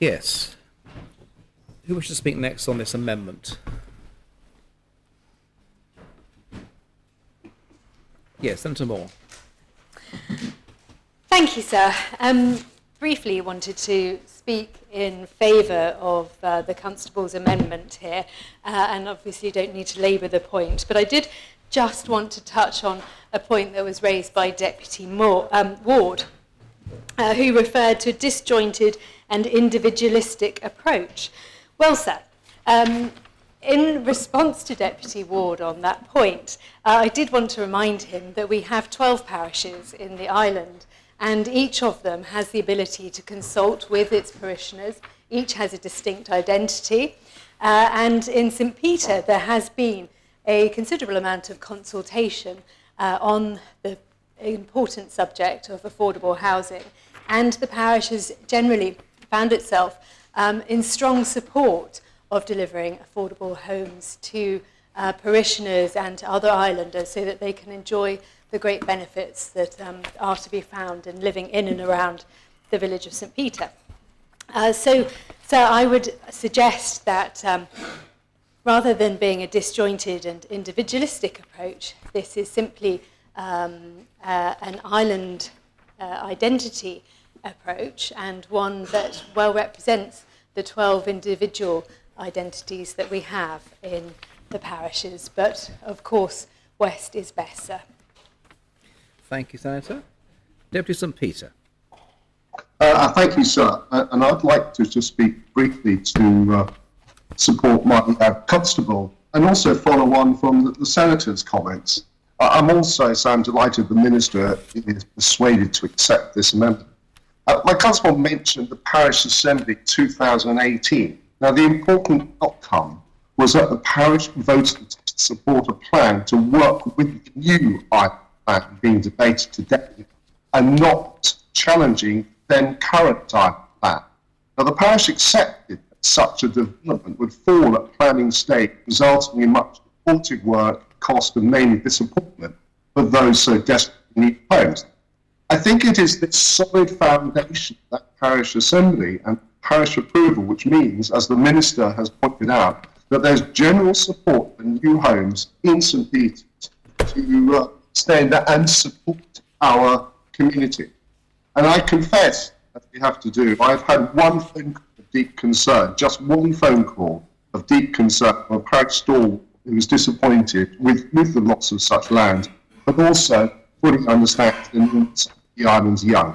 Yes. Who wishes to speak next on this amendment? Yes, Senator Moore. Thank you, sir. Briefly wanted to speak in favour of the Constable's amendment here, and obviously don't need to labour the point, but I did just want to touch on a point that was raised by Deputy Ward, who referred to a disjointed and individualistic approach. Well, sir, in response to Deputy Ward on that point, I did want to remind him that we have 12 parishes in the island, and each of them has the ability to consult with its parishioners. Each has a distinct identity. And in St. Peter, there has been a considerable amount of consultation on the important subject of affordable housing. And the parish has generally found itself in strong support of delivering affordable homes to parishioners and other islanders so that they can enjoy the great benefits that are to be found in living in and around the village of St. Peter. So I would suggest that rather than being a disjointed and individualistic approach, this is simply an island identity approach, and one that well represents the 12 individual identities that we have in the parishes. But of course, West is best, sir. Thank you, Senator. Deputy St. Peter. Thank you, sir. And I'd like to just speak briefly to support my Constable and also follow on from the Senator's comments. I'm delighted the Minister is persuaded to accept this amendment. My Constable mentioned the Parish Assembly 2018. Now, the important outcome was that the parish voted to support a plan to work with the new island plan being debated today and not challenging then current island plan. Now, the parish accepted that such a development would fall at planning stage, resulting in much supportive work, cost, and mainly disappointment for those so desperately need homes. I think it is this solid foundation, that parish assembly and parish approval, which means, as the Minister has pointed out, that there's general support for new homes in St. Peter's to stand and support our community. And I confess, as we have to do, I've had one phone call of deep concern, just one phone call of deep concern from a parish stall who was disappointed with the loss of such land, but also fully understanding the island's young.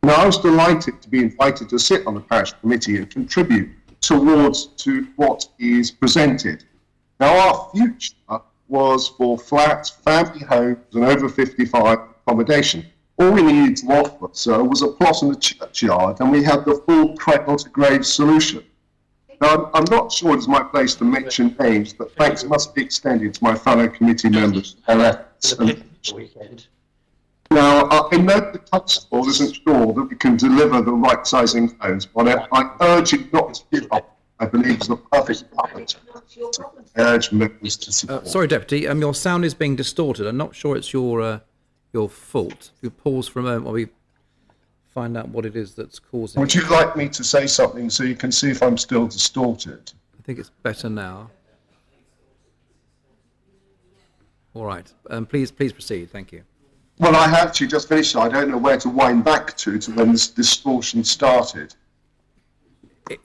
Now, I was delighted to be invited to sit on the parish committee and contribute towards to what is presented. Now, our future was for flats, family homes, and over 55 accommodation. All we needed to offer, sir, was a plot in the churchyard, and we had the full cradle-to-grave solution. Now, I'm not sure it's my place to mention names, but thanks must be extended to my fellow committee members. Now, I know the Constable isn't sure that we can deliver the right sizing homes, but I urge you not to give up. I believe it's the perfect balance. I urge members to support. Sorry, Deputy, your sound is being distorted. I'm not sure it's your fault. If you pause for a moment while we find out what it is that's causing Would you like me to say something so you can see if I'm still distorted? I think it's better now. All right. Please proceed. Thank you. Well, I have actually just finished. I don't know where to wind back to when this distortion started.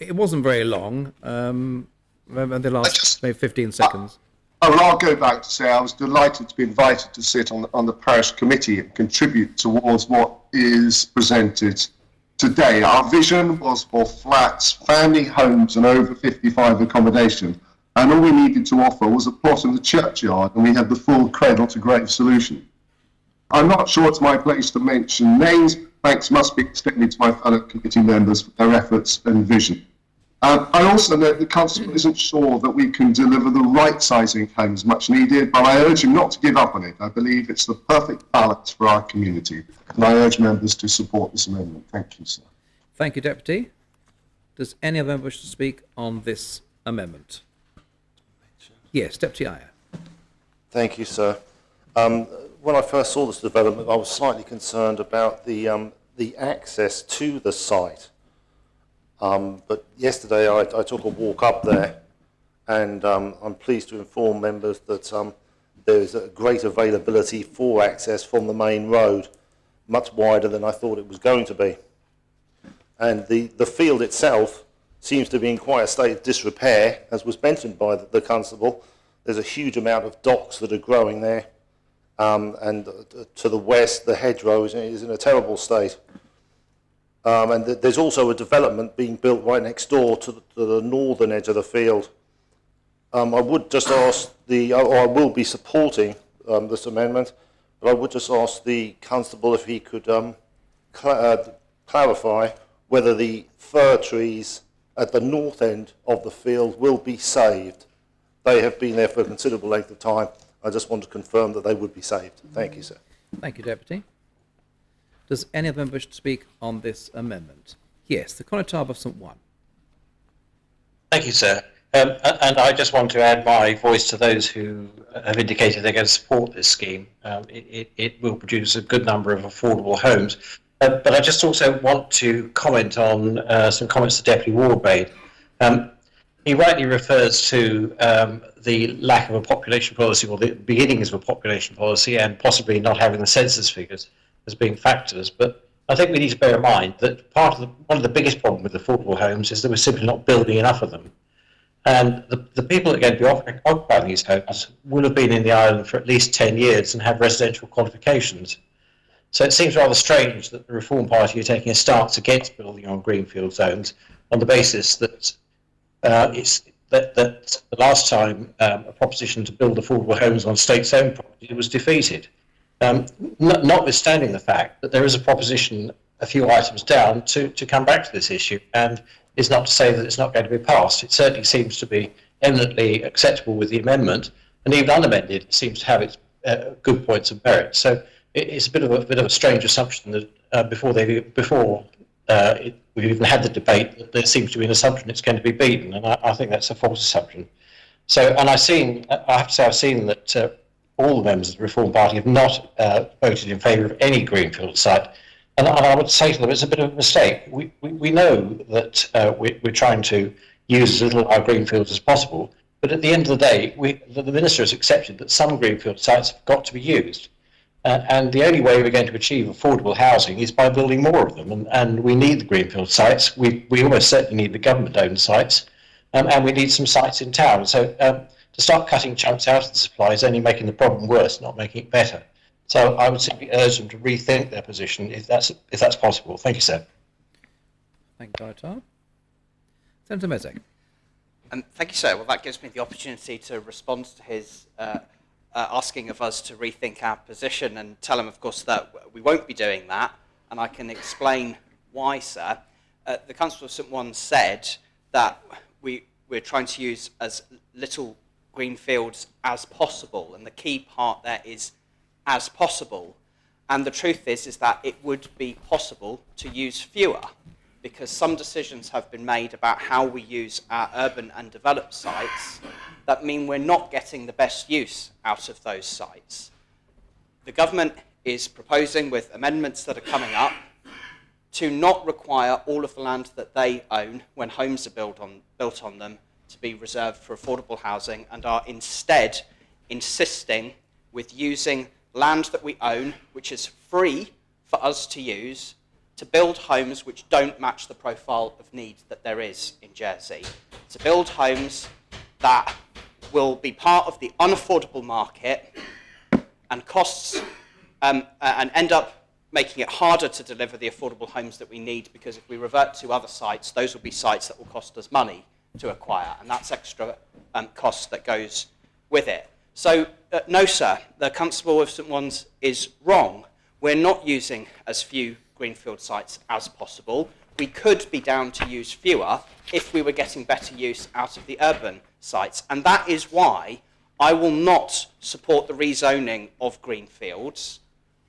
It wasn't very long. The last maybe 15 seconds. I'll go back to say I was delighted to be invited to sit on the parish committee and contribute towards what is presented today. Our vision was for flats, family homes, and over 55 accommodation. And all we needed to offer was a plot in the churchyard, and we had the full cradle-to-grave solution. I'm not sure it's my place to mention names. Thanks must be extended to my fellow committee members for their efforts and vision. I also know the Constable isn't sure that we can deliver the right sizing homes much needed, but I urge him not to give up on it. I believe it's the perfect balance for our community, and I urge members to support this amendment. Thank you, sir. Thank you, Deputy. Does any other member wish to speak on this amendment? Yes, Deputy Ayer. Thank you, sir. When I first saw this development, I was slightly concerned about the access to the site. But yesterday I took a walk up there, and I'm pleased to inform members that there is a great availability for access from the main road, much wider than I thought it was going to be. And the field itself seems to be in quite a state of disrepair, as was mentioned by the constable. There's a huge amount of docks that are growing there, and to the west, the hedgerow is in a terrible state. And there's also a development being built right next door to the northern edge of the field. I would just ask or I will be supporting this amendment, but I would just ask the constable if he could clarify whether the fir trees at the north end of the field will be saved. They have been there for a considerable length of time. I just want to confirm that they would be saved. Thank you, sir. Thank you, Deputy. Does any of them wish to speak on this amendment? Yes, the Conotaba St. 1. Thank you, sir. And I just want to add my voice to those who have indicated they're going to support this scheme. It will produce a good number of affordable homes. But I just also want to comment on some comments the Deputy Ward made. He rightly refers to the lack of a population policy, or the beginnings of a population policy, and possibly not having the census figures as being factors. But I think we need to bear in mind that one of the biggest problems with affordable homes is that we're simply not building enough of them. And the people that are going to be occupying these homes will have been in the island for at least 10 years and have residential qualifications. So it seems rather strange that the Reform Party are taking a stance against building on greenfield zones on the basis that that the last time a proposition to build affordable homes on state-owned property was defeated. Notwithstanding the fact that there is a proposition a few items down to come back to this issue, and it's not to say that it's not going to be passed. It certainly seems to be eminently acceptable with the amendment, and even unamended, it seems to have its good points of merit. So it's a bit of a strange assumption that before we've even had the debate, that there seems to be an assumption it's going to be beaten, and I think that's a false assumption. So, and I have to say I've seen that all the members of the Reform Party have not voted in favour of any greenfield site, and I would say to them it's a bit of a mistake. We know that we're trying to use as little of our greenfields as possible, but at the end of the day, the Minister has accepted that some greenfield sites have got to be used. And the only way we're going to achieve affordable housing is by building more of them. And we need the greenfield sites. We almost certainly need the government-owned sites. And we need some sites in town. So to start cutting chunks out of the supply is only making the problem worse, not making it better. So I would simply urge them to rethink their position if that's possible. Thank you, sir. Thank you, Dieter. Senator Mezek. Thank you, sir. Well, that gives me the opportunity to respond to his asking of us to rethink our position, and tell him, of course, that we won't be doing that, and I can explain why, sir. The Constable of St. One said that we're trying to use as little greenfields as possible, and the key part there is as possible. And the truth is that it would be possible to use fewer, because some decisions have been made about how we use our urban and developed sites that mean we're not getting the best use out of those sites. The government is proposing, with amendments that are coming up, to not require all of the land that they own when homes are built on them to be reserved for affordable housing, and are instead insisting with using land that we own, which is free for us to use, to build homes which don't match the profile of need that there is in Jersey, to build homes that will be part of the unaffordable market and costs and end up making it harder to deliver the affordable homes that we need, because if we revert to other sites, those will be sites that will cost us money to acquire, and that's extra cost that goes with it. So, no, sir, the Constable of St. One's is wrong. We're not using as few greenfield sites as possible. We could be down to use fewer if we were getting better use out of the urban sites. And that is why I will not support the rezoning of greenfields,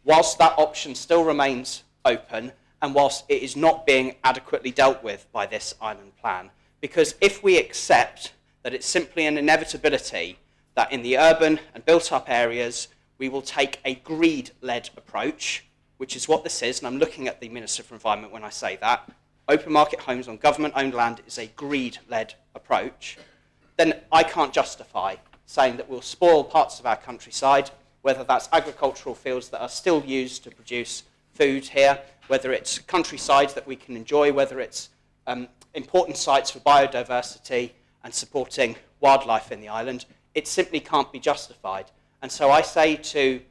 whilst that option still remains open and whilst it is not being adequately dealt with by this island plan. Because if we accept that it's simply an inevitability that in the urban and built-up areas we will take a greed-led approach, which is what this is, and I'm looking at the Minister for Environment when I say that, open market homes on government-owned land is a greed-led approach, then I can't justify saying that we'll spoil parts of our countryside, whether that's agricultural fields that are still used to produce food here, whether it's countryside that we can enjoy, whether it's important sites for biodiversity and supporting wildlife in the island. It simply can't be justified. And so I say to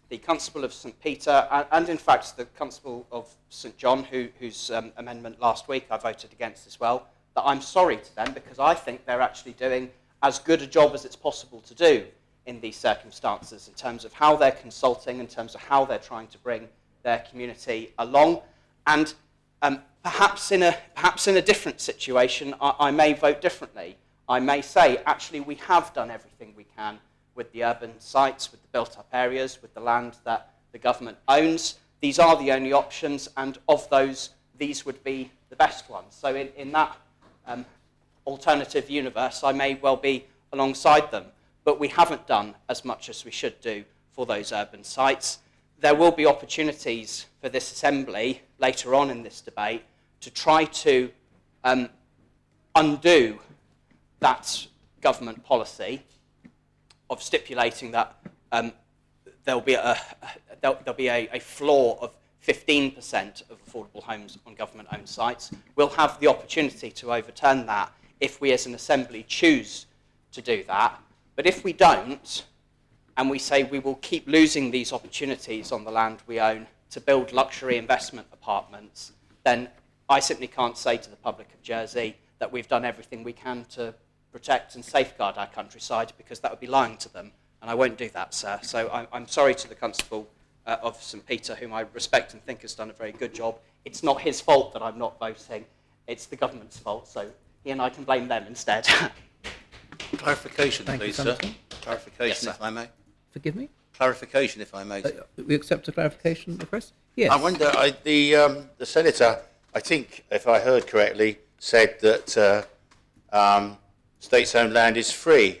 the Constable of St Peter, and in fact the Constable of St John, whose amendment last week I voted against as well, that I'm sorry to them, because I think they're actually doing as good a job as it's possible to do in these circumstances, in terms of how they're consulting, in terms of how they're trying to bring their community along. And perhaps in a different situation, I may vote differently. I may say, actually, we have done everything we can with the urban sites, with the built-up areas, with the land that the government owns. These are the only options, and of those, these would be the best ones. So in that alternative universe, I may well be alongside them. But we haven't done as much as we should do for those urban sites. There will be opportunities for this Assembly later on in this debate to try to undo that government policy of stipulating that there'll be a floor of 15% of affordable homes on government-owned sites. We'll have the opportunity to overturn that if we as an Assembly choose to do that. But if we don't, and we say we will keep losing these opportunities on the land we own to build luxury investment apartments, then I simply can't say to the public of Jersey that we've done everything we can to protect and safeguard our countryside, because that would be lying to them, and I won't do that, sir. So I'm sorry to the Constable of St Peter, whom I respect and think has done a very good job. It's not his fault that I'm not voting, it's the government's fault, so he and I can blame them instead. Clarification, Thank you, please, sir. Senator. Clarification, Yes, sir. if I may. Forgive me? Clarification, if I may. We accept a clarification request? Yes. I wonder, the Senator, I think, if I heard correctly, said that state-owned land is free.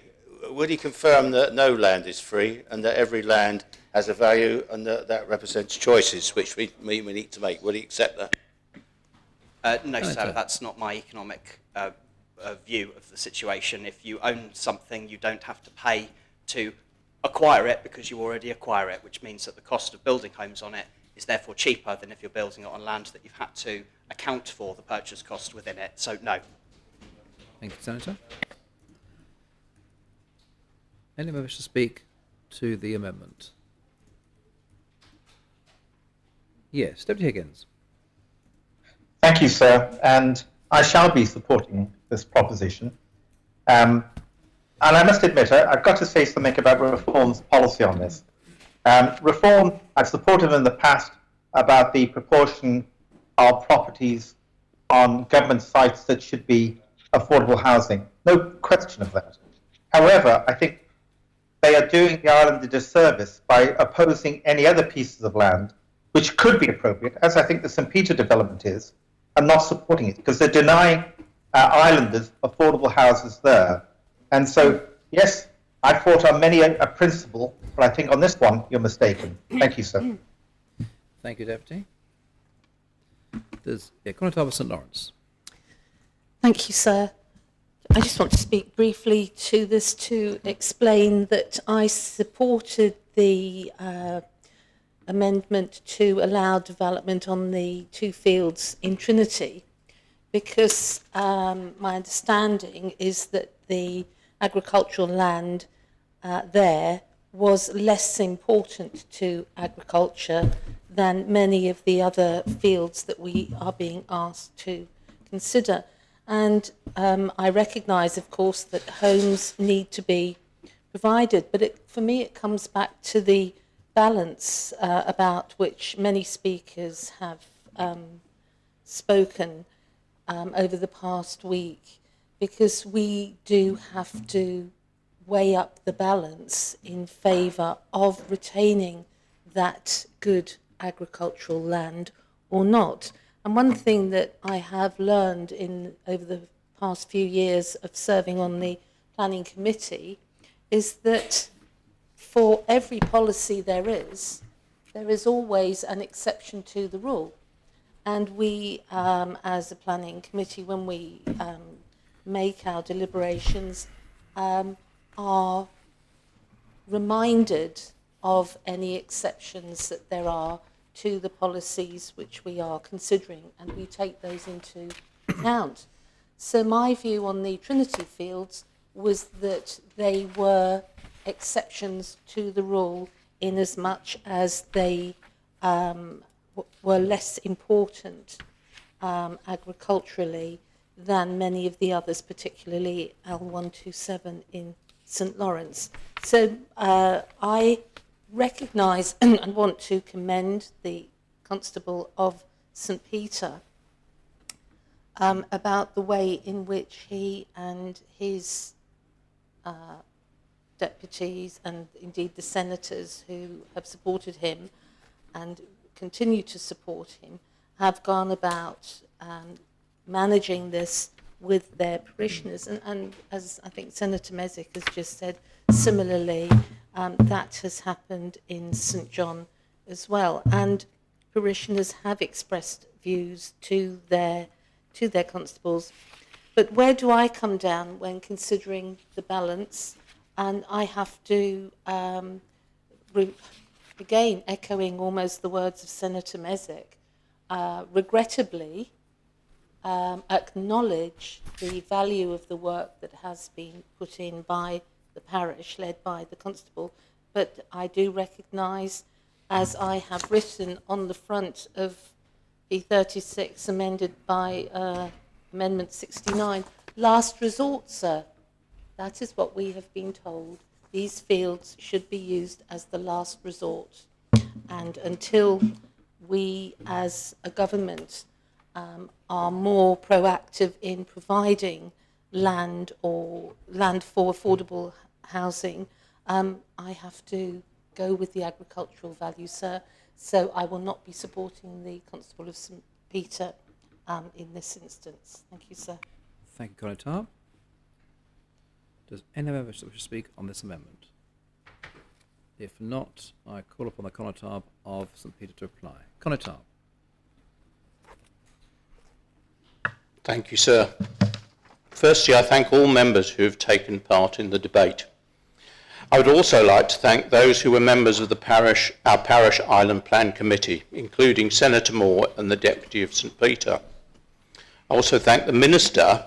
Would he confirm that no land is free and that every land has a value and that represents choices which we need to make? Would he accept that? No, Senator. sir, that's not my economic view of the situation. If you own something, you don't have to pay to acquire it because you already acquire it, which means that the cost of building homes on it is therefore cheaper than if you're building it on land that you've had to account for the purchase cost within it. So, no. Thank you, Senator. Anyone wish to speak to the amendment? Yes, Deputy Higgins. Thank you, sir, and I shall be supporting this proposition. And I must admit, I've got to say something about Reform's policy on this. Reform, I've supported in the past about the proportion of properties on government sites that should be affordable housing. No question of that. However, I think they are doing the island a disservice by opposing any other pieces of land which could be appropriate, as I think the St Peter development is, and not supporting it, because they're denying islanders affordable houses there. And so, yes, I fought on many a principle, but I think on this one, you're mistaken. Thank you, sir. Thank you, Deputy. There's Conataba St Lawrence. Thank you, sir. I just want to speak briefly to this to explain that I supported the amendment to allow development on the two fields in Trinity because my understanding is that the agricultural land there was less important to agriculture than many of the other fields that we are being asked to consider. And I recognise, of course, that homes need to be provided, but for me it comes back to the balance about which many speakers have spoken over the past week, because we do have to weigh up the balance in favour of retaining that good agricultural land or not. And one thing that I have learned over the past few years of serving on the planning committee is that for every policy there is always an exception to the rule. And we, as a planning committee, when we make our deliberations, are reminded of any exceptions that there are to the policies which we are considering, and we take those into account. So my view on the Trinity fields was that they were exceptions to the rule in as much as they were less important agriculturally than many of the others, particularly L127 in St Lawrence. So I recognise and want to commend the Constable of St Peter about the way in which he and his deputies, and indeed the senators who have supported him and continue to support him, have gone about managing this with their parishioners. And as I think Senator Mesick has just said, similarly, that has happened in St John as well. And parishioners have expressed views to their constables. But where do I come down when considering the balance? And I have to, again, echoing almost the words of Senator Mesick, regrettably acknowledge the value of the work that has been put in by the parish, led by the constable. But I do recognise, as I have written on the front of B36, amended by Amendment 69, last resort, sir. That is what we have been told. These fields should be used as the last resort. And until we as a government are more proactive in providing land for affordable housing, I have to go with the agricultural value, sir. So I will not be supporting the Constable of St Peter in this instance. Thank you, sir. Thank you, Conor Tarp. Does any member wish to speak on this amendment? If not, I call upon the Conor Tarp of St Peter to reply. Conor Tarp. Thank you, sir. Firstly, I thank all members who have taken part in the debate. I would also like to thank those who were members of our Parish Island Plan Committee, including Senator Moore and the Deputy of St Peter. I also thank the Minister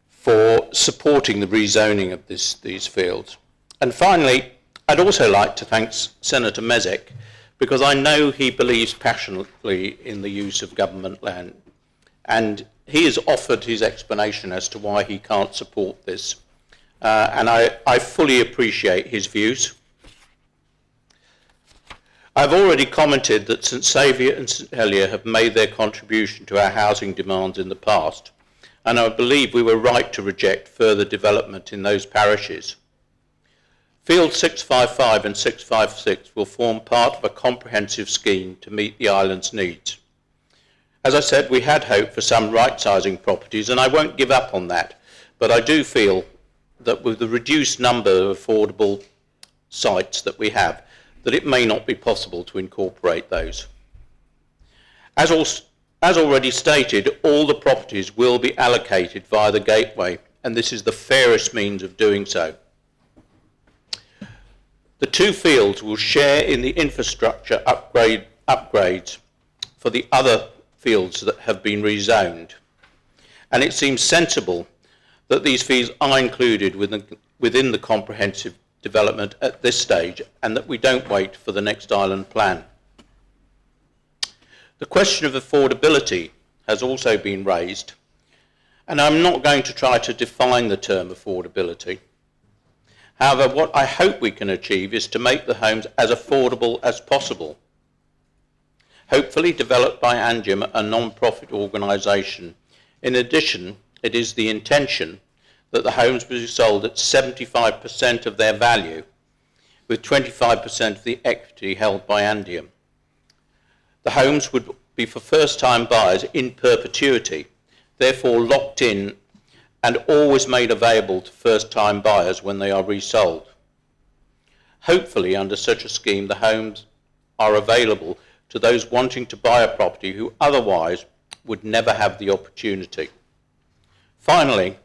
for supporting the rezoning of these fields. And finally, I'd also like to thank Senator Mesick, because I know he believes passionately in the use of government land. And he has offered his explanation as to why he can't support this. And I fully appreciate his views. I've already commented that St Saviour and St Helier have made their contribution to our housing demands in the past, and I believe we were right to reject further development in those parishes. Fields 655 and 656 will form part of a comprehensive scheme to meet the island's needs. As I said, we had hoped for some right-sizing properties, and I won't give up on that, but I do feel that with the reduced number of affordable sites that we have, that it may not be possible to incorporate those. As already stated, all the properties will be allocated via the gateway, and this is the fairest means of doing so. The two fields will share in the infrastructure upgrades for the other fields that have been rezoned, and it seems sensible that these fields are included within the comprehensive development at this stage, and that we don't wait for the next island plan. The question of affordability has also been raised, and I'm not going to try to define the term affordability. However, what I hope we can achieve is to make the homes as affordable as possible. Hopefully developed by Angium, a non-profit organisation. In addition, it is the intention that the homes will be sold at 75% of their value, with 25% of the equity held by Angium. The homes would be for first-time buyers in perpetuity, therefore locked in and always made available to first-time buyers when they are resold. Hopefully, under such a scheme, the homes are available to those wanting to buy a property who otherwise would never have the opportunity. Finally,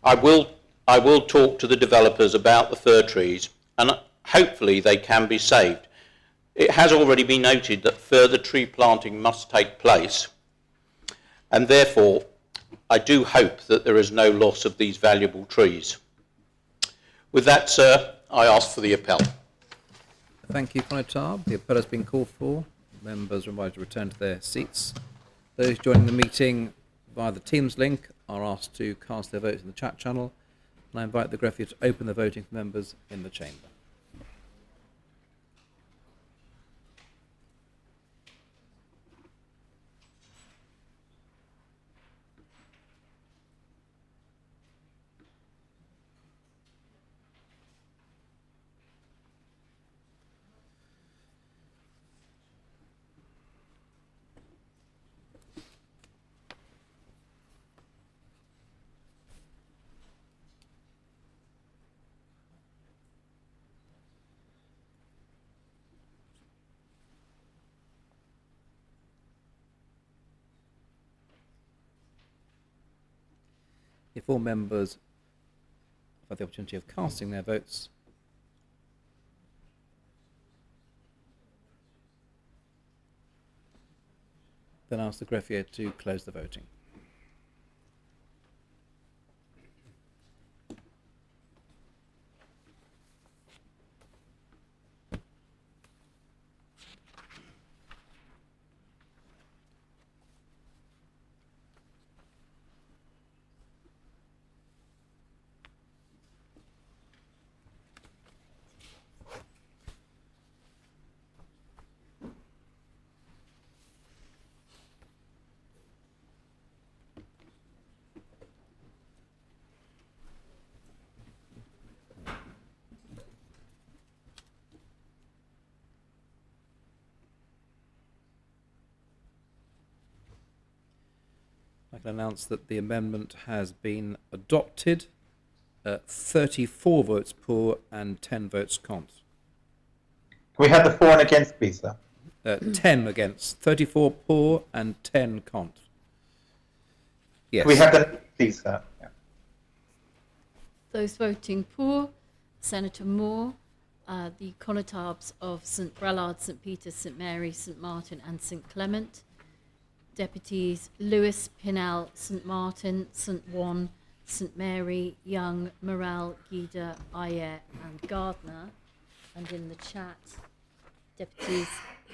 I will talk to the developers about the fir trees, and hopefully they can be saved. It has already been noted that further tree planting must take place, and therefore I do hope that there is no loss of these valuable trees. With that, sir, I ask for the appel. Thank you, Conatard. The appel has been called for. Members are invited to return to their seats. Those joining the meeting via the Teams link are asked to cast their votes in the chat channel, and I invite the greffier to open the voting for members in the chamber. If all members have had the opportunity of casting their votes, then ask the greffier to close the voting. I can announce that the amendment has been adopted. 34 votes pour and 10 votes contre. Can we have the for and against, please, sir? 10 against, 34 pour and 10 contre. Yes. Can we have the, please, sir? Yeah. Those voting pour, Senator Moore, the Conotabs of St Brelard, St Peter, St Mary, St Martin and St Clement. Deputies Lewis, Pinnell, St Martin, St Juan, St Mary, Young, Morel, Guida, Ayer and Gardner. And in the chat, Deputies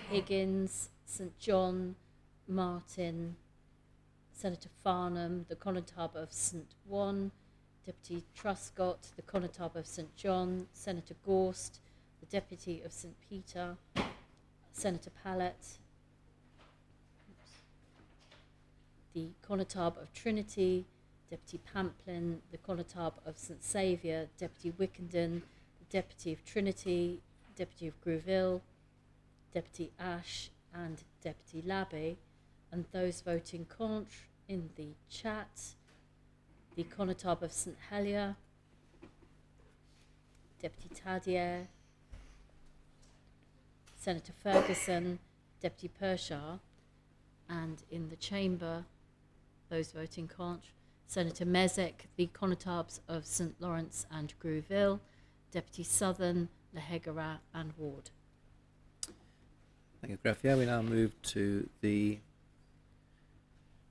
Higgins, St John, Martin, Senator Farnham, the Conotab of St Juan, Deputy Truscott, the Conotab of St John, Senator Gorst, the Deputy of St Peter, Senator Pallett, the Conotab of Trinity, Deputy Pamplin, the Conotab of St Saviour, Deputy Wickenden, the Deputy of Trinity, Deputy of Grouville, Deputy Ash and Deputy Labby, and those voting contre in the chat, the Conotab of St Helier, Deputy Tadier, Senator Ferguson, Deputy Pershar, and in the chamber, those voting contre, Senator Mezek, the Conotabs of St Lawrence and Grouville, Deputy Southern, Lehegara and Ward. Thank you, greffier. We now move to the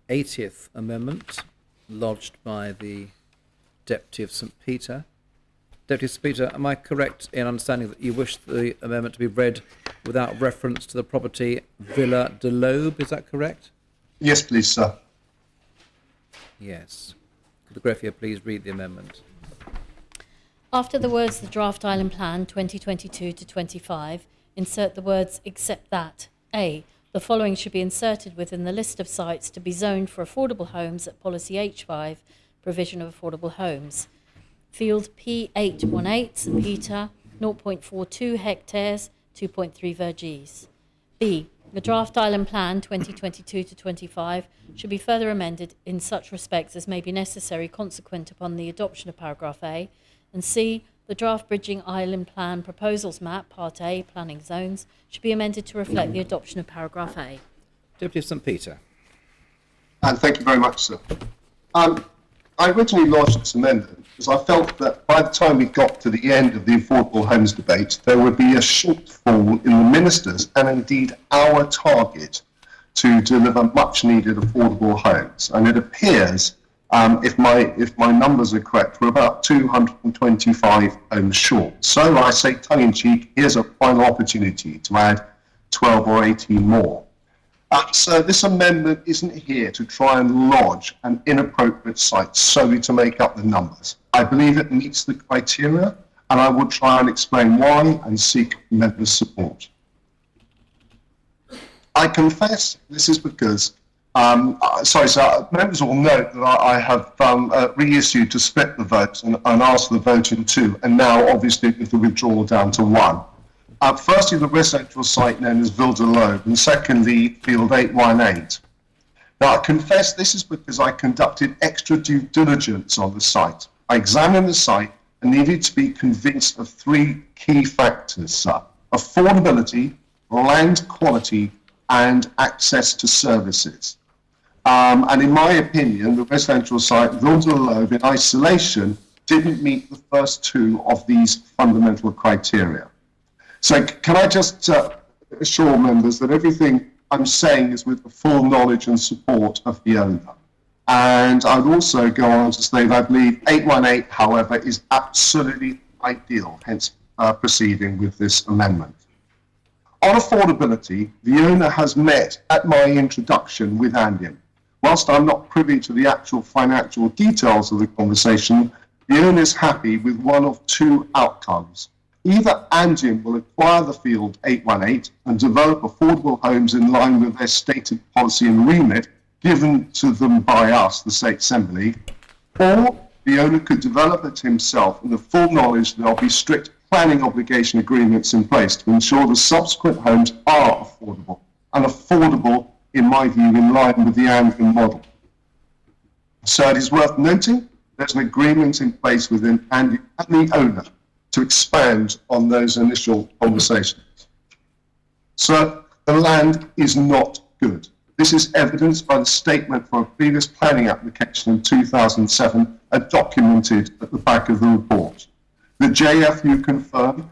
80th amendment lodged by the Deputy of St Peter. Deputy of St Peter, am I correct in understanding that you wish the amendment to be read without reference to the property Villa de l'Aube? Is that correct? Yes, please, sir. Yes. Could the greffier please read the amendment? After the words the Draft Island Plan 2022 to 25, insert the words except that A. The following should be inserted within the list of sites to be zoned for affordable homes at Policy H5, Provision of Affordable Homes. Field P818, St Peter, 0.42 hectares, 2.3 verges. B. The Draft Island Plan 2022 to 25 should be further amended in such respects as may be necessary consequent upon the adoption of paragraph A. And C. The draft Bridging Island Plan Proposals Map, Part A, Planning Zones, should be amended to reflect the adoption of paragraph A. Deputy St Peter. And thank you very much, sir. I originally lodged this amendment because I felt that by the time we got to the end of the affordable homes debate, there would be a shortfall in the ministers and indeed our target to deliver much needed affordable homes. And it appears, if my numbers are correct, we're about 225 homes short. So I say tongue in cheek, here's a final opportunity to add 12 or 18 more. So this amendment isn't here to try and lodge an inappropriate site solely to make up the numbers. I believe it meets the criteria, and I will try and explain why and seek members' support. I confess this is because, members will note that I have reissued to split the vote and asked the vote in two, and now obviously with the withdrawal down to one. Firstly, the residential site known as Ville de l'Aube, and secondly, Field 818. Now, I confess this is because I conducted extra due diligence on the site. I examined the site and needed to be convinced of three key factors: affordability, land quality, and access to services. And in my opinion, the residential site, Ville de l'Aube, in isolation, didn't meet the first two of these fundamental criteria. So can I just assure members that everything I'm saying is with the full knowledge and support of the owner. And I would also go on to say that I believe 818, however, is absolutely ideal, hence proceeding with this amendment. On affordability, the owner has met at my introduction with Andian. Whilst I'm not privy to the actual financial details of the conversation, the owner is happy with one of two outcomes. Either Andian will acquire the Field 818 and develop affordable homes in line with their stated policy and remit given to them by us, the State Assembly, or the owner could develop it himself in the full knowledge that there will be strict planning obligation agreements in place to ensure the subsequent homes are affordable, and affordable, in my view, in line with the Andian model. So it is worth noting there's an agreement in place within Andian and the owner to expand on those initial conversations. So the land is not good. This is evidenced by the statement from a previous planning application in 2007 and documented at the back of the report. The JFU confirmed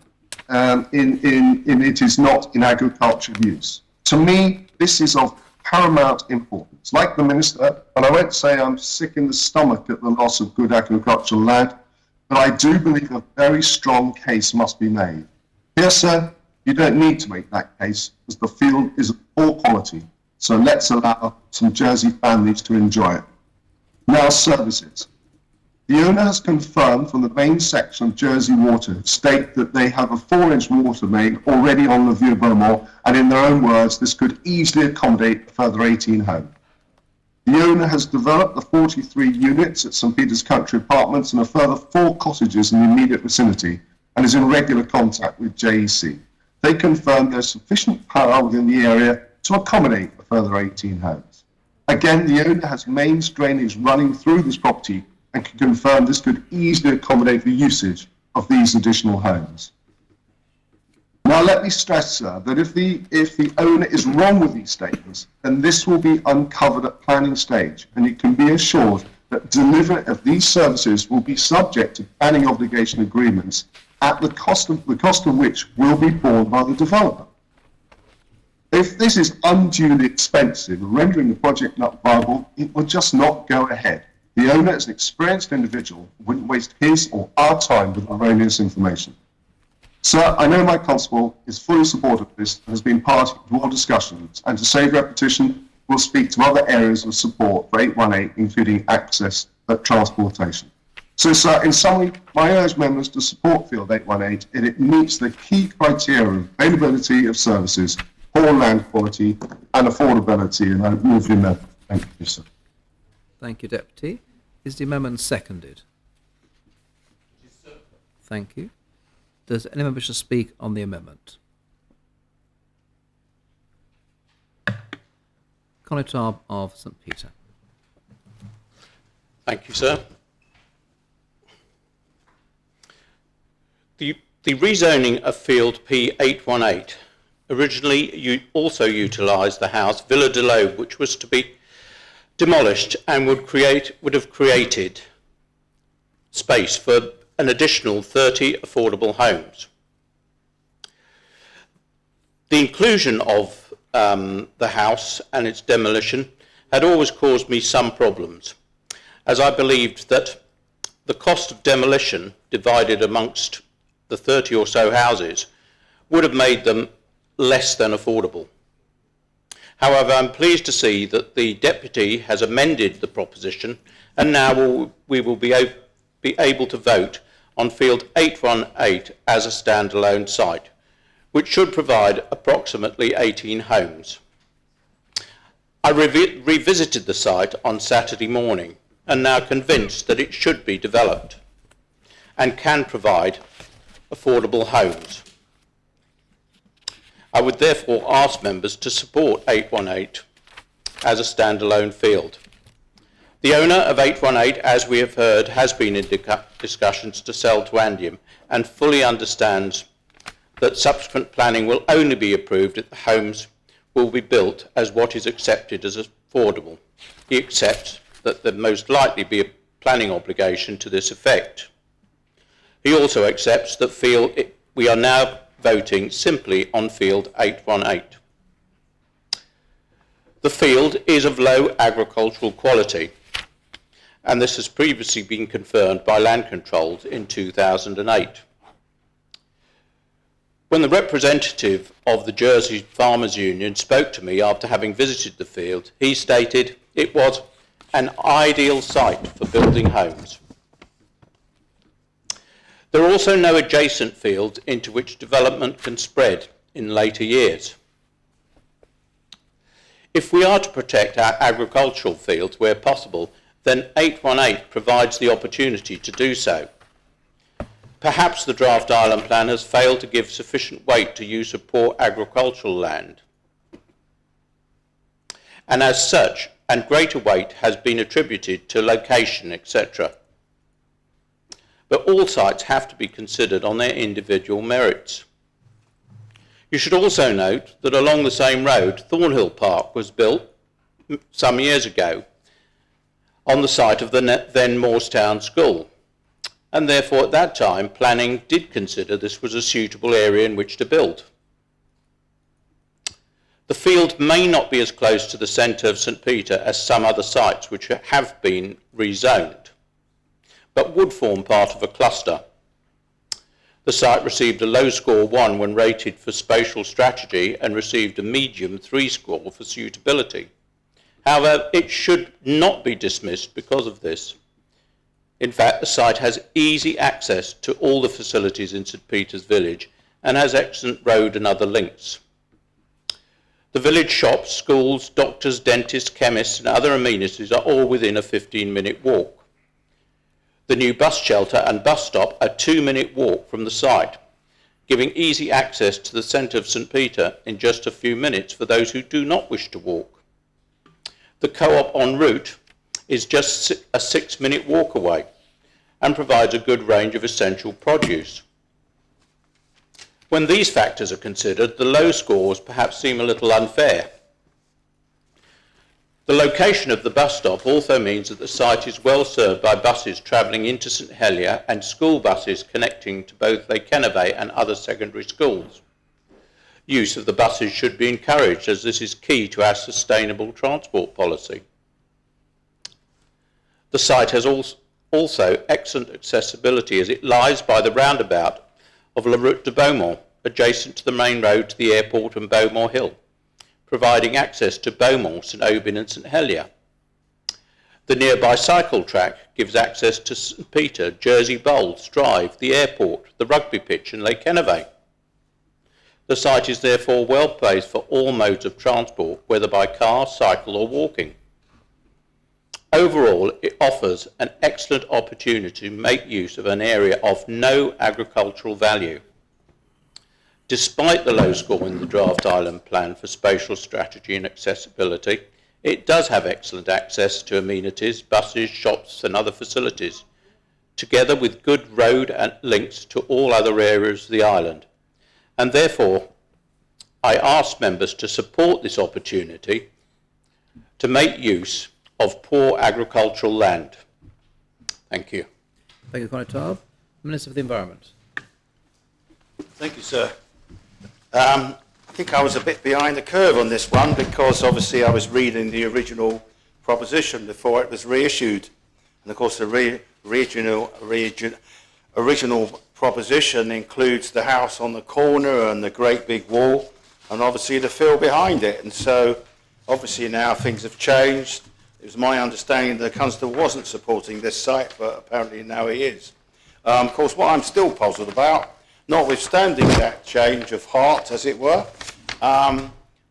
it is not in agriculture use. To me, this is of paramount importance. Like the Minister, and I won't say I'm sick in the stomach at the loss of good agricultural land, but I do believe a very strong case must be made. Here, sir, you don't need to make that case, as the field is of poor quality, so let's allow some Jersey families to enjoy it. Now, services. The owner has confirmed from the main section of Jersey Water state that they have a 4-inch water main already on the Vieux Beaumont, and in their own words, this could easily accommodate a further 18 homes. The owner has developed the 43 units at St Peter's Country Apartments and a further 4 cottages in the immediate vicinity and is in regular contact with JEC. They confirm there's sufficient power within the area to accommodate a further 18 homes. Again, the owner has mains drainage running through this property and can confirm this could easily accommodate the usage of these additional homes. Now, let me stress, sir, that if the owner is wrong with these statements, then this will be uncovered at planning stage, and you can be assured that delivery of these services will be subject to planning obligation agreements at the cost of which will be borne by the developer. If this is unduly expensive, rendering the project not viable, it will just not go ahead. The owner is an experienced individual who wouldn't waste his or our time with erroneous information. Sir, I know my constable is fully supportive of this and has been part of all discussions, and to save repetition, we'll speak to other areas of support for 818, including access and transportation. So, sir, in summary, I urge members to support Field 818 and it meets the key criteria of availability of services, poor land quality and affordability, and I move the amendment. Thank you, sir. Thank you, Deputy. Is the amendment seconded? Thank you. Does any member wish to speak on the amendment? Connotab of St Peter. Thank you, sir. The rezoning of field P818 originally also utilised the house Villa de Lobe, which was to be demolished and would have created space for an additional 30 affordable homes. The inclusion of the house and its demolition had always caused me some problems, as I believed that the cost of demolition divided amongst the 30 or so houses would have made them less than affordable. However, I'm pleased to see that the Deputy has amended the proposition, and now we will be able to vote on field 818 as a standalone site, which should provide approximately 18 homes. I revisited the site on Saturday morning and now convinced that it should be developed and can provide affordable homes. I would therefore ask members to support 818 as a standalone field. The owner of 818, as we have heard, has been in discussions to sell to Andium and fully understands that subsequent planning will only be approved if the homes will be built as what is accepted as affordable. He accepts that there most likely be a planning obligation to this effect. He also accepts that we are now voting simply on field 818. The field is of low agricultural quality, and this has previously been confirmed by Land Controls in 2008. When the representative of the Jersey Farmers Union spoke to me after having visited the field, he stated it was an ideal site for building homes. There are also no adjacent fields into which development can spread in later years. If we are to protect our agricultural fields where possible, then 818 provides the opportunity to do so. Perhaps the draft island plan has failed to give sufficient weight to use of poor agricultural land, and as such, and greater weight has been attributed to location, etc. But all sites have to be considered on their individual merits. You should also note that along the same road, Thornhill Park was built some years ago on the site of the then Moorestown School, and therefore at that time planning did consider this was a suitable area in which to build. The field may not be as close to the centre of St Peter as some other sites which have been rezoned, but would form part of a cluster. The site received a low score 1 when rated for spatial strategy and received a medium 3 score for suitability. However, it should not be dismissed because of this. In fact, the site has easy access to all the facilities in St Peter's village and has excellent road and other links. The village shops, schools, doctors, dentists, chemists and other amenities are all within a 15-minute walk. The new bus shelter and bus stop are a 2-minute walk from the site, giving easy access to the centre of St Peter in just a few minutes for those who do not wish to walk. The co-op en route is just a 6-minute walk away and provides a good range of essential produce. When these factors are considered, the low scores perhaps seem a little unfair. The location of the bus stop also means that the site is well served by buses travelling into St Helier and school buses connecting to both Lake Kennebay and other secondary schools. Use of the buses should be encouraged as this is key to our sustainable transport policy. The site has also excellent accessibility as it lies by the roundabout of La Route de Beaumont, adjacent to the main road to the airport and Beaumont Hill, providing access to Beaumont, St Aubin and St Helier. The nearby cycle track gives access to St Peter, Jersey Bowls, Drive, the airport, the rugby pitch and Lake Kennebay. The site is therefore well placed for all modes of transport, whether by car, cycle or walking. Overall, it offers an excellent opportunity to make use of an area of no agricultural value. Despite the low score in the draft island plan for spatial strategy and accessibility, it does have excellent access to amenities, buses, shops and other facilities, together with good road and links to all other areas of the island. And therefore, I ask members to support this opportunity to make use of poor agricultural land. Thank you. Thank you, Conor Tarb. Minister for the Environment. Thank you, sir. I think I was a bit behind the curve on this one because obviously I was reading the original proposition before it was reissued. And of course the original proposition includes the house on the corner and the great big wall and obviously the field behind it. And so obviously now things have changed. It was my understanding that the Constable wasn't supporting this site, but apparently now he is. Of course, what I'm still puzzled about, notwithstanding that change of heart, as it were,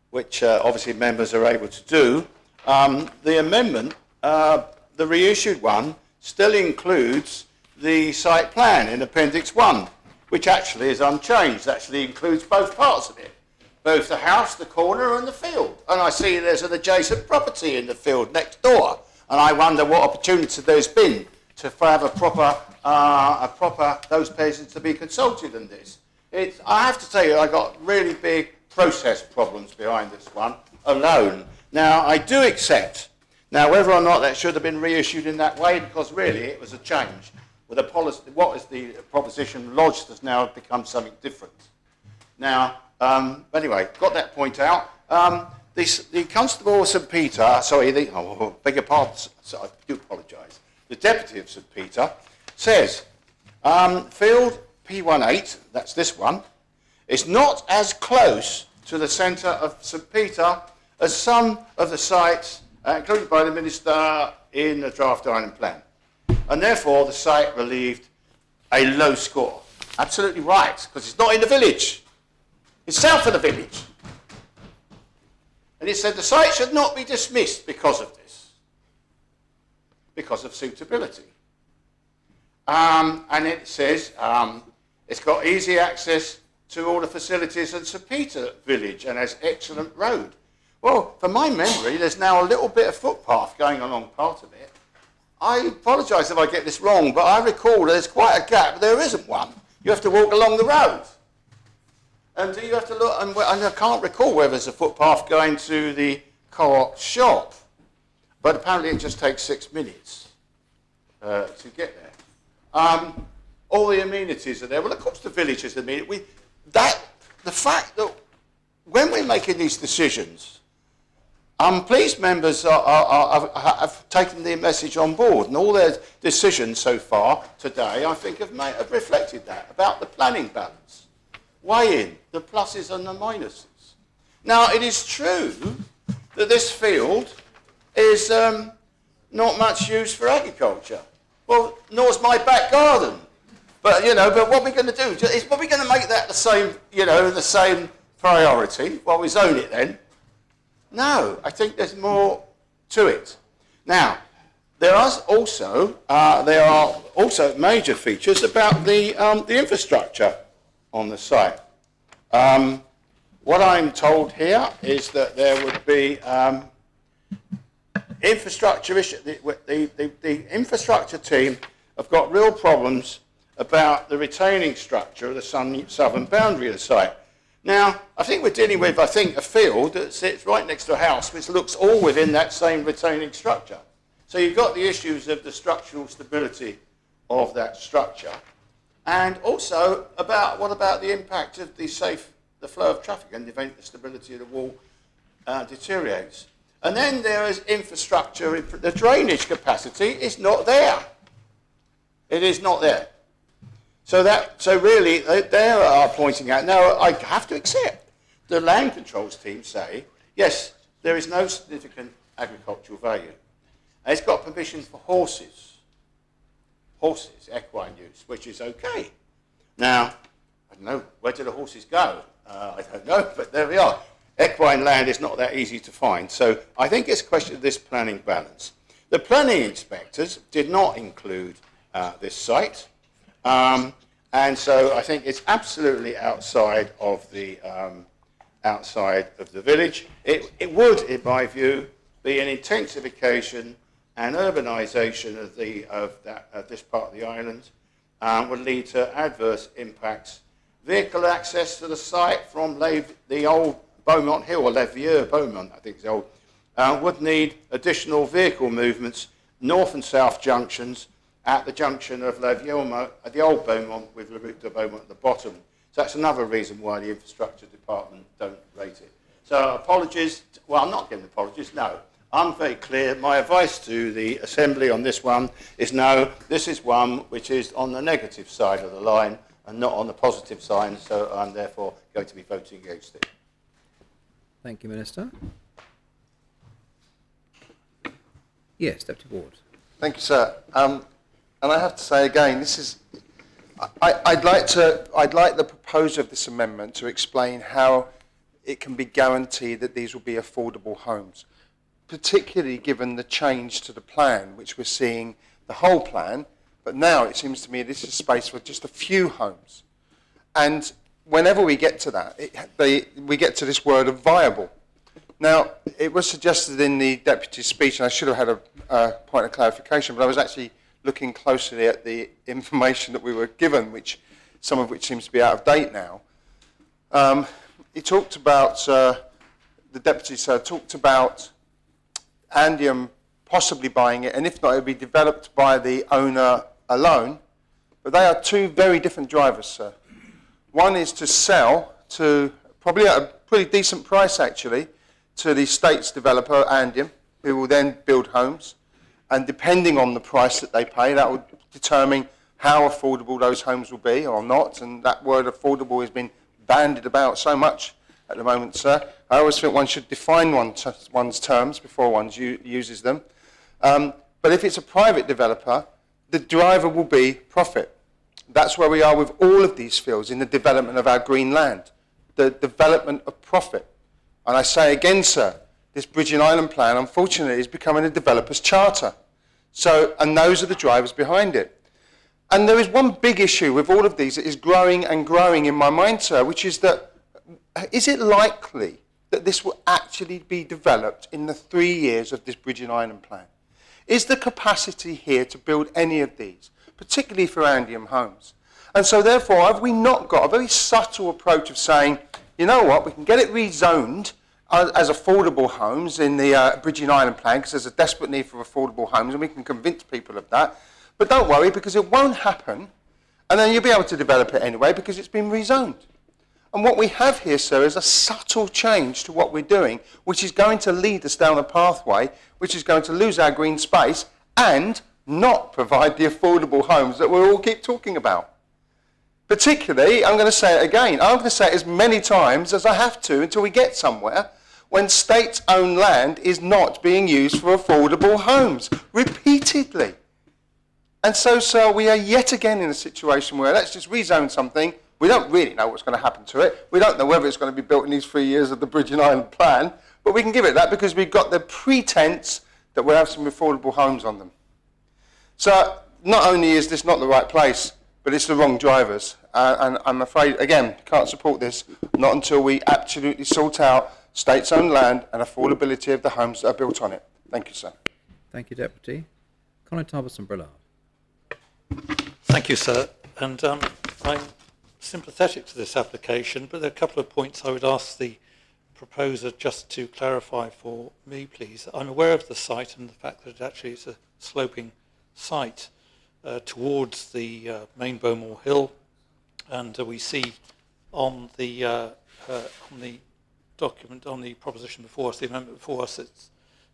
which obviously members are able to do, the amendment, the reissued one, still includes the site plan in Appendix 1, which actually is unchanged, actually includes both parts of it, both the house, the corner and the field. And I see there's an adjacent property in the field next door, and I wonder what opportunity there's been to have a proper, those persons to be consulted in this. I have to tell you, I got really big process problems behind this one alone. Now, I do accept, now whether or not that should have been reissued in that way, because really it was a change. With a policy, what is the proposition lodged has now become something different. Now, anyway, got that point out. The Constable of St Peter, sorry, beg your pardon, I do apologise. The Deputy of St Peter says, field P18, that's this one, is not as close to the centre of St Peter as some of the sites included by the Minister in the draft island plan. And therefore the site relieved a low score. Absolutely right, because it's not in the village. It's south of the village. And it said the site should not be dismissed because of this, because of suitability. And it says it's got easy access to all the facilities in St Peter village and has excellent road. Well, from my memory, there's now a little bit of footpath going along part of it. I apologise if I get this wrong, but I recall there's quite a gap. There isn't one. You have to walk along the road. And you have to look, and I can't recall whether there's a footpath going to the co-op shop, but apparently it just takes 6 minutes to get there. All the amenities are there. Well, of course the village is immediate. The fact that when we're making these decisions, please members have taken the message on board, and all their decisions so far today, I think, have reflected that, about the planning balance. Weigh in the pluses and the minuses. Now, it is true that this field is not much used for agriculture. Well, nor's my back garden. But, but what we're going to do is, what we're going to make that the same, the same priority while we zone it then? No, I think there's more to it. Now, there are also major features about the infrastructure on the site. What I'm told here is that there would be infrastructure issue. The infrastructure team have got real problems about the retaining structure of the southern boundary of the site. Now, I think we're dealing with, a field that sits right next to a house which looks all within that same retaining structure. So you've got the issues of the structural stability of that structure, and also what about the impact of the flow of traffic in the event the stability of the wall deteriorates. And then there is infrastructure. The drainage capacity is not there. It is not there. So really, they are pointing out. Now, I have to accept the land controls team say, yes, there is no significant agricultural value. And it's got permission for horses, equine use, which is okay. Now, I don't know, where do the horses go? I don't know, but there we are. Equine land is not that easy to find. So I think it's a question of this planning balance. The planning inspectors did not include this site. And so I think it's absolutely outside of the village. It would, in my view, be an intensification and urbanisation of this part of the island would lead to adverse impacts. Vehicle access to the site from the old Beaumont Hill, or Les Vieux Beaumont, I think it's old, would need additional vehicle movements, north and south junctions, at the junction of Les Vieux, the old Beaumont, with La Route de Beaumont at the bottom. So that's another reason why the infrastructure department don't rate it. So apologies, well, I'm not giving apologies, no. I'm very clear. My advice to the Assembly on this one is no, this is one which is on the negative side of the line and not on the positive side, so I'm therefore going to be voting against it. Thank you, Minister. Yes, Deputy Ward. Thank you, sir. And I have to say again, this is. I'd like the proposer of this amendment to explain how it can be guaranteed that these will be affordable homes, particularly given the change to the plan, which we're seeing the whole plan, but now it seems to me this is space for just a few homes. And whenever we get to that, we get to this word of viable. Now, it was suggested in the Deputy's speech, and I should have had a point of clarification, but I was actually looking closely at the information that we were given, some of which seems to be out of date now. He talked about, the Deputy talked about Andium possibly buying it, and if not, it would be developed by the owner alone. But they are two very different drivers, sir. One is to sell to, probably at a pretty decent price actually, to the estate's developer, Andium, who will then build homes. And depending on the price that they pay, that will determine how affordable those homes will be or not. And that word affordable has been bandied about so much at the moment, sir. I always think one should define one's terms before one uses them. But if it's a private developer, the driver will be profit. That's where we are with all of these fields in the development of our green land, the development of profit. And I say again, sir, this Bridging Island plan, unfortunately, is becoming a developer's charter. And those are the drivers behind it. And there is one big issue with all of these that is growing and growing in my mind, sir, which is that, is it likely that this will actually be developed in the 3 years of this Bridging Island plan? Is the capacity here to build any of these, particularly for Andium homes? And so therefore, have we not got a very subtle approach of saying, you know what, we can get it rezoned as affordable homes in the Bridging Island plan, because there's a desperate need for affordable homes, and we can convince people of that. But don't worry, because it won't happen, and then you'll be able to develop it anyway, because it's been rezoned. And what we have here, sir, is a subtle change to what we're doing, which is going to lead us down a pathway, which is going to lose our green space, and not provide the affordable homes that we all keep talking about. Particularly, I'm going to say it again, I'm going to say it as many times as I have to until we get somewhere, when state-owned land is not being used for affordable homes, repeatedly. And so, sir, we are yet again in a situation where let's just rezone something. We don't really know what's going to happen to it. We don't know whether it's going to be built in these 3 years of the Bridging Island plan, but we can give it that because we've got the pretense that we'll have some affordable homes on them. So not only is this not the right place, but it's the wrong drivers. And I'm afraid, again, can't support this, not until we absolutely sort out state-owned land and affordability of the homes that are built on it. Thank you, sir. Thank you, Deputy. Colin Tarbison-Brillard. Thank you, sir. And I'm sympathetic to this application, but there are a couple of points I would ask the proposer just to clarify for me, please. I'm aware of the site and the fact that actually it's a sloping site towards the main Beaumont Hill, and we see on the document, on the proposition before us, the amendment before us, it's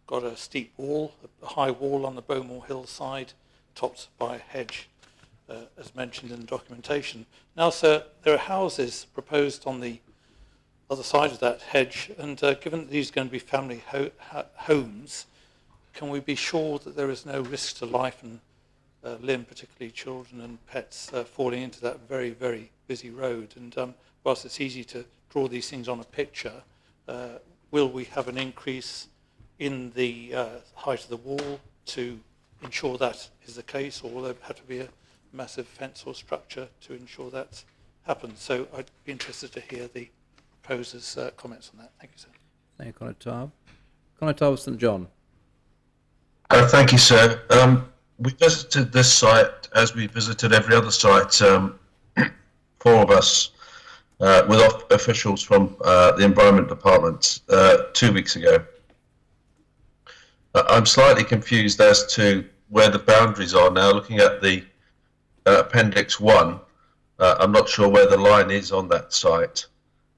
got a steep wall, a high wall on the Beaumont Hill side, topped by a hedge, as mentioned in the documentation. Now, sir, there are houses proposed on the other side of that hedge, and given that these are going to be family homes, can we be sure that there is no risk to life and limb, particularly children and pets, falling into that very, very busy road? And whilst it's easy to draw these things on a picture, will we have an increase in the height of the wall to ensure that is the case, or will there have to be a massive fence or structure to ensure that happens? So I'd be interested to hear the proposer's comments on that. Thank you, sir. Thank you, Conor Tarb. Conor Tarb, St John. Thank you, sir. We visited this site as we visited every other site, four of us, with officials from the Environment Department 2 weeks ago. I'm slightly confused as to where the boundaries are now. Looking at the Appendix 1, I'm not sure where the line is on that site.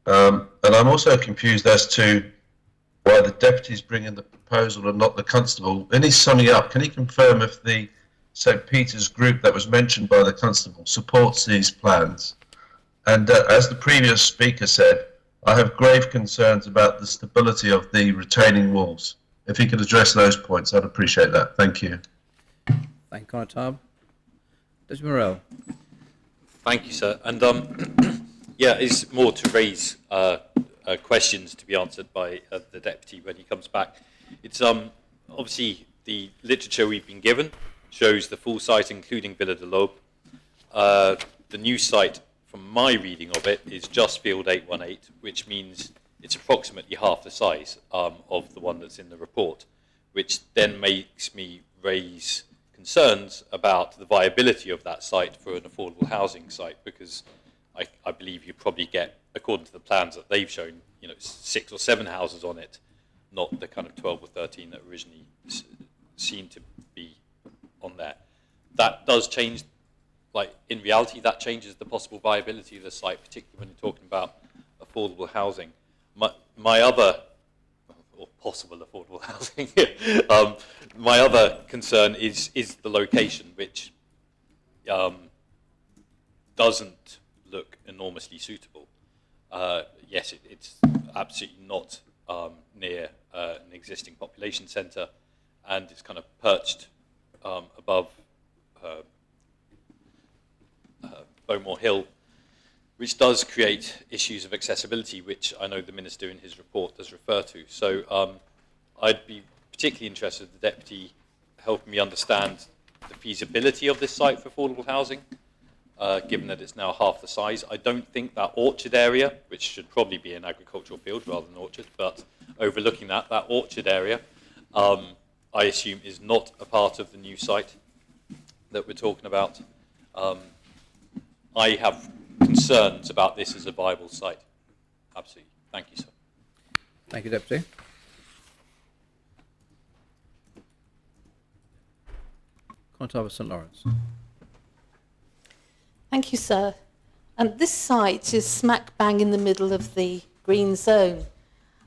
And I'm also confused as to why the deputy's bringing the proposal and not the constable. In his summing up, can he confirm if the St. Peter's group that was mentioned by the constable supports these plans? And as the previous speaker said, I have grave concerns about the stability of the retaining walls. If he could address those points, I'd appreciate that. Thank you. Thank you, Conrad. Judge Morell. Thank you, sir. And yeah, it's more to raise questions to be answered by the deputy when he comes back. It's obviously the literature we've been given shows the full site, including Villa de l'Aube. The new site, from my reading of it, is just Field 818, which means it's approximately half the size of the one that's in the report, which then makes me raise concerns about the viability of that site for an affordable housing site, because I believe you probably get, according to the plans that they've shown, 6 or 7 houses on it, not the kind of 12 or 13 that originally seemed to be on there. That does change, in reality, that changes the possible viability of the site, particularly when you're talking about affordable housing. My other, or possible affordable housing, my other concern is the location, which doesn't look enormously suitable. Yes, it's absolutely not near an existing population centre, and it's kind of perched above Bowmore Hill, which does create issues of accessibility, which I know the Minister in his report does refer to. So I'd be particularly interested in the Deputy helping me understand the feasibility of this site for affordable housing, given that it's now half the size. I don't think that orchard area, which should probably be an agricultural field rather than orchard, but overlooking that orchard area, I assume is not a part of the new site that we're talking about. I have concerns about this as a viable site. Absolutely. Thank you, sir. Thank you, Deputy. Constable St Lawrence. Thank you, sir. This site is smack bang in the middle of the green zone.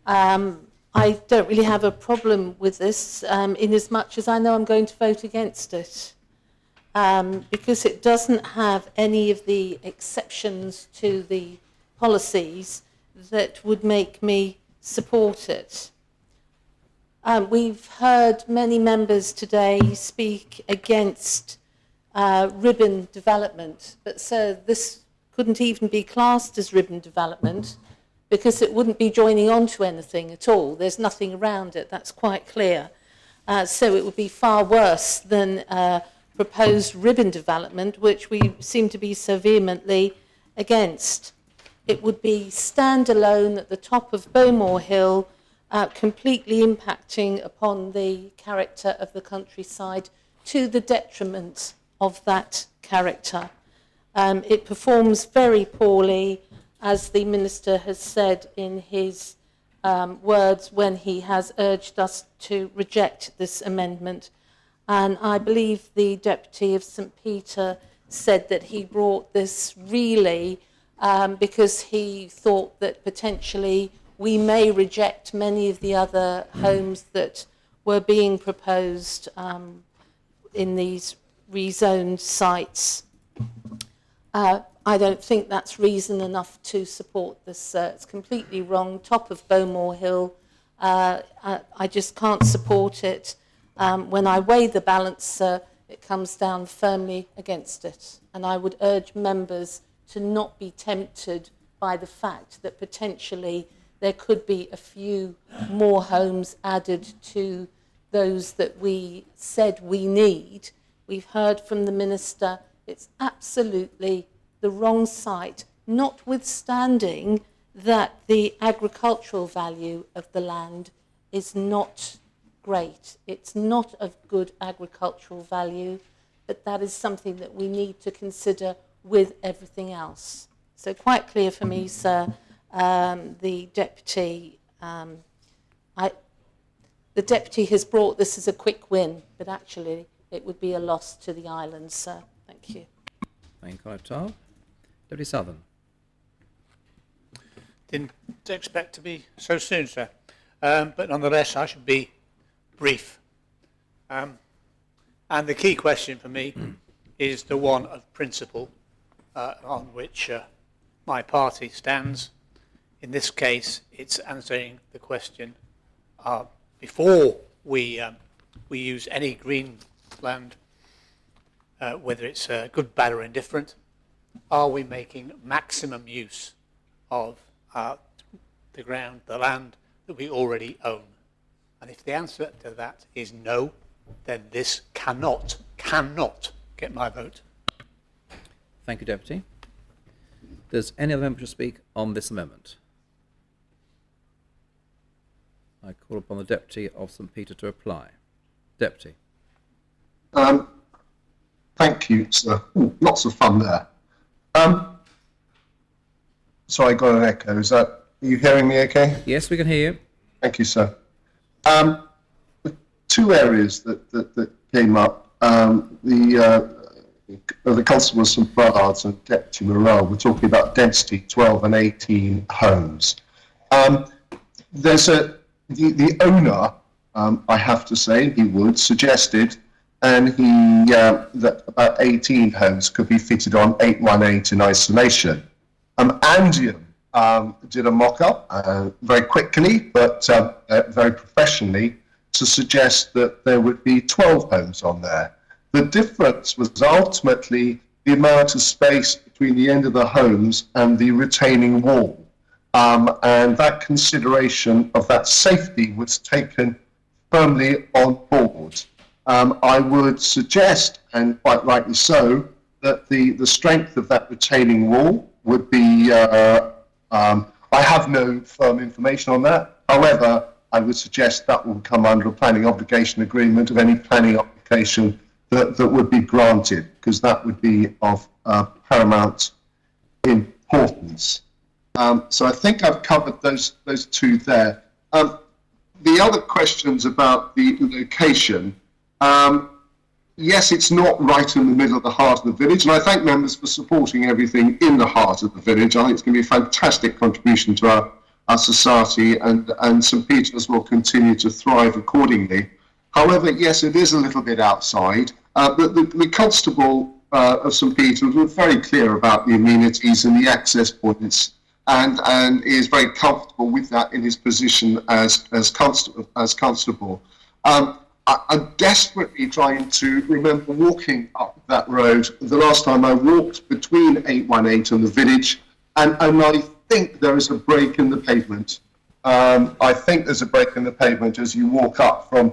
I don't really have a problem with this, in as much as I know I'm going to vote against it. Because it doesn't have any of the exceptions to the policies that would make me support it. We've heard many members today speak against ribbon development, but so this couldn't even be classed as ribbon development because it wouldn't be joining on to anything at all. There's nothing around it, that's quite clear. So it would be far worse than proposed ribbon development, which we seem to be so vehemently against. It would be standalone at the top of Bowmore Hill, completely impacting upon the character of the countryside to the detriment of that character. It performs very poorly, as the Minister has said in his words when he has urged us to reject this amendment. And I believe the Deputy of St Peter said that he brought this really because he thought that potentially we may reject many of the other homes that were being proposed in these rezoned sites. I don't think that's reason enough to support this. It's completely wrong. Top of Bowmore Hill, I just can't support it. When I weigh the balance, it comes down firmly against it. And I would urge members to not be tempted by the fact that potentially there could be a few more homes added to those that we said we need. We've heard from the Minister it's absolutely the wrong site, notwithstanding that the agricultural value of the land is not great. It's not of good agricultural value, but that is something that we need to consider with everything else. So quite clear for me, sir, the Deputy has brought this as a quick win, but actually it would be a loss to the island, sir. Thank you. Thank you, Conrad Tarr. Deputy Southern. Didn't expect to be so soon, sir. But nonetheless, I should be brief. And the key question for me is the one of principle on which my party stands. In this case, it's answering the question before we use any green land, whether it's good, bad or indifferent, are we making maximum use of the ground, the land that we already own? And if the answer to that is no, then this cannot get my vote. Thank you, Deputy. Does any other member speak on this amendment? I call upon the Deputy of St Peter to reply. Deputy. Thank you, sir. Ooh, lots of fun there. Sorry, I got an echo. Are you hearing me okay? Yes, we can hear you. Thank you, sir. Two areas that came up, the Constable of St Bernard's and Deputy Morell were talking about density 12 and 18 homes. There's the owner, I have to say, he suggested, and that about 18 homes could be fitted on 818 in isolation. Andium did a mock-up very quickly, but very professionally, to suggest that there would be 12 homes on there. The difference was ultimately the amount of space between the end of the homes and the retaining wall. And that consideration of that safety was taken firmly on board. I would suggest, and quite rightly so, that the strength of that retaining wall would be, I have no firm information on that. However, I would suggest that will come under a planning obligation agreement of any planning application that would be granted, because that would be of paramount importance. So I think I've covered those two there. The other questions about the location, yes, it's not right in the middle of the heart of the village, and I thank members for supporting everything in the heart of the village. I think it's going to be a fantastic contribution to our society, and St Peter's will continue to thrive accordingly. However, yes, it is a little bit outside. The Constable of St Peter's was very clear about the amenities and the access points, and is very comfortable with that in his position as constable. I'm desperately trying to remember walking up that road the last time I walked between 818 and the village, and I think there is a break in the pavement. I think there's a break in the pavement as you walk up from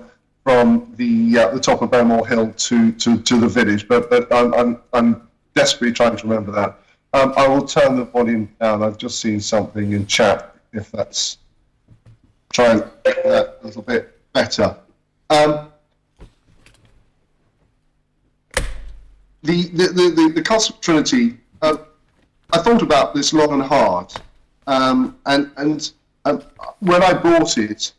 the top of Bowmore Hill to the village, but I'm desperately trying to remember that. I will turn the volume down. I've just seen something in chat, if that's, try and make that a little bit better. The Constable Trinity, I thought about this long and hard, and when I bought it,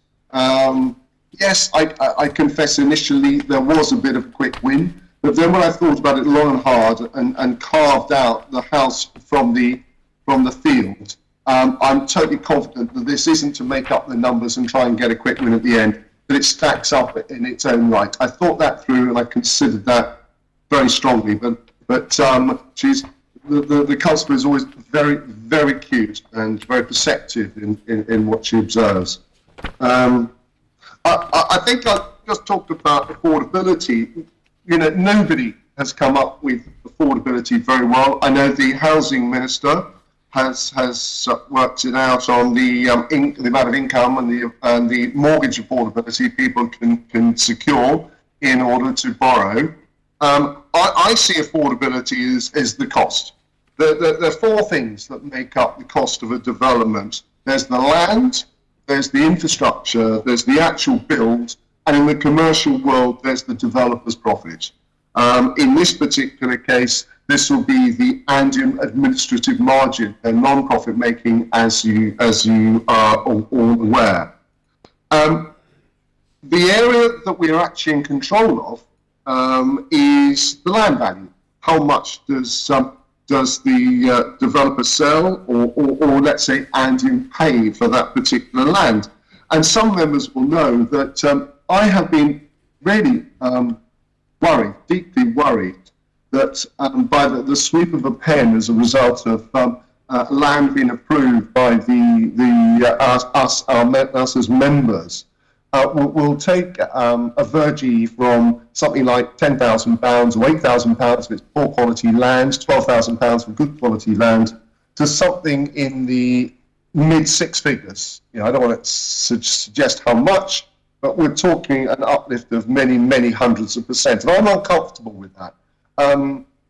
yes, I confess initially there was a bit of a quick win, but then when I thought about it long and hard and carved out the house from the field, I'm totally confident that this isn't to make up the numbers and try and get a quick win at the end, but it stacks up in its own right. I thought that through and I considered that very strongly, but the Constable is always very, very cute and very perceptive in what she observes. I think I just talked about affordability. You know, nobody has come up with affordability very well. I know the housing minister has worked it out on the amount of income and the mortgage affordability people can secure in order to borrow. I see affordability as the cost. There are four things that make up the cost of a development. There's the land, there's the infrastructure, there's the actual build, and in the commercial world, there's the developer's profit. In this particular case, this will be the Andean administrative margin, a non-profit making, as you are all aware. The area that we are actually in control of is the land value. How much does the developer sell, or let's say Andean pay for that particular land? And some members will know that I have been really worried, deeply worried, that by the sweep of a pen as a result of land being approved by us as members, will take a vergee from something like £10,000 or £8,000 if it's poor quality land, £12,000 for good quality land, to something in the mid six figures. I don't want to suggest how much, but we're talking an uplift of many, many hundreds of percent. And I'm uncomfortable with that.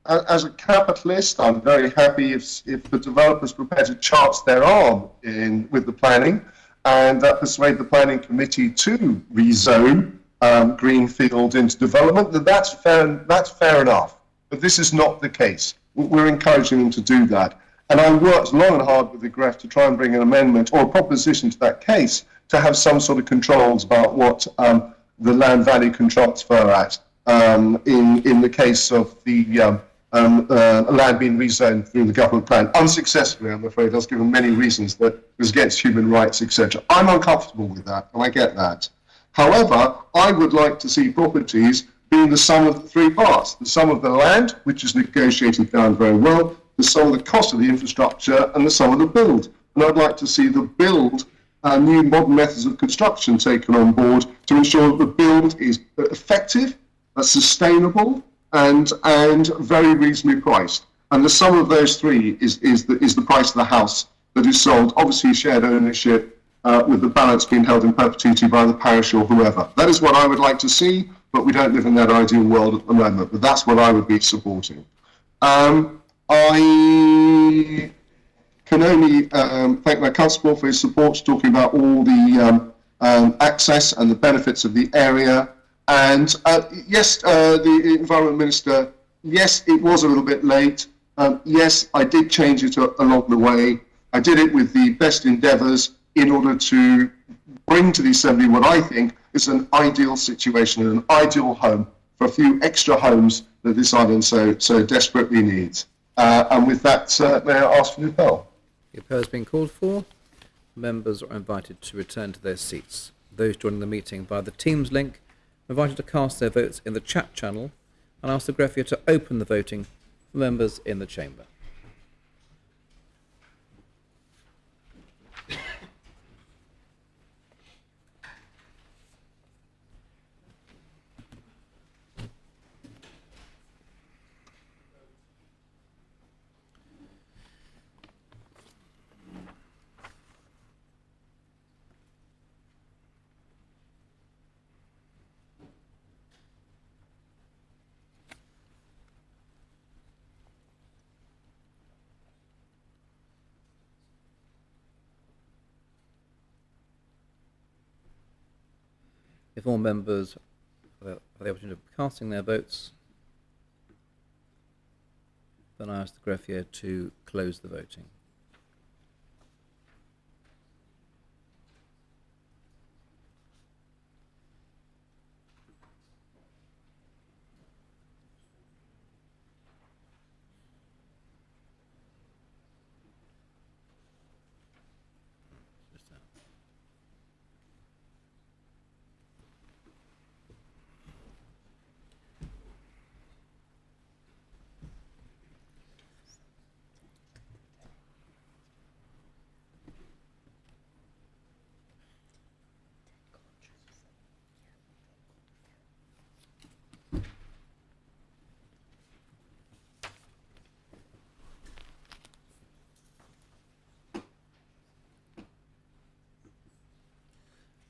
As a capitalist, I'm very happy if the developer's prepared to chance their arm with the planning and persuade the planning committee to rezone greenfield into development. That's fair enough. But this is not the case. We're encouraging them to do that. And I worked long and hard with the GREF to try and bring an amendment or a proposition to that case to have some sort of controls about what the land value can transfer at in the case of the land being rezoned through the government plan. Unsuccessfully, I'm afraid. I was given many reasons that it was against human rights, etc. I'm uncomfortable with that, and I get that. However, I would like to see properties being the sum of the three parts: the sum of the land, which is negotiated down very well, the sum of the cost of the infrastructure, and the sum of the build. And I'd like to see the build, new modern methods of construction taken on board to ensure that the build is effective, sustainable, and very reasonably priced. And the sum of those three is the price of the house that is sold, obviously shared ownership, with the balance being held in perpetuity by the parish or whoever. That is what I would like to see, but we don't live in that ideal world at the moment. But that's what I would be supporting. I can only thank my constable for his support, talking about all the access and the benefits of the area. And yes, the Environment Minister, yes, it was a little bit late. Yes, I did change it along the way. I did it with the best endeavours in order to bring to the Assembly what I think is an ideal situation and an ideal home for a few extra homes that this island so desperately needs. And with that, may I ask for the appel? The appel has been called for. Members are invited to return to their seats. Those joining the meeting via the Teams link are invited to cast their votes in the chat channel, and ask the greffier to open the voting for members in the chamber. If all members have the opportunity of casting their votes, then I ask the greffier to close the voting.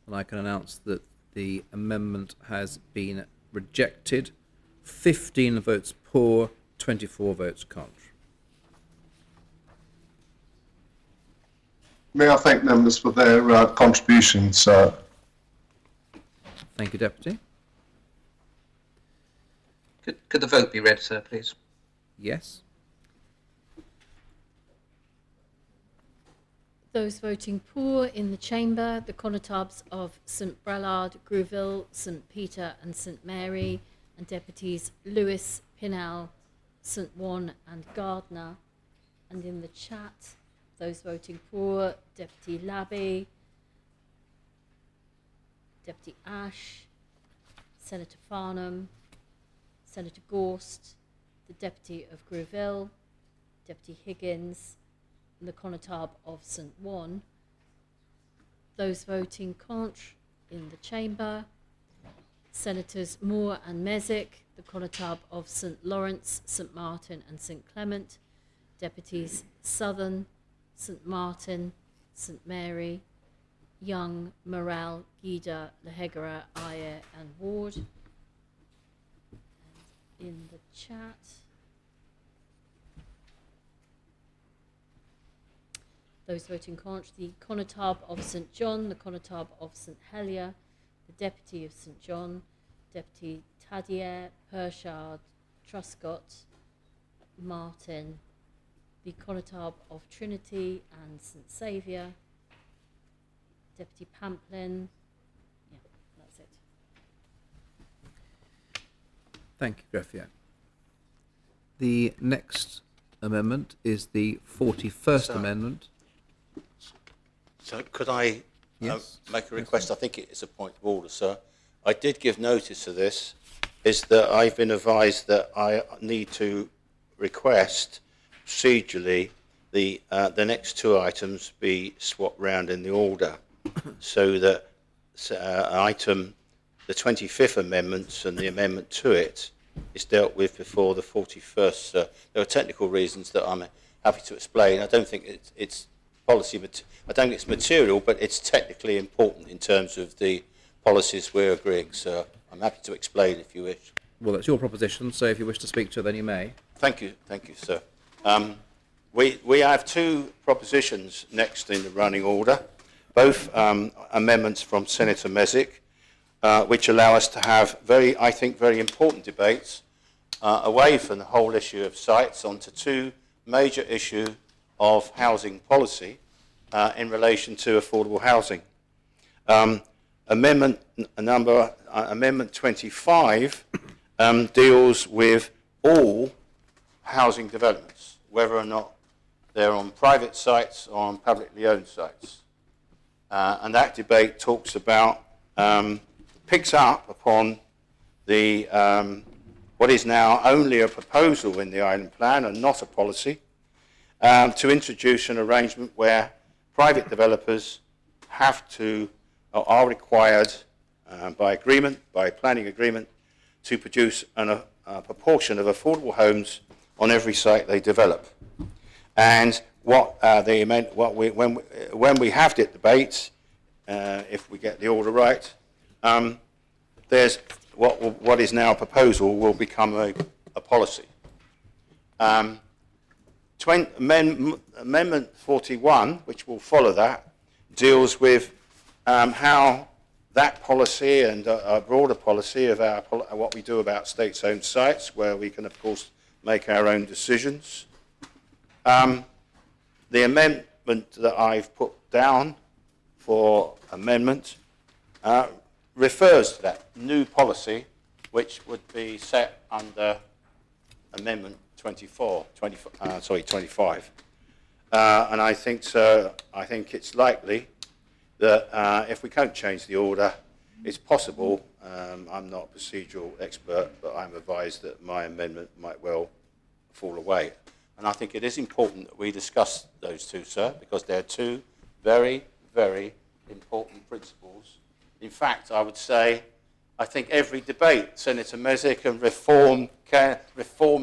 And I can announce that the amendment has been rejected. 15 votes for, 24 votes contra. May I thank members for their contributions. Thank you, Deputy. Could the vote be read, sir, please? Yes. Those voting for in the chamber, the Conotubs of St Brelard, Grouville, St Peter and St Mary, and deputies Lewis, Pinnell, St Wan and Gardner. And in the chat, those voting for, Deputy Labby, Deputy Ash, Senator Farnham, Senator Gorst, the Deputy of Grouville, Deputy Higgins, and the Conotub of St Wan. Those voting contre in the chamber, Senators Moore and Mezek, the Conotub of St Lawrence, St Martin and St Clement, Deputies Southern, St Martin, St Mary, Young, Morel, Guida, Lehegera, Ayer and Ward. And in the chat, those voting contre, the Conotub of St John, the Conotub of St Helier, the Deputy of St John, Deputy Tadier, Pershard, Truscott, Martin, the Conotub of Trinity and St Saviour, Deputy Pamplin. Yeah, that's it. Thank you, Greffio. The next amendment is the 41st Amendment. So could I Yes. make a request? I think it is a point of order, sir. I did give notice of this, is that I've been advised that I need to request procedurally the next two items be swapped round in the order so that item, the 25th amendments and the amendment to it is dealt with before the 41st. There are technical reasons that I'm happy to explain. I don't think it's policy, I don't think it's material, but it's technically important in terms of the policies we're agreeing. So I'm happy to explain if you wish. Well, it's your proposition, so if you wish to speak to it, then you may. Thank you, sir. We have two propositions next in the running order, both amendments from Senator Mezek, which allow us to have I think, very important debates away from the whole issue of sites onto two major issues of housing policy in relation to affordable housing. Amendment 25 deals with all housing developments, whether or not they're on private sites or on publicly owned sites. And that debate talks about, picks up upon the what is now only a proposal in the island plan and not a policy, to introduce an arrangement where private developers have to, or are required by agreement, by planning agreement, to produce a proportion of affordable homes on every site they develop. And what they meant, when we have the debates, if we get the order right, there's what is now a proposal will become a policy. Amendment 41, which will follow that, deals with how that policy and a broader policy of what we do about state-owned sites, where we can, of course, make our own decisions. The amendment that I've put down for amendment refers to that new policy, which would be set under Amendment 25. And I think, sir, I think it's likely that if we can't change the order, it's possible, I'm not a procedural expert, but I'm advised that my amendment might well fall away. And I think it is important that we discuss those two, sir, because they're two very, very important principles. In fact, I would say, I think every debate, Senator Mezek and reform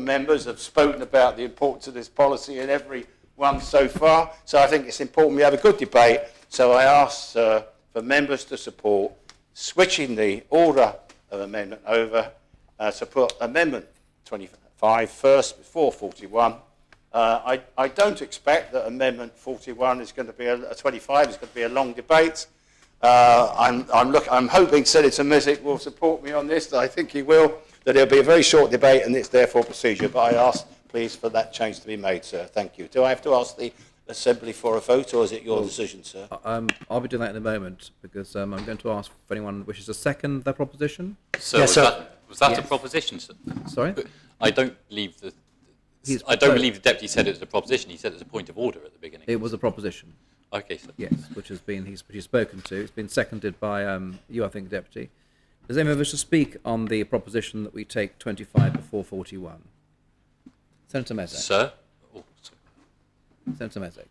members have spoken about the importance of this policy in every one so far. So I think it's important we have a good debate. So I ask for members to support switching the order of amendment over to put Amendment 25 first before 41. I don't expect that Amendment 41 is going to be 25 is going to be a long debate. I'm hoping Senator Messick will support me on this. I think he will. That it'll be a very short debate and it's therefore procedure. But I ask, please, for that change to be made, sir. Thank you. Do I have to ask the Assembly for a vote, or is it your decision, sir? I'll be doing that in a moment because I'm going to ask if anyone wishes to second their proposition. So Yes, was that Yes. a proposition, sir? Sorry? I don't believe the the deputy said it was a proposition. He said it was a point of order at the beginning. It was a proposition. Okay, sir. Yes, which he's spoken to. It's been seconded by you, I think, Deputy. Does anyone wish to speak on the proposition that we take 25 before 41? Senator Messick. Sir? Oh, sorry. Senator Messick.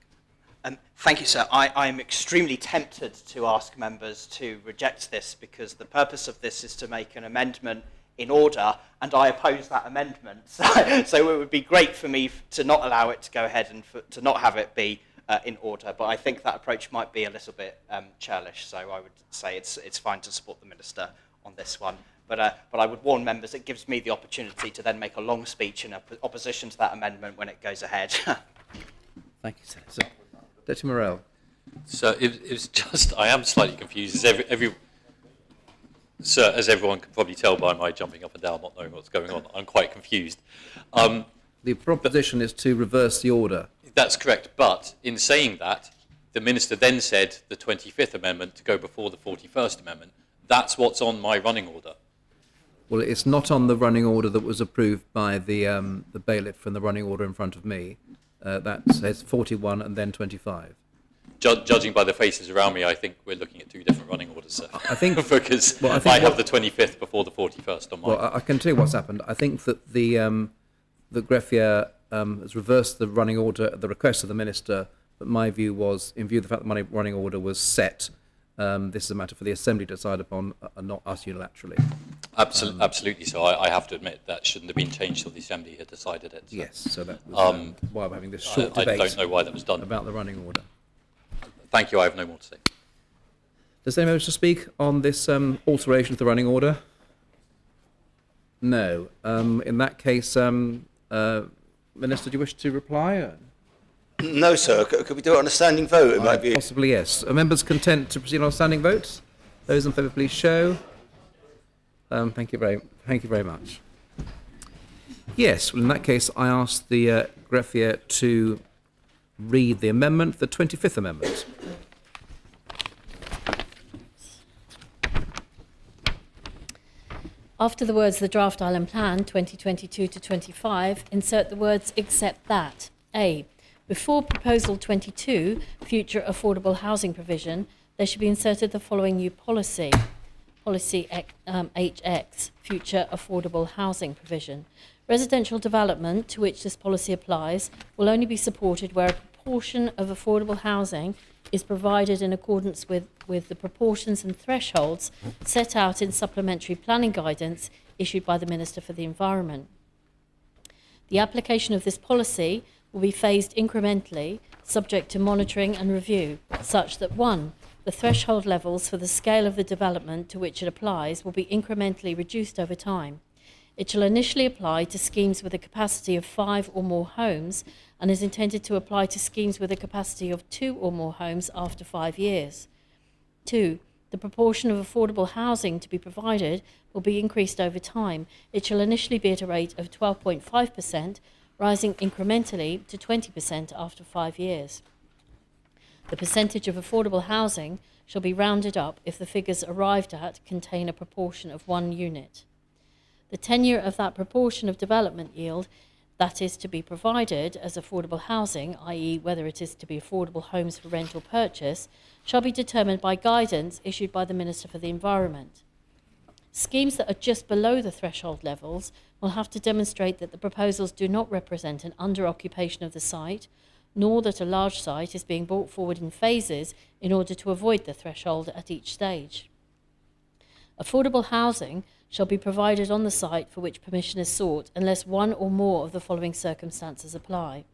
Thank you, sir. I'm extremely tempted to ask members to reject this because the purpose of this is to make an amendment in order, and I oppose that amendment. So it would be great for me to not allow it to go ahead and to not have it be in order, but I think that approach might be a little bit churlish, so I would say it's fine to support the Minister on this one. But I would warn members, it gives me the opportunity to then make a long speech in opposition to that amendment when it goes ahead. Thank you, Senator. Deputy Morell. So it was just, I am slightly confused. Sir, as everyone can probably tell by my jumping up and down, not knowing what's going on, I'm quite confused. The proposition is to reverse the order. That's correct, but in saying that, the Minister then said the 25th Amendment to go before the 41st Amendment. That's what's on my running order. Well, it's not on the running order that was approved by the bailiff from the running order in front of me. That says 41 and then 25. Judging by the faces around me, I think we're looking at two different running orders, sir. I think because I have the 25th before the 41st on mine. Well, I can tell you what's happened. I think that the greffier has reversed the running order at the request of the Minister, but my view was, in view of the fact that my running order was set, this is a matter for the Assembly to decide upon, and not us unilaterally. Absolutely. So I have to admit that shouldn't have been changed till the Assembly had decided it. So. Yes, so that was why we're having this short debate. I don't know why that was done. About the running order. Thank you. I have no more to say. Does anyone wish to speak on this alteration to the running order? No. In that case, Minister, do you wish to reply? No, sir. Could we do it on a standing vote? It might be Possibly, yes. Are members content to proceed on a standing vote? Those in favour, please show. Thank you very much. Yes. Well, in that case, I ask the greffier to read the amendment, the 25th Amendment. After the words the Draft Island Plan 2022 to 25, insert the words except that. A. Before Proposal 22, Future Affordable Housing Provision, there should be inserted the following new policy. Policy HX, Future Affordable Housing Provision. Residential development to which this policy applies will only be supported where a proportion of affordable housing is provided in accordance with the proportions and thresholds set out in supplementary planning guidance issued by the Minister for the Environment. The application of this policy will be phased incrementally, subject to monitoring and review, such that 1. The threshold levels for the scale of the development to which it applies will be incrementally reduced over time. It shall initially apply to schemes with a capacity of 5 or more homes and is intended to apply to schemes with a capacity of 2 or more homes after 5 years. 2. The proportion of affordable housing to be provided will be increased over time. It shall initially be at a rate of 12.5%, rising incrementally to 20% after 5 years. The percentage of affordable housing shall be rounded up if the figures arrived at contain a proportion of 1 unit. The tenure of that proportion of development yield that is to be provided as affordable housing, i.e. whether it is to be affordable homes for rent or purchase, shall be determined by guidance issued by the Minister for the Environment. Schemes that are just below the threshold levels will have to demonstrate that the proposals do not represent an under-occupation of the site, nor that a large site is being brought forward in phases in order to avoid the threshold at each stage. Affordable housing shall be provided on the site for which permission is sought unless one or more of the following circumstances apply.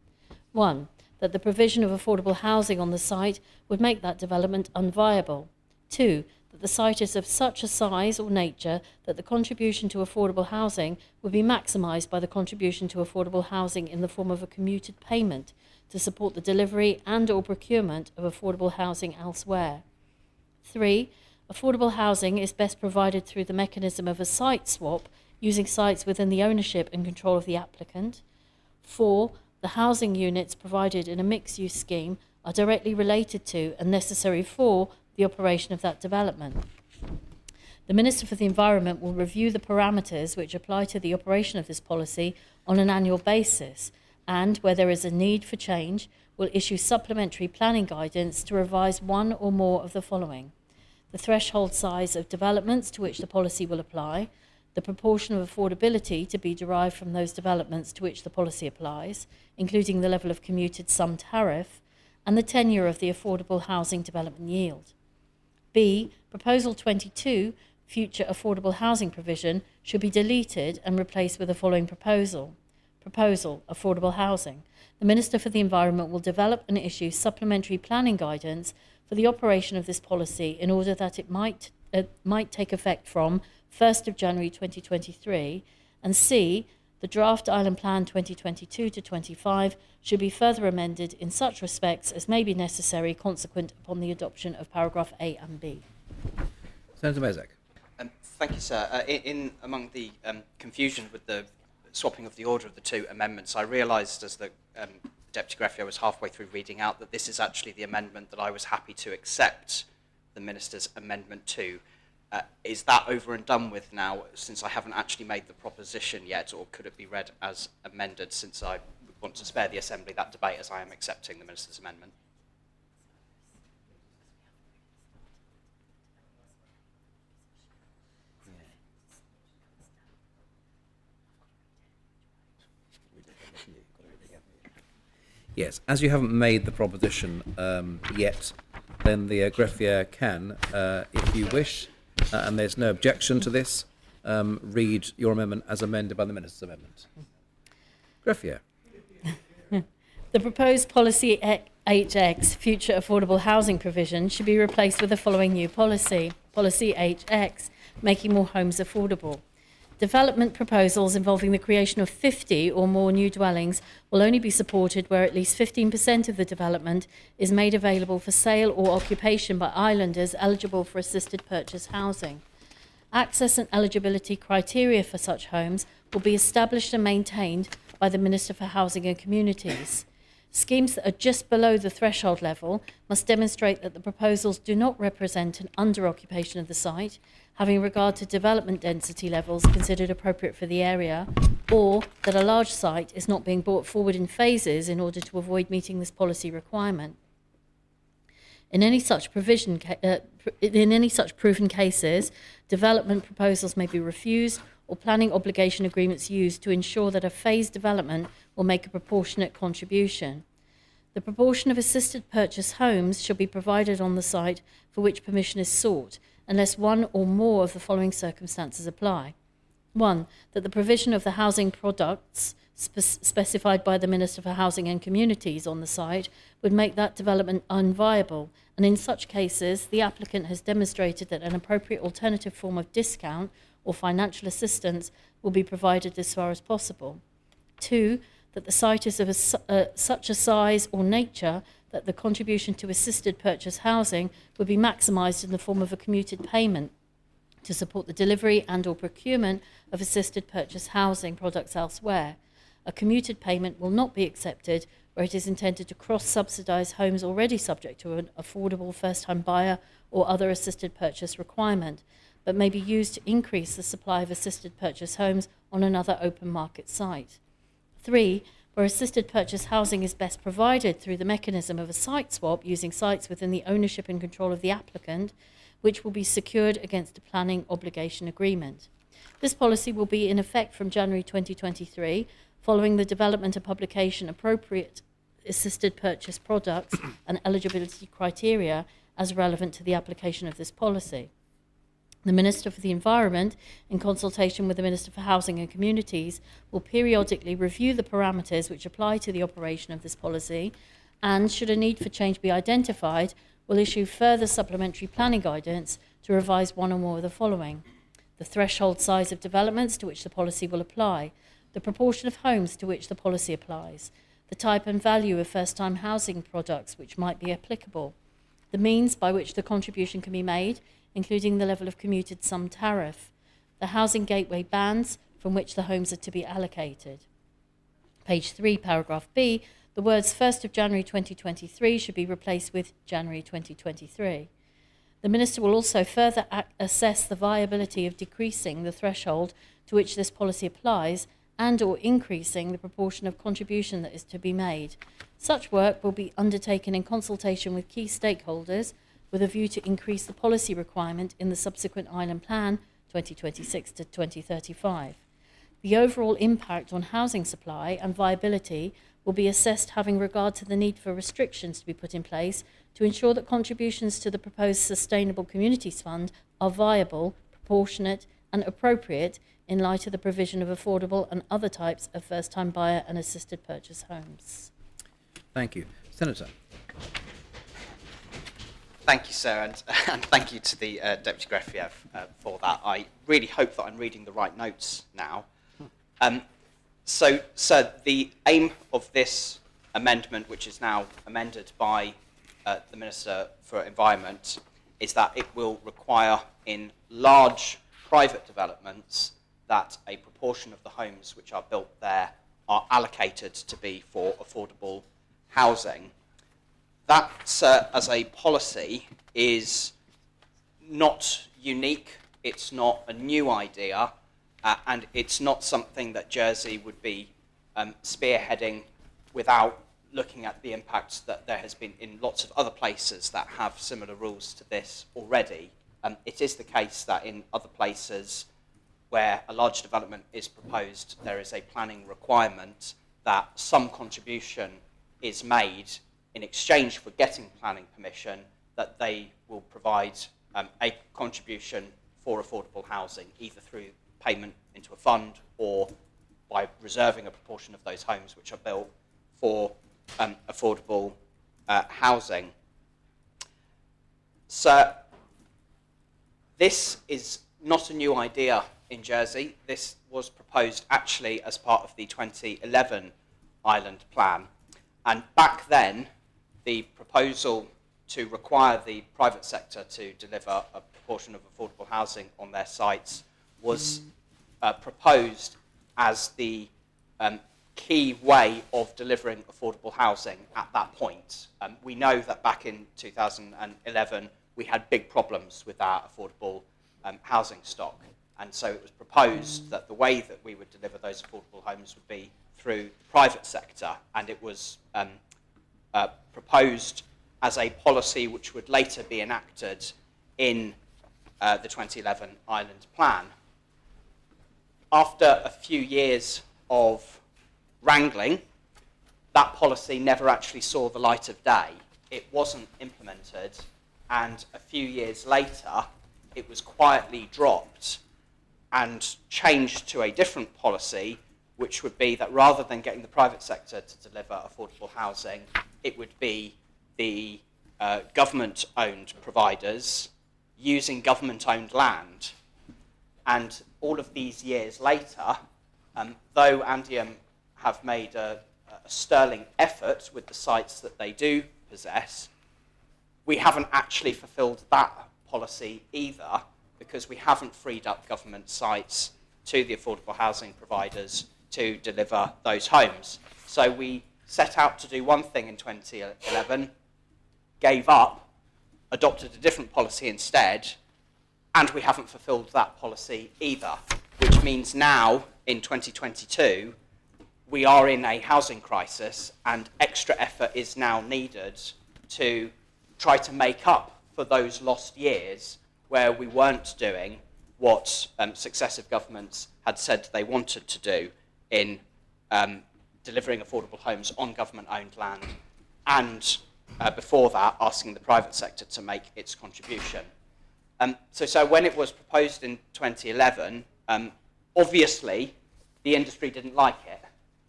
1. That the provision of affordable housing on the site would make that development unviable. 2. That the site is of such a size or nature that the contribution to affordable housing would be maximised by the contribution to affordable housing in the form of a commuted payment to support the delivery and or procurement of affordable housing elsewhere. 3. Affordable housing is best provided through the mechanism of a site swap using sites within the ownership and control of the applicant. 4. The housing units provided in a mixed-use scheme are directly related to and necessary for the operation of that development. The Minister for the Environment will review the parameters which apply to the operation of this policy on an annual basis and, where there is a need for change, will issue supplementary planning guidance to revise one or more of the following: the threshold size of developments to which the policy will apply, the proportion of affordability to be derived from those developments to which the policy applies, including the level of commuted sum tariff, and the tenure of the affordable housing development yield. B. Proposal 22, future affordable housing provision, should be deleted and replaced with the following proposal. Proposal, affordable housing. The Minister for the Environment will develop and issue supplementary planning guidance for the operation of this policy in order that it might take effect from 1st of January 2023, and C. The draft Island Plan 2022 to 25 should be further amended in such respects as may be necessary consequent upon the adoption of paragraph A and B. Senator Mezek. Thank you, sir. Among the confusion with the swapping of the order of the two amendments, I realised as the Deputy Greffier was halfway through reading out that this is actually the amendment that I was happy to accept the Minister's amendment to. Is that over and done with now, since I haven't actually made the proposition yet, or could it be read as amended, since I want to spare the Assembly that debate as I am accepting the Minister's amendment? Yes, as you haven't made the proposition yet, then the Greffier can, if you wish, and there's no objection to this, read your amendment as amended by the Minister's amendment. Greffier. The proposed policy HX, future affordable housing provision, should be replaced with the following new policy. Policy HX, making more homes affordable. Development proposals involving the creation of 50 or more new dwellings will only be supported where at least 15% of the development is made available for sale or occupation by islanders eligible for assisted purchase housing. Access and eligibility criteria for such homes will be established and maintained by the Minister for Housing and Communities. Schemes that are just below the threshold level must demonstrate that the proposals do not represent an under-occupation of the site, having regard to development density levels considered appropriate for the area, or that a large site is not being brought forward in phases in order to avoid meeting this policy requirement. In any such proven cases, development proposals may be refused or planning obligation agreements used to ensure that a phased development will make a proportionate contribution. The proportion of assisted purchase homes shall be provided on the site for which permission is sought, unless one or more of the following circumstances apply. 1. That the provision of the housing products specified by the Minister for Housing and Communities on the site would make that development unviable, and in such cases, the applicant has demonstrated that an appropriate alternative form of discount or financial assistance will be provided as far as possible. 2. That the site is of such a size or nature that the contribution to assisted purchase housing would be maximised in the form of a commuted payment to support the delivery and or procurement of assisted purchase housing products elsewhere. A commuted payment will not be accepted where it is intended to cross-subsidise homes already subject to an affordable first-time buyer or other assisted purchase requirement, but may be used to increase the supply of assisted purchase homes on another open market site. 3. Where assisted purchase housing is best provided through the mechanism of a site swap using sites within the ownership and control of the applicant, which will be secured against a planning obligation agreement. This policy will be in effect from January 2023, following the development and publication appropriate assisted purchase products and eligibility criteria as relevant to the application of this policy. The Minister for the Environment, in consultation with the Minister for Housing and Communities, will periodically review the parameters which apply to the operation of this policy and, should a need for change be identified, will issue further supplementary planning guidance to revise one or more of the following: the threshold size of developments to which the policy will apply, the proportion of homes to which the policy applies, the type and value of first-time housing products which might be applicable, the means by which the contribution can be made, including the level of commuted sum tariff, the housing gateway bands from which the homes are to be allocated. Page 3, paragraph B, the words 1st of January 2023 should be replaced with January 2023. The Minister will also further assess the viability of decreasing the threshold to which this policy applies and or increasing the proportion of contribution that is to be made. Such work will be undertaken in consultation with key stakeholders with a view to increase the policy requirement in the subsequent Island Plan 2026 to 2035. The overall impact on housing supply and viability will be assessed having regard to the need for restrictions to be put in place to ensure that contributions to the proposed Sustainable Communities Fund are viable, proportionate and appropriate in light of the provision of affordable and other types of first-time buyer and assisted purchase homes. Thank you. Senator. Thank you, sir, and thank you to the Deputy Grefiev for that. I really hope that I'm reading the right notes now. So, sir, the aim of this amendment, which is now amended by the Minister for Environment, is that it will require in large private developments that a proportion of the homes which are built there are allocated to be for affordable housing. That, as a policy, is not unique, it's not a new idea, and it's not something that Jersey would be spearheading without looking at the impacts that there has been in lots of other places that have similar rules to this already. It is the case that in other places where a large development is proposed, there is a planning requirement that some contribution is made in exchange for getting planning permission, that they will provide a contribution for affordable housing, either through payment into a fund or by reserving a proportion of those homes which are built for affordable housing. So this is not a new idea in Jersey. This was proposed actually as part of the 2011 Island Plan. And back then, the proposal to require the private sector to deliver a proportion of affordable housing on their sites was proposed as the key way of delivering affordable housing at that point. We know that back in 2011, we had big problems with our affordable housing stock. And so it was proposed that the way that we would deliver those affordable homes would be through the private sector. And it was proposed as a policy which would later be enacted in the 2011 Island Plan. After a few years of wrangling, that policy never actually saw the light of day. It wasn't implemented, and a few years later, it was quietly dropped and changed to a different policy, which would be that rather than getting the private sector to deliver affordable housing, it would be the government-owned providers using government-owned land. And all of these years later, though Andium have made a sterling effort with the sites that they do possess, we haven't actually fulfilled that policy either, because we haven't freed up government sites to the affordable housing providers to deliver those homes. So we set out to do one thing in 2011, gave up, adopted a different policy instead, and we haven't fulfilled that policy either, which means now, in 2022, we are in a housing crisis, and extra effort is now needed to try to make up for those lost years where we weren't doing what successive governments had said they wanted to do in delivering affordable homes on government-owned land, and before that, asking the private sector to make its contribution. So when it was proposed in 2011, obviously the industry didn't like it,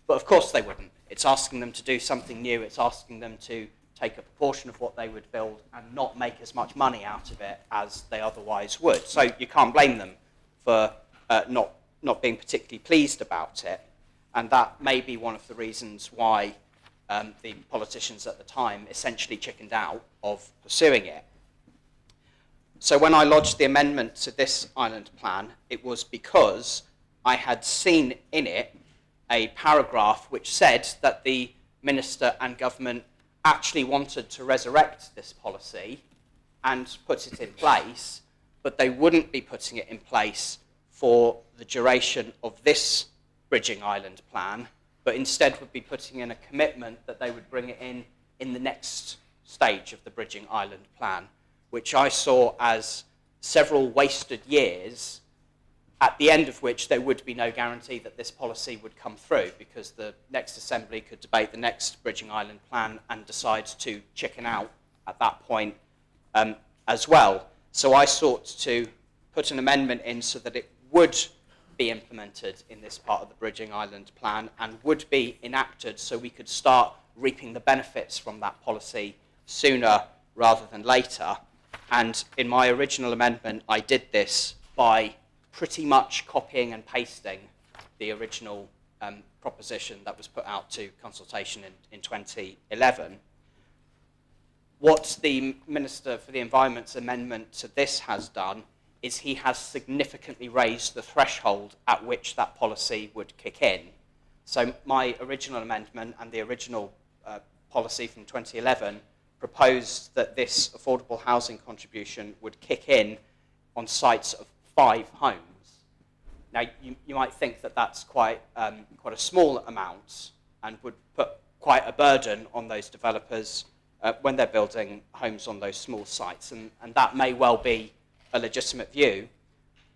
but of course they wouldn't. It's asking them to do something new. It's asking them to take a proportion of what they would build and not make as much money out of it as they otherwise would. So you can't blame them for not being particularly pleased about it. And that may be one of the reasons why the politicians at the time essentially chickened out of pursuing it. So when I lodged the amendment to this island plan, it was because I had seen in it a paragraph which said that the Minister and Government actually wanted to resurrect this policy and put it in place, but they wouldn't be putting it in place for the duration of this Bridging Island plan, but instead would be putting in a commitment that they would bring it in the next stage of the Bridging Island plan, which I saw as several wasted years, at the end of which there would be no guarantee that this policy would come through, because the next Assembly could debate the next Bridging Island plan and decide to chicken out at that point as well. So I sought to put an amendment in so that it would be implemented in this part of the Bridging Island plan and would be enacted so we could start reaping the benefits from that policy sooner rather than later. And in my original amendment, I did this by pretty much copying and pasting the original proposition that was put out to consultation in 2011. What the Minister for the Environment's amendment to this has done is he has significantly raised the threshold at which that policy would kick in. So my original amendment and the original policy from 2011 proposed that this affordable housing contribution would kick in on sites of 5 homes. Now, you might think that that's quite a small amount and would put quite a burden on those developers when they're building homes on those small sites, and that may well be a legitimate view.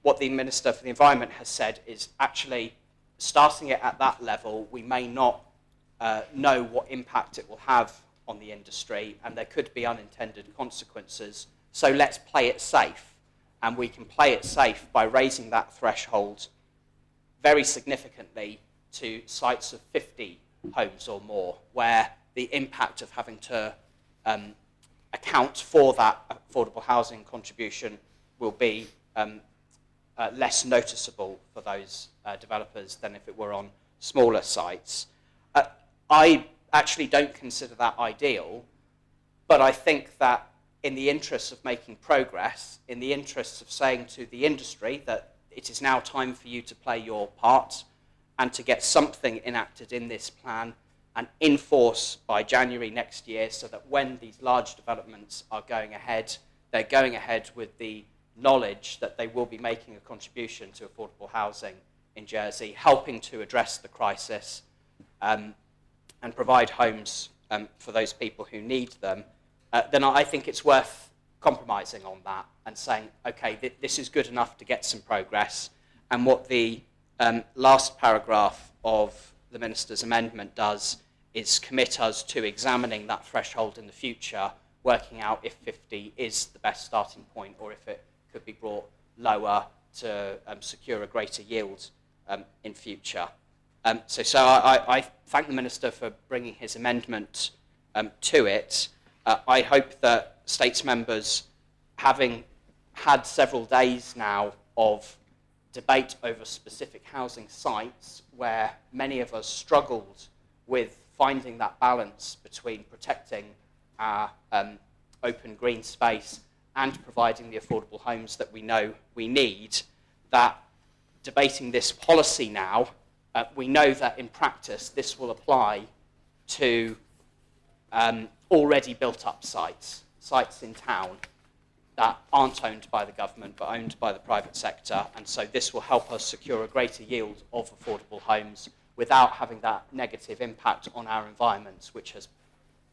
What the Minister for the Environment has said is actually starting it at that level, we may not know what impact it will have on the industry, and there could be unintended consequences. So let's play it safe, and we can play it safe by raising that threshold very significantly to sites of 50 homes or more, where the impact of having to account for that affordable housing contribution will be less noticeable for those developers than if it were on smaller sites. I actually don't consider that ideal, but I think that in the interests of making progress, in the interests of saying to the industry that it is now time for you to play your part and to get something enacted in this plan and in force by January next year, so that when these large developments are going ahead, they're going ahead with the knowledge that they will be making a contribution to affordable housing in Jersey, helping to address the crisis and provide homes for those people who need them, then I think it's worth compromising on that and saying, okay, this is good enough to get some progress. And what the last paragraph of the Minister's amendment does is commit us to examining that threshold in the future, working out if 50 is the best starting point or if it could be brought lower to secure a greater yield in future. So I thank the Minister for bringing his amendment to it. I hope that States members, having had several days now of debate over specific housing sites where many of us struggled with finding that balance between protecting our open green space and providing the affordable homes that we know we need, that debating this policy now, we know that in practice this will apply to already built up sites in town that aren't owned by the government but owned by the private sector, and so this will help us secure a greater yield of affordable homes without having that negative impact on our environment, which has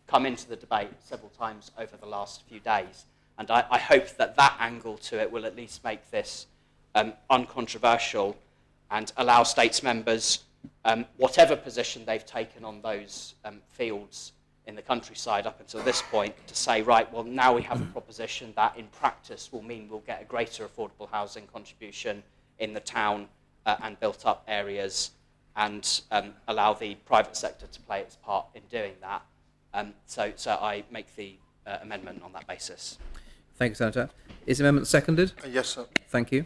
come into the debate several times over the last few days. And I hope that that angle to it will at least make this uncontroversial and allow States members, whatever position they've taken on those fields in the countryside up until this point, to say, right, well, now we have a proposition that in practice will mean we'll get a greater affordable housing contribution in the town and built up areas, and allow the private sector to play its part in doing that. So I make the amendment on that basis. Thank you, Senator. Is the amendment seconded? Yes, sir. Thank you.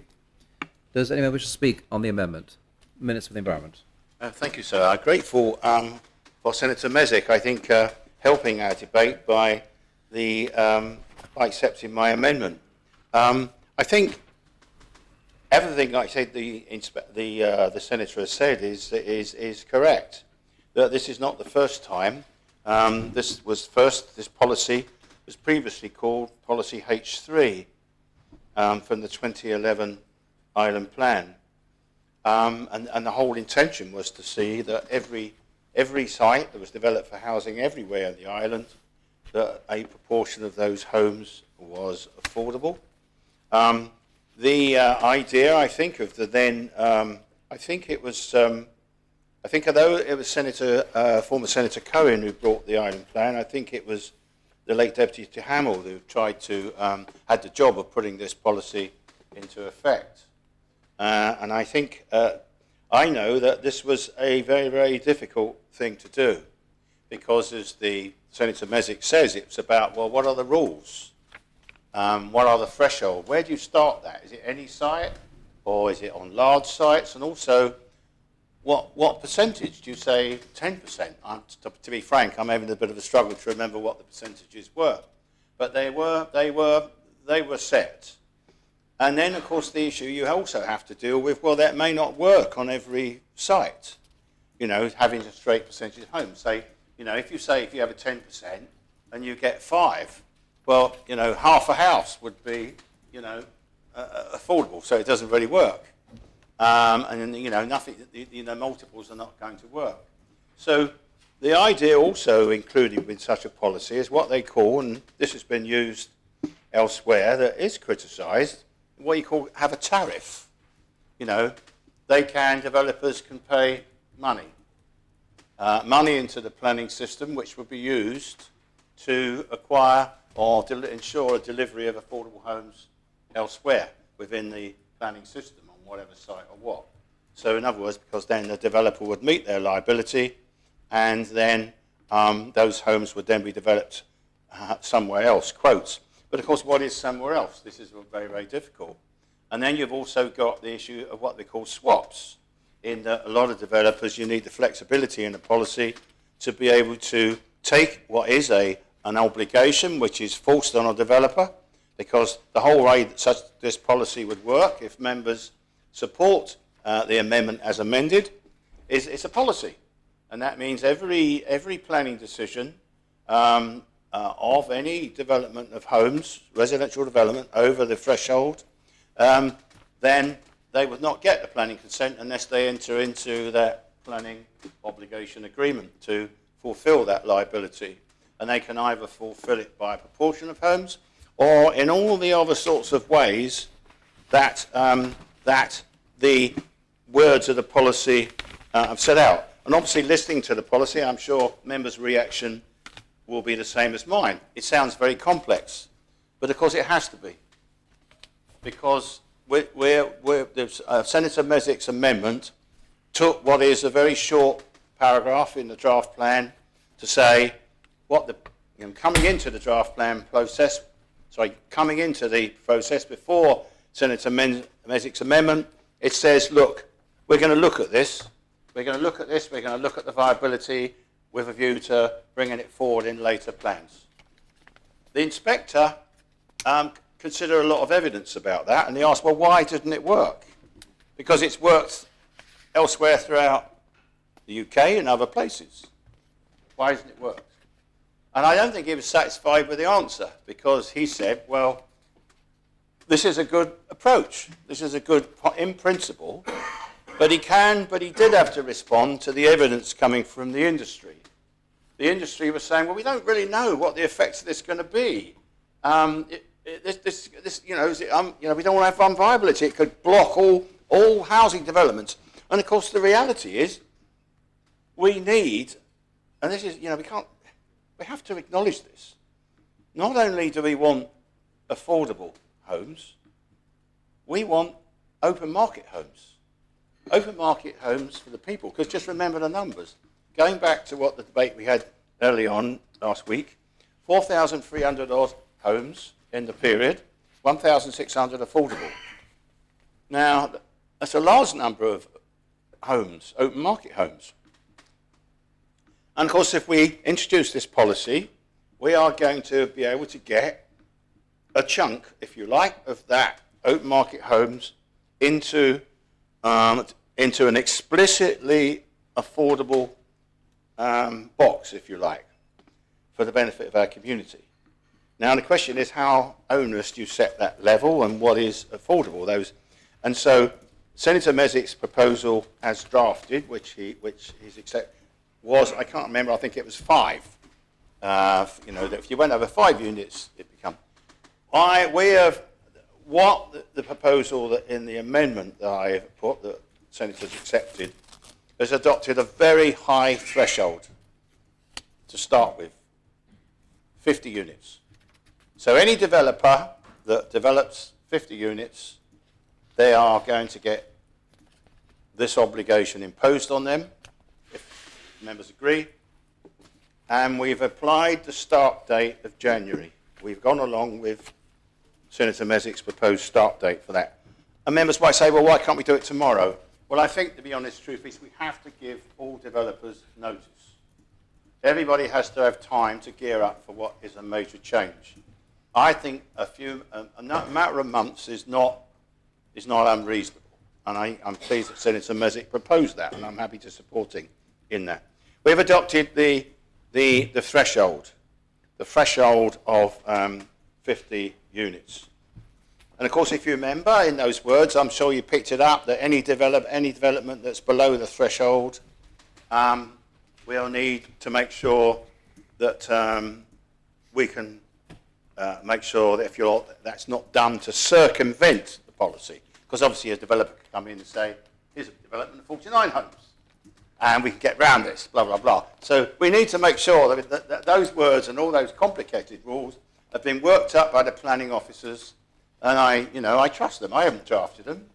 Does anyone wish to speak on the amendment? Minister for the Environment. Thank you, sir. I'm grateful for Senator Mezek, I think, helping our debate by accepting my amendment. I think everything, like I said, the senator has said is correct. That this is not the first time. This policy was previously called Policy H3 from the 2011 Island Plan. And the whole intention was to see that every site that was developed for housing everywhere in the island, that a proportion of those homes was affordable. The idea, I think, of the then, I think although it was former Senator Cohen who brought the Island Plan, I think it was the late Deputy Hamill who tried to, had the job of putting this policy into effect. And I think, I know that this was a very, very difficult thing to do because, as the Senator Mezek says, it's about, well, what are the rules? What are the thresholds? Where do you start that? Is it any site or is it on large sites? And also, what percentage? Do you say 10%? To be frank, I'm having a bit of a struggle to remember what the percentages were. But they were set. And then, of course, the issue you also have to deal with, well, that may not work on every site. You know, having a straight percentage of homes. Say, you know, if you have a 10% and you get 5, well, you know, half a house would be, you know, affordable. So it doesn't really work. And then, you know, multiples are not going to work. So the idea also included with such a policy is what they call, and this has been used elsewhere that is criticised, what you call have a tariff. You know, developers can pay money into the planning system, which would be used to acquire or ensure a delivery of affordable homes elsewhere within the planning system on whatever site or what. So in other words, because then the developer would meet their liability and then those homes would then be developed somewhere else, quotes. But of course, what is somewhere else? This is very, very difficult. And then you've also got the issue of what they call swaps. In that a lot of developers, you need the flexibility in the policy to be able to take what is an obligation which is forced on a developer, because the whole way that this policy would work, if members support the amendment as amended, is it's a policy. And that means every planning decision of any development of homes, residential development, over the threshold, then they would not get the planning consent unless they enter into that planning obligation agreement to fulfil that liability. And they can either fulfil it by a proportion of homes or in all the other sorts of ways that, that the words of the policy have set out. And obviously, listening to the policy, I'm sure members' reaction will be the same as mine. It sounds very complex, but of course it has to be. Because Senator Mezek's amendment took what is a very short paragraph in the draft plan to say coming into the draft plan process, coming into the process before Senator Mezek's amendment, it says, look, we're going to look at this, we're going to look at the viability with a view to bringing it forward in later plans. The inspector considered a lot of evidence about that, and he asked, well, why didn't it work? Because it's worked elsewhere throughout the UK and other places. Why hasn't it worked? And I don't think he was satisfied with the answer, because he said, well, this is a good approach. This is a good, in principle, but he did have to respond to the evidence coming from the industry. The industry was saying, well, we don't really know what the effects of this are going to be. We don't want to have unviability. It could block all housing developments. And of course, the reality is, we need, and this is, we have to acknowledge this. Not only do we want affordable homes, we want open market homes. Open market homes for the people, because just remember the numbers. Going back to what the debate we had early on last week, 4,300 odd homes in the period, 1,600 affordable. Now, that's a large number of homes, open market homes. And of course, if we introduce this policy, we are going to be able to get a chunk, if you like, of that open market homes into an explicitly affordable box, if you like, for the benefit of our community. Now, the question is how onerous do you set that level and what is affordable? And so Senator Mesick's proposal as drafted, which he's accepted, was, I can't remember, I think it was 5. That if you went over 5 units, it becomes. The proposal that in the amendment that I have put, that Senators accepted, has adopted a very high threshold to start with, 50 units. So any developer that develops 50 units, they are going to get this obligation imposed on them, if members agree. And we've applied the start date of January. We've gone along with Senator Mesick's proposed start date for that. And members might say, well, why can't we do it tomorrow? Well, I think, to be honest, the truth is we have to give all developers notice. Everybody has to have time to gear up for what is a major change. I think a matter of months is not unreasonable. And I'm pleased that Senator Mesick proposed that, and I'm happy to support him in that. We've adopted the threshold of 50 units. And of course, if you remember in those words, I'm sure you picked it up, that any development that's below the threshold, we'll need to make sure that we can make sure that that's not done to circumvent the policy. Because obviously a developer can come in and say, here's a development of 49 homes. And we can get round this, blah, blah, blah. So we need to make sure that those words and all those complicated rules have been worked up by the planning officers. And I trust them. I haven't drafted them.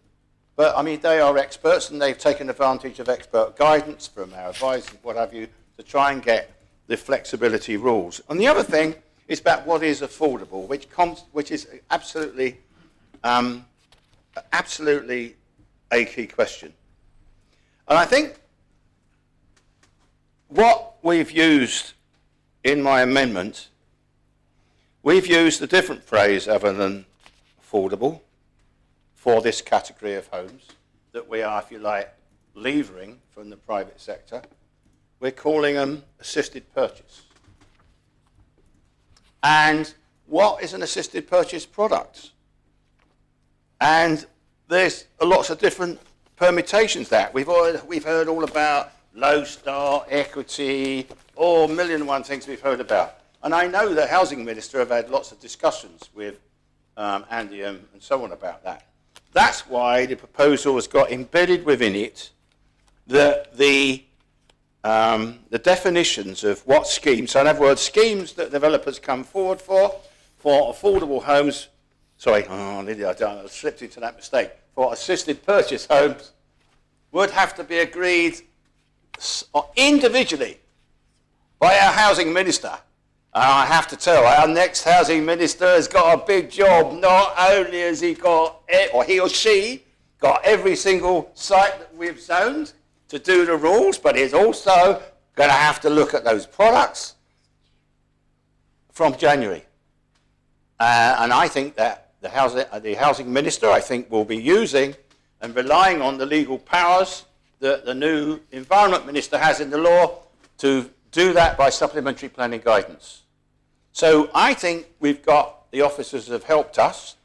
But, I mean, they are experts, and they've taken advantage of expert guidance from our advisors, what have you, to try and get the flexibility rules. And the other thing is about what is affordable, which is absolutely a key question. And I think what we've used in my amendment, we've used a different phrase other than affordable for this category of homes that we are, if you like, levering from the private sector. We're calling them assisted purchase. And what is an assisted purchase product? And there's lots of different permutations of that. We've heard all about low start, equity, or a million and one things we've heard about. And I know the Housing Minister have had lots of discussions with Andy and so on about that. That's why the proposal has got embedded within it the definitions of what schemes, so in other words, schemes that developers come forward for affordable homes, I slipped into that mistake, for assisted purchase homes would have to be agreed individually by our Housing Minister. And I have to tell, our next Housing Minister has got a big job. Not only has he got, or he or she, got every single site that we've zoned to do the rules, but he's also going to have to look at those products from January. And I think that the Housing Minister, I think, will be using and relying on the legal powers that the new Environment Minister has in the law to do that by supplementary planning guidance. So I think the officers have helped us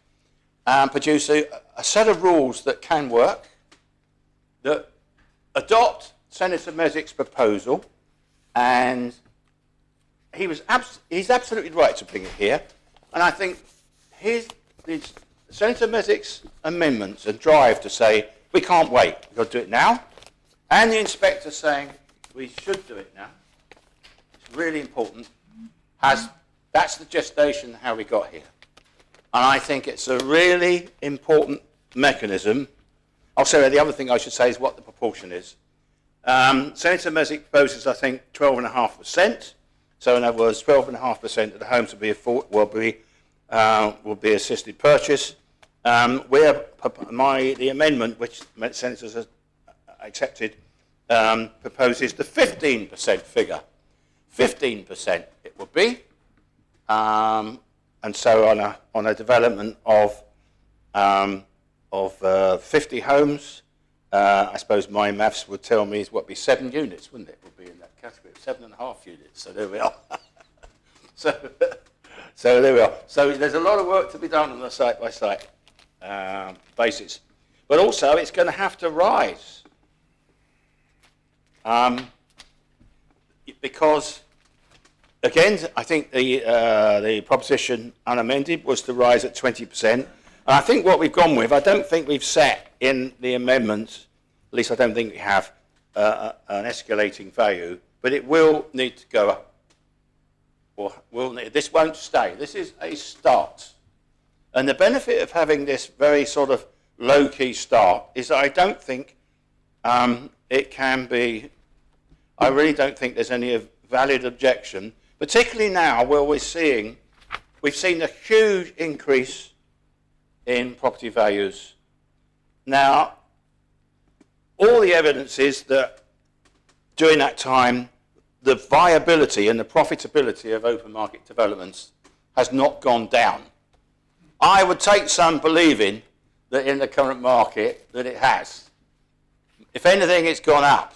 produce a set of rules that can work, that adopt Senator Mesick's proposal, and he's absolutely right to bring it here. And I think Senator Mesick's amendments and drive to say, we can't wait, we've got to do it now, and the inspector saying, we should do it now, it's really important, that's the gestation how we got here. And I think it's a really important mechanism. Also, the other thing I should say is what the proportion is. Senator Mesick proposes, I think, 12.5%. So in other words, 12.5% of the homes will be assisted purchase. The amendment, which senators have accepted, proposes the 15% figure. 15% it would be. And so on a development of 50 homes, I suppose my maths would tell me is what be 7 units, wouldn't it? Would be in that category, 7.5 units. So there we are. so there we are. So there's a lot of work to be done on a site-by-site basis, but also it's going to have to rise because, again, I think the proposition unamended was to rise at 20%. And I think what we've gone with, I don't think we've set in the amendments, at least I don't think we have, an escalating value, but it will need to go up. This won't stay. This is a start. And the benefit of having this very sort of low-key start is that I don't think it can be, I really don't think there's any valid objection, particularly now where we've seen a huge increase in property values. Now, all the evidence is that during that time, the viability and the profitability of open market developments has not gone down. I would take some believing that in the current market that it has. If anything, it's gone up.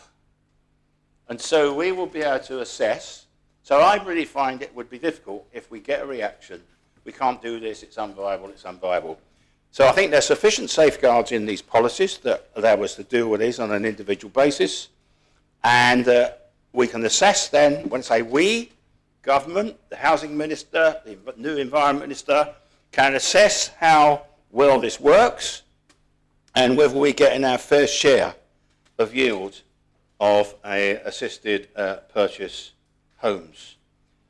And so we will be able to assess. So I really find it would be difficult if we get a reaction. We can't do this, it's unviable, it's unviable. So I think there's sufficient safeguards in these policies that allow us to deal with these on an individual basis. And we can assess then, when I say we, government, the housing minister, the new environment minister, can assess how well this works and whether we're getting our fair share of yield of assisted purchase homes.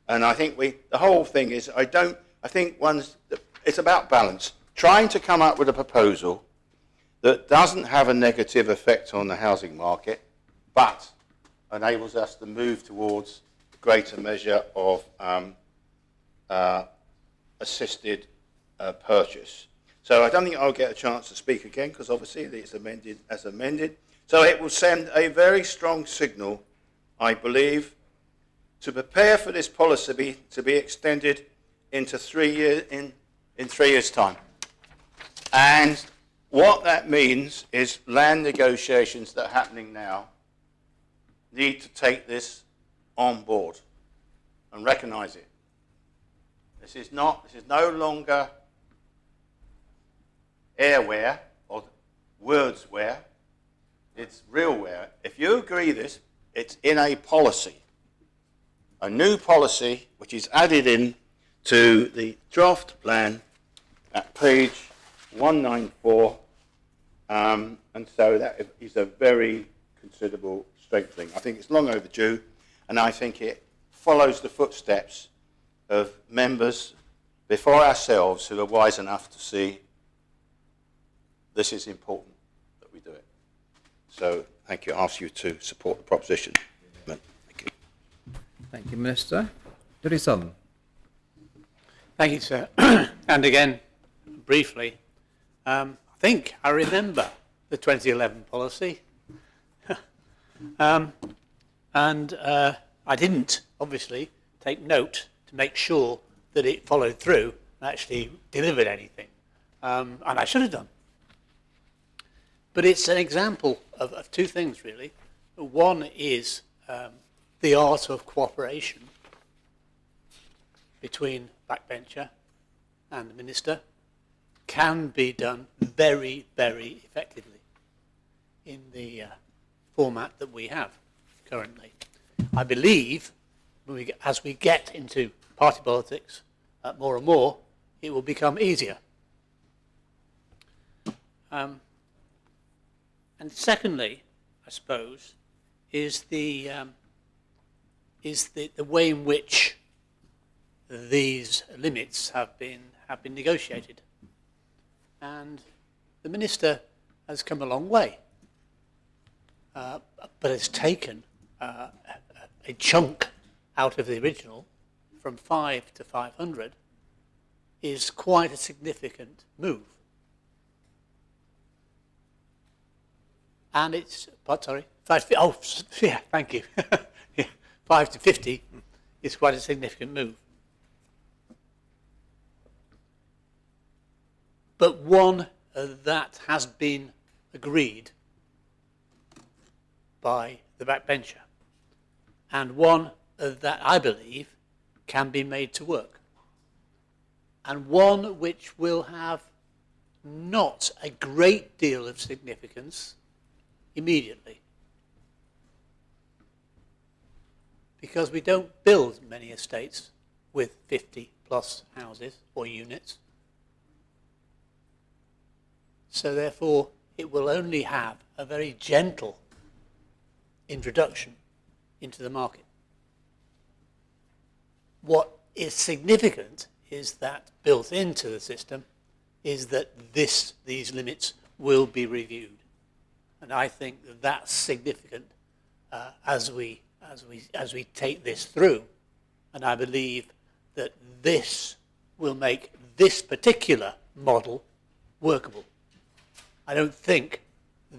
And I think the whole thing is, it's about balance. Trying to come up with a proposal that doesn't have a negative effect on the housing market, but enables us to move towards a greater measure of assisted purchase. So I don't think I'll get a chance to speak again because obviously it's amended as amended. So it will send a very strong signal, I believe, to prepare for this policy to be extended into 3 years in 3 years' time. And what that means is land negotiations that are happening now need to take this on board and recognise it. This is no longer airware or wordsware, it's realware. If you agree this, it's in a policy, a new policy which is added in to the draft plan at page 194, and so that is a very considerable strengthening. I think it's long overdue, and I think it follows the footsteps of members before ourselves who are wise enough to see this is important that we do it. So thank you. I ask you to support the proposition. Thank you. Thank you, Minister. Dirty Sutton. Thank you, sir. And again, briefly, I think I remember the 2011 policy. And I didn't, obviously, take note to make sure that it followed through and actually delivered anything. And I should have done. But it's an example of two things, really. One is the art of cooperation between backbencher and the minister can be done very, very effectively in the format that we have currently. I believe as we get into party politics more and more, it will become easier. And secondly, I suppose, is the way in which these limits have been negotiated. And the minister has come a long way, but has taken a chunk out of the original from 5 to 500 is quite a significant move. And it's, sorry, 5 to 50, oh, yeah, thank you. Yeah, 5 to 50 is quite a significant move. But one that has been agreed by the backbencher, and one that I believe can be made to work, and one which will have not a great deal of significance immediately, because we don't build many estates with 50 plus houses or units. So therefore, it will only have a very gentle introduction into the market. What is significant is that built into the system is that these limits will be reviewed. And I think that that's significant as we take this through. And I believe that this will make this particular model workable. I don't think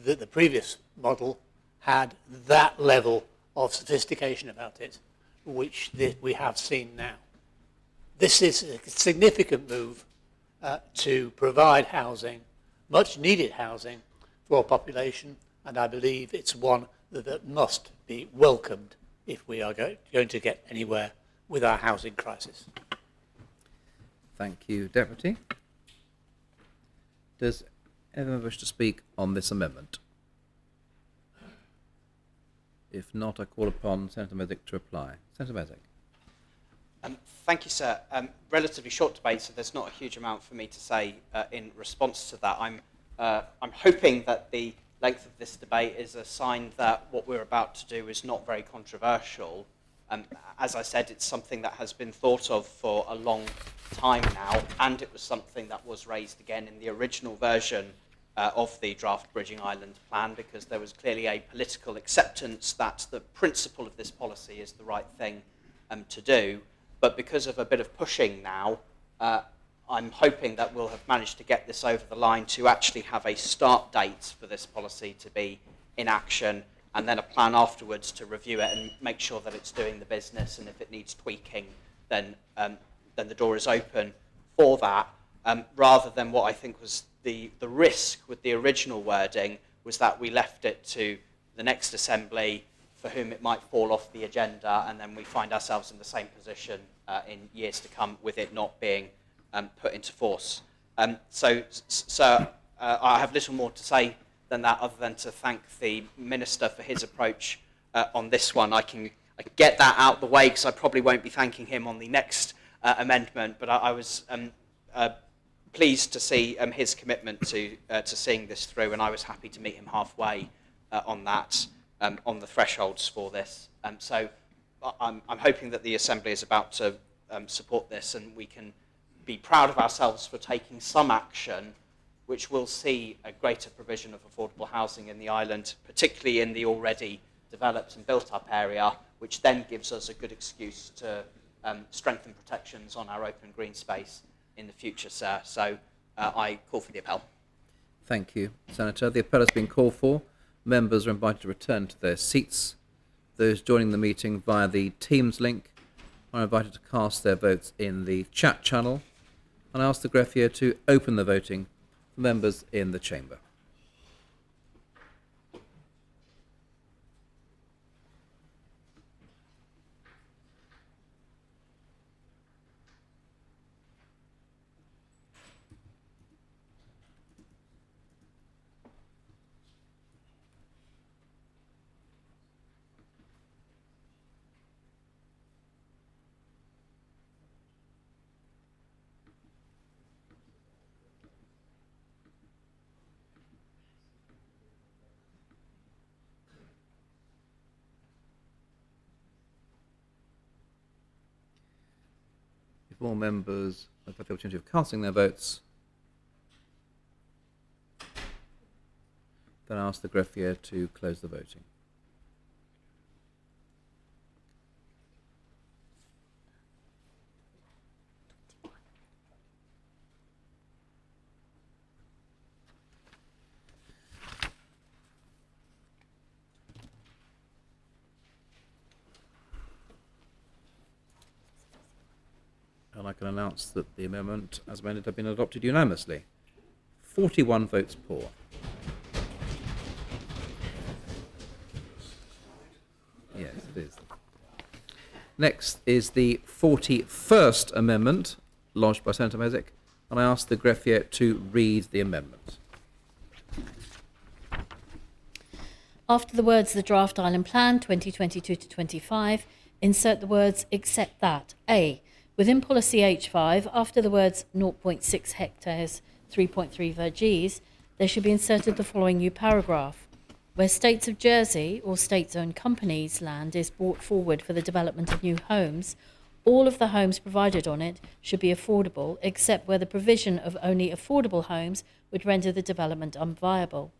that the previous model had that level of sophistication about it, which we have seen now. This is a significant move to provide housing, much needed housing for our population, and I believe it's one that must be welcomed if we are going to get anywhere with our housing crisis. Thank you, Deputy. Does anyone wish to speak on this amendment? If not, I call upon Senator Meswick to reply. Senator Meswick. Thank you, sir. Relatively short debate, so there's not a huge amount for me to say in response to that. I'm hoping that the length of this debate is a sign that what we're about to do is not very controversial. As I said, it's something that has been thought of for a long time now, and it was something that was raised again in the original version of the draft Bridging Island plan, because there was clearly a political acceptance that the principle of this policy is the right thing to do. But because of a bit of pushing now, I'm hoping that we'll have managed to get this over the line to actually have a start date for this policy to be in action, and then a plan afterwards to review it and make sure that it's doing the business, and if it needs tweaking, then the door is open for that, rather than what I think was the risk with the original wording, was that we left it to the next assembly for whom it might fall off the agenda, and then we find ourselves in the same position in years to come with it not being put into force. So I have little more to say than that, other than to thank the Minister for his approach on this one. I can get that out of the way, because I probably won't be thanking him on the next amendment, but I was pleased to see his commitment to seeing this through, and I was happy to meet him halfway on that, on the thresholds for this. So I'm hoping that the Assembly is about to support this, and we can be proud of ourselves for taking some action which will see a greater provision of affordable housing in the island, particularly in the already developed and built up area, which then gives us a good excuse to strengthen protections on our open green space in the future, sir. So I call for the appel. Thank you, Senator. The appel has been called for. Members are invited to return to their seats. Those joining the meeting via the Teams link are invited to cast their votes in the chat channel, and I ask the greffier to open the voting for members in the chamber. If all members have had the opportunity of casting their votes, then I ask the greffier to close the voting. can announce that the amendment as amended have been adopted unanimously. 41 votes for. Yes, it is. Next is the 41st amendment lodged by Senator Mesick, and I ask the greffier to read the amendment. After the words the Draft Island Plan 2022 to 25, insert the words except that A. Within policy H5, after the words 0.6 hectares, 3.3 verges, there should be inserted the following new paragraph. Where States of Jersey or state-owned companies' land is brought forward for the development of new homes, all of the homes provided on it should be affordable, except where the provision of only affordable homes would render the development unviable.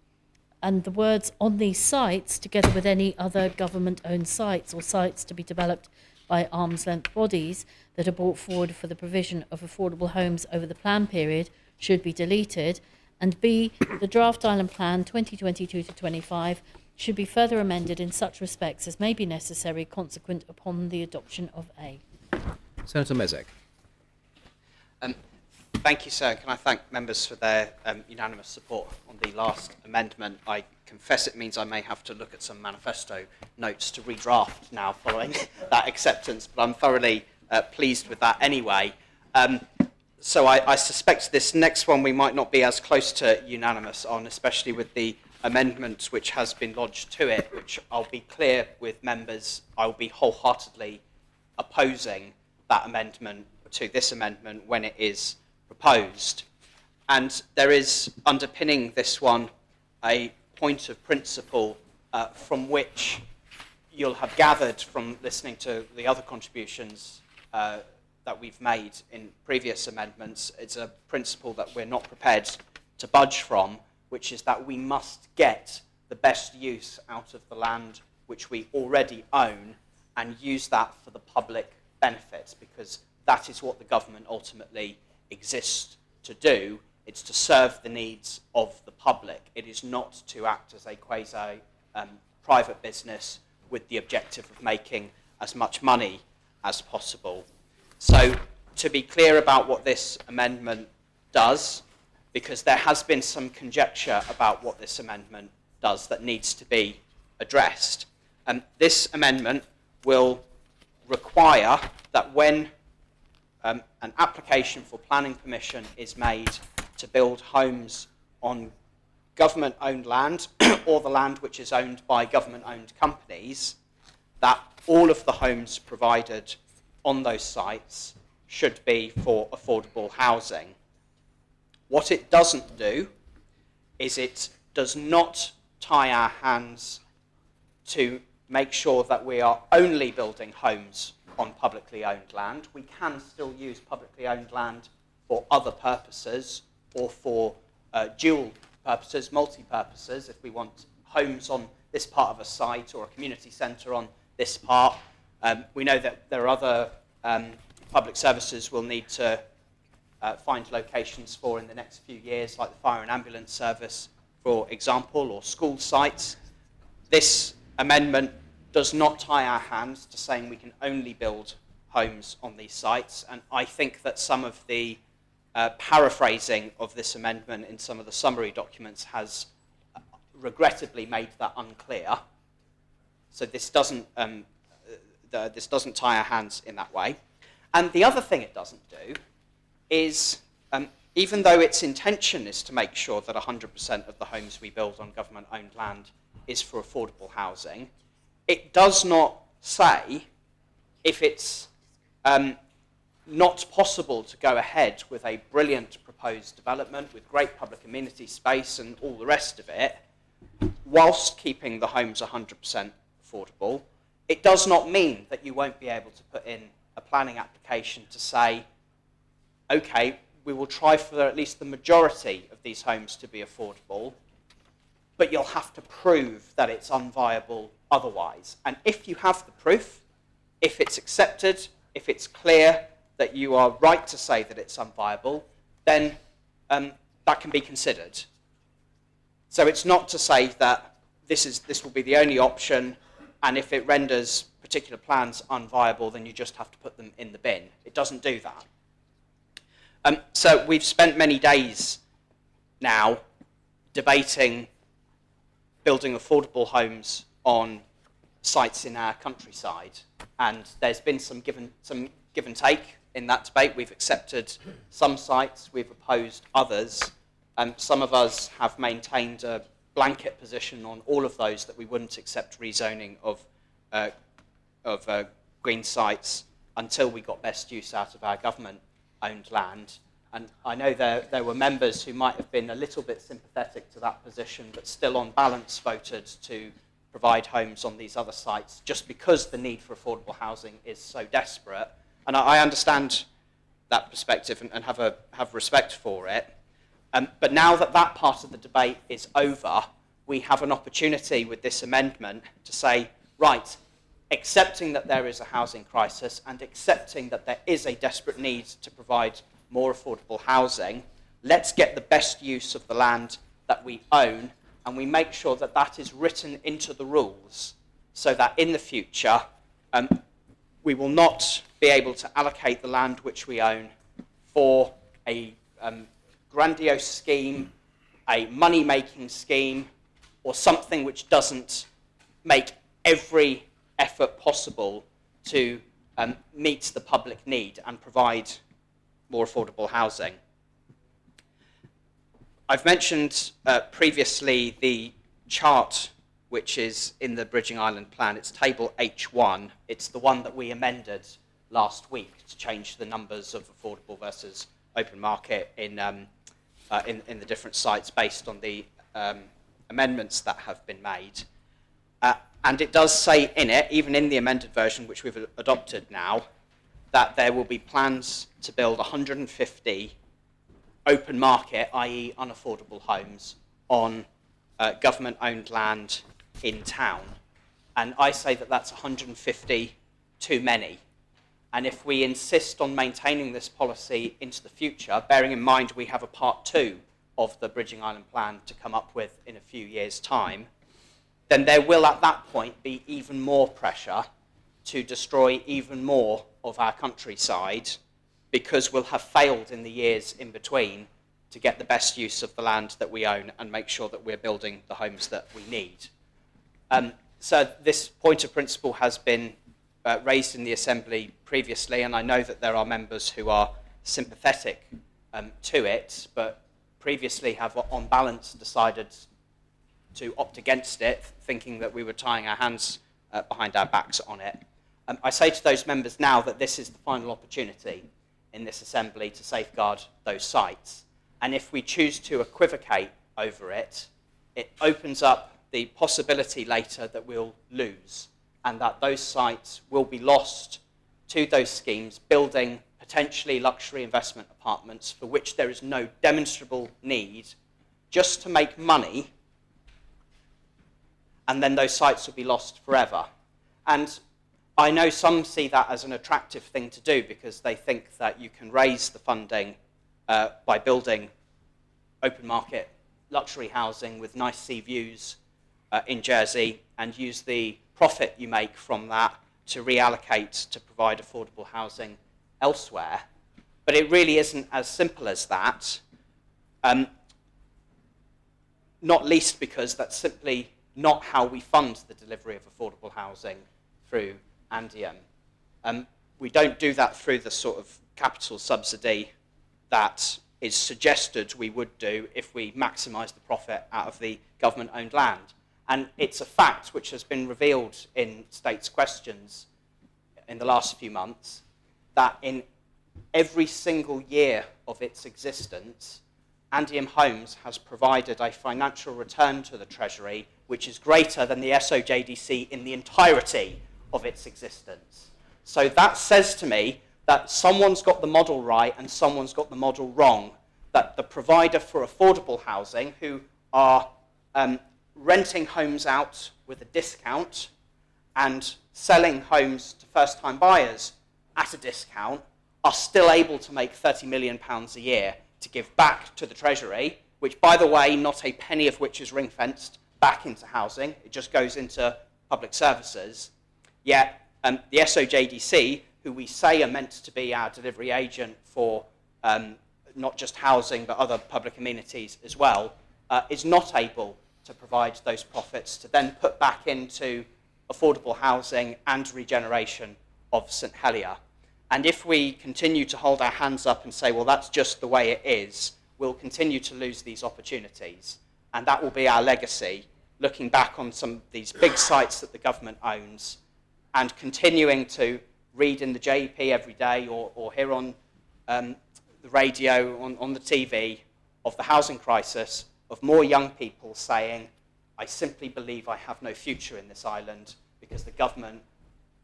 And the words on these sites, together with any other government-owned sites or sites to be developed by arm's-length bodies that are brought forward for the provision of affordable homes over the plan period, should be deleted. And B, the Draft Island Plan 2022 to 25 should be further amended in such respects as may be necessary consequent upon the adoption of A. Senator Mesick. Thank you, sir. Can I thank members for their unanimous support on the last amendment? I confess it means I may have to look at some manifesto notes to redraft now following that acceptance, but I'm thoroughly pleased with that anyway. So I suspect this next one we might not be as close to unanimous on, especially with the amendment which has been lodged to it, which I'll be clear with members, I'll be wholeheartedly opposing that amendment to this amendment when it is proposed. And there is underpinning this one a point of principle from which you'll have gathered from listening to the other contributions that we've made in previous amendments. It's a principle that we're not prepared to budge from, which is that we must get the best use out of the land which we already own and use that for the public benefit, because that is what the government ultimately exists to do. It's to serve the needs of the public. It is not to act as a quasi-private business with the objective of making as much money as possible. So to be clear about what this amendment does, because there has been some conjecture about what this amendment does that needs to be addressed. This amendment will require that when an application for planning permission is made to build homes on government-owned land or the land which is owned by government-owned companies, that all of the homes provided on those sites should be for affordable housing. What it doesn't do is it does not tie our hands to make sure that we are only building homes on publicly owned land. We can still use publicly owned land for other purposes or for dual purposes, multi-purposes, if we want homes on this part of a site or a community centre on this part. We know that there are other public services we'll need to find locations for in the next few years, like the fire and ambulance service, for example, or school sites. This amendment does not tie our hands to saying we can only build homes on these sites, and I think that some of the paraphrasing of this amendment in some of the summary documents has regrettably made that unclear. So this doesn't tie our hands in that way. And the other thing it doesn't do is, even though its intention is to make sure that 100% of the homes we build on government-owned land is for affordable housing, it does not say if it's not possible to go ahead with a brilliant proposed development with great public amenity space and all the rest of it, whilst keeping the homes 100% affordable. It does not mean that you won't be able to put in a planning application to say, okay, we will try for at least the majority of these homes to be affordable, but you'll have to prove that it's unviable otherwise. And if you have the proof, if it's accepted, if it's clear that you are right to say that it's unviable, then that can be considered. So it's not to say that this will be the only option, and if it renders particular plans unviable, then you just have to put them in the bin. It doesn't do that. So we've spent many days now debating building affordable homes on sites in our countryside, and there's been some give and take in that debate. We've accepted some sites, we've opposed others, and some of us have maintained a blanket position on all of those that we wouldn't accept rezoning of green sites until we got best use out of our government-owned land. And I know there were members who might have been a little bit sympathetic to that position, but still on balance voted to provide homes on these other sites just because the need for affordable housing is so desperate. And I understand that perspective and have respect for it. But now that that part of the debate is over, we have an opportunity with this amendment to say, right, accepting that there is a housing crisis and accepting that there is a desperate need to provide more affordable housing, let's get the best use of the land that we own, and we make sure that that is written into the rules so that in the future we will not be able to allocate the land which we own for a grandiose scheme, a money-making scheme, or something which doesn't make every effort possible to meet the public need and provide more affordable housing. I've mentioned previously the chart which is in the Bridging Island Plan. It's table H1. It's the one that we amended last week to change the numbers of affordable versus open market in the different sites based on the amendments that have been made. And it does say in it, even in the amended version which we've adopted now, that there will be plans to build 150 open market, i.e. unaffordable homes, on government-owned land in town. And I say that that's 150 too many. And if we insist on maintaining this policy into the future, bearing in mind we have a part 2 of the Bridging Island Plan to come up with in a few years' time, then there will at that point be even more pressure to destroy even more of our countryside, because we'll have failed in the years in between to get the best use of the land that we own and make sure that we're building the homes that we need. So this point of principle has been raised in the Assembly previously, and I know that there are members who are sympathetic to it, but previously have on balance decided to opt against it, thinking that we were tying our hands behind our backs on it. I say to those members now that this is the final opportunity in this Assembly to safeguard those sites. And if we choose to equivocate over it, it opens up the possibility later that we'll lose, and that those sites will be lost to those schemes building potentially luxury investment apartments for which there is no demonstrable need, just to make money, and then those sites will be lost forever. And I know some see that as an attractive thing to do because they think that you can raise the funding by building open market luxury housing with nice sea views in Jersey, and use the profit you make from that to reallocate to provide affordable housing elsewhere. But it really isn't as simple as that, not least because that's simply not how we fund the delivery of affordable housing through Andium. We don't do that through the sort of capital subsidy that is suggested we would do if we maximise the profit out of the government-owned land. And it's a fact which has been revealed in States Questions in the last few months, that in every single year of its existence, Andium Homes has provided a financial return to the Treasury which is greater than the SOJDC in the entirety of its existence. So that says to me that someone's got the model right and someone's got the model wrong, that the provider for affordable housing, who are renting homes out with a discount and selling homes to first-time buyers at a discount, are still able to make £30 million a year to give back to the Treasury, which, by the way, not a penny of which is ring-fenced back into housing. It just goes into public services. Yet the SOJDC, who we say are meant to be our delivery agent for not just housing but other public amenities as well, is not able to provide those profits to then put back into affordable housing and regeneration of St Helier. And if we continue to hold our hands up and say, well, that's just the way it is, we'll continue to lose these opportunities. And that will be our legacy, looking back on some of these big sites that the government owns and continuing to read in the JEP every day or hear on the radio, on the TV, of the housing crisis, of more young people saying, I simply believe I have no future in this island because the government,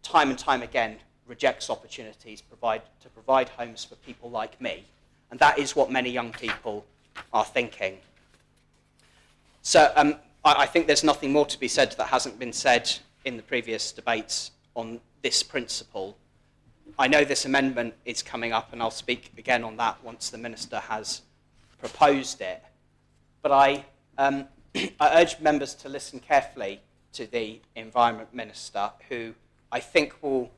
time and time again, rejects opportunities to provide homes for people like me. And that is what many young people are thinking. So I think there's nothing more to be said that hasn't been said in the previous debates on this principle. I know this amendment is coming up, and I'll speak again on that once the Minister has proposed it. But I urge members to listen carefully to the Environment Minister, who I think will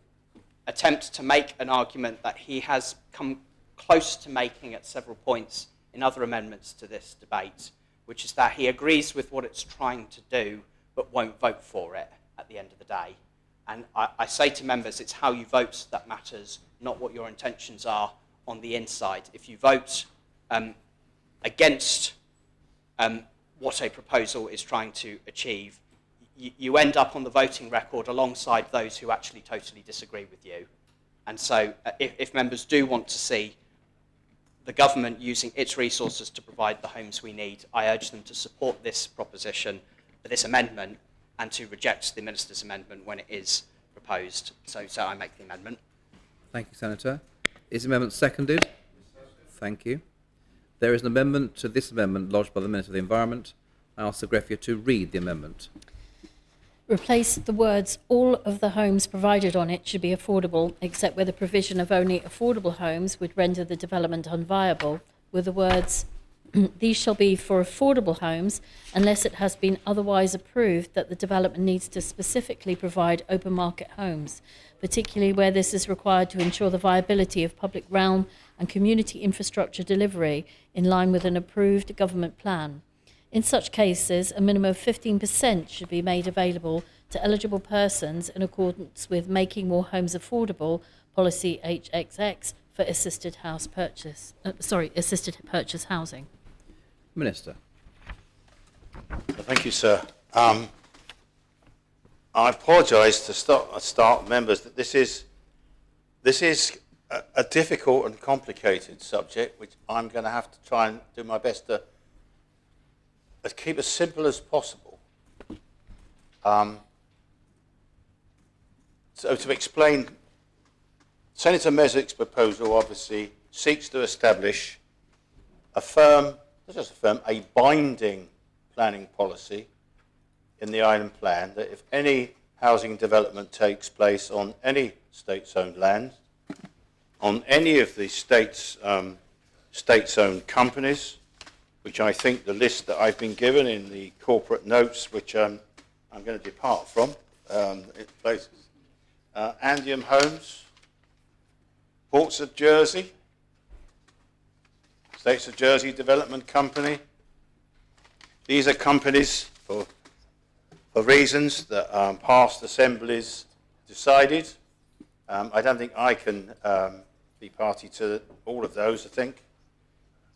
attempt to make an argument that he has come close to making at several points in other amendments to this debate, which is that he agrees with what it's trying to do, but won't vote for it at the end of the day. And I say to members, it's how you vote that matters, not what your intentions are on the inside. If you vote against what a proposal is trying to achieve, you end up on the voting record alongside those who actually totally disagree with you. And so if members do want to see the government using its resources to provide the homes we need, I urge them to support this proposition, this amendment, and to reject the Minister's amendment when it is proposed. So I make the amendment. Thank you, Senator. Is the amendment seconded? Thank you. There is an amendment to this amendment lodged by the Minister of the Environment. I ask the Greffier to read the amendment. Replace the words, all of the homes provided on it should be affordable, except where the provision of only affordable homes would render the development unviable, with the words, these shall be for affordable homes unless it has been otherwise approved that the development needs to specifically provide open market homes, particularly where this is required to ensure the viability of public realm and community infrastructure delivery in line with an approved government plan. In such cases, a minimum of 15% should be made available to eligible persons in accordance with Making More Homes Affordable Policy HXX for assisted purchase housing. Minister. Thank you, sir. I apologise to start members that this is a difficult and complicated subject, which I'm going to have to try and do my best to keep as simple as possible. So to explain, Senator Mesick's proposal obviously seeks to establish a binding planning policy in the island plan that if any housing development takes place on any state-owned land, on any of the state-owned companies, which I think the list that I've been given in the corporate notes, which I'm going to depart from, places, Andium Homes, Ports of Jersey, States of Jersey Development Company. These are companies for reasons that past assemblies decided. I don't think I can be party to all of those, I think.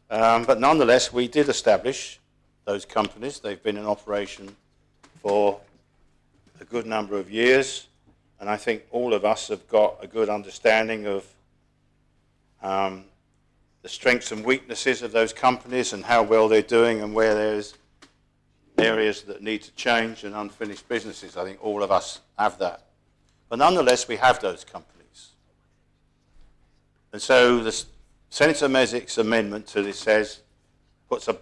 But nonetheless, we did establish those companies. They've been in operation for a good number of years, and I think all of us have got a good understanding of the strengths and weaknesses of those companies and how well they're doing and where there's areas that need to change and unfinished businesses. I think all of us have that. But nonetheless, we have those companies. And so the Senator Mesick's amendment to this puts a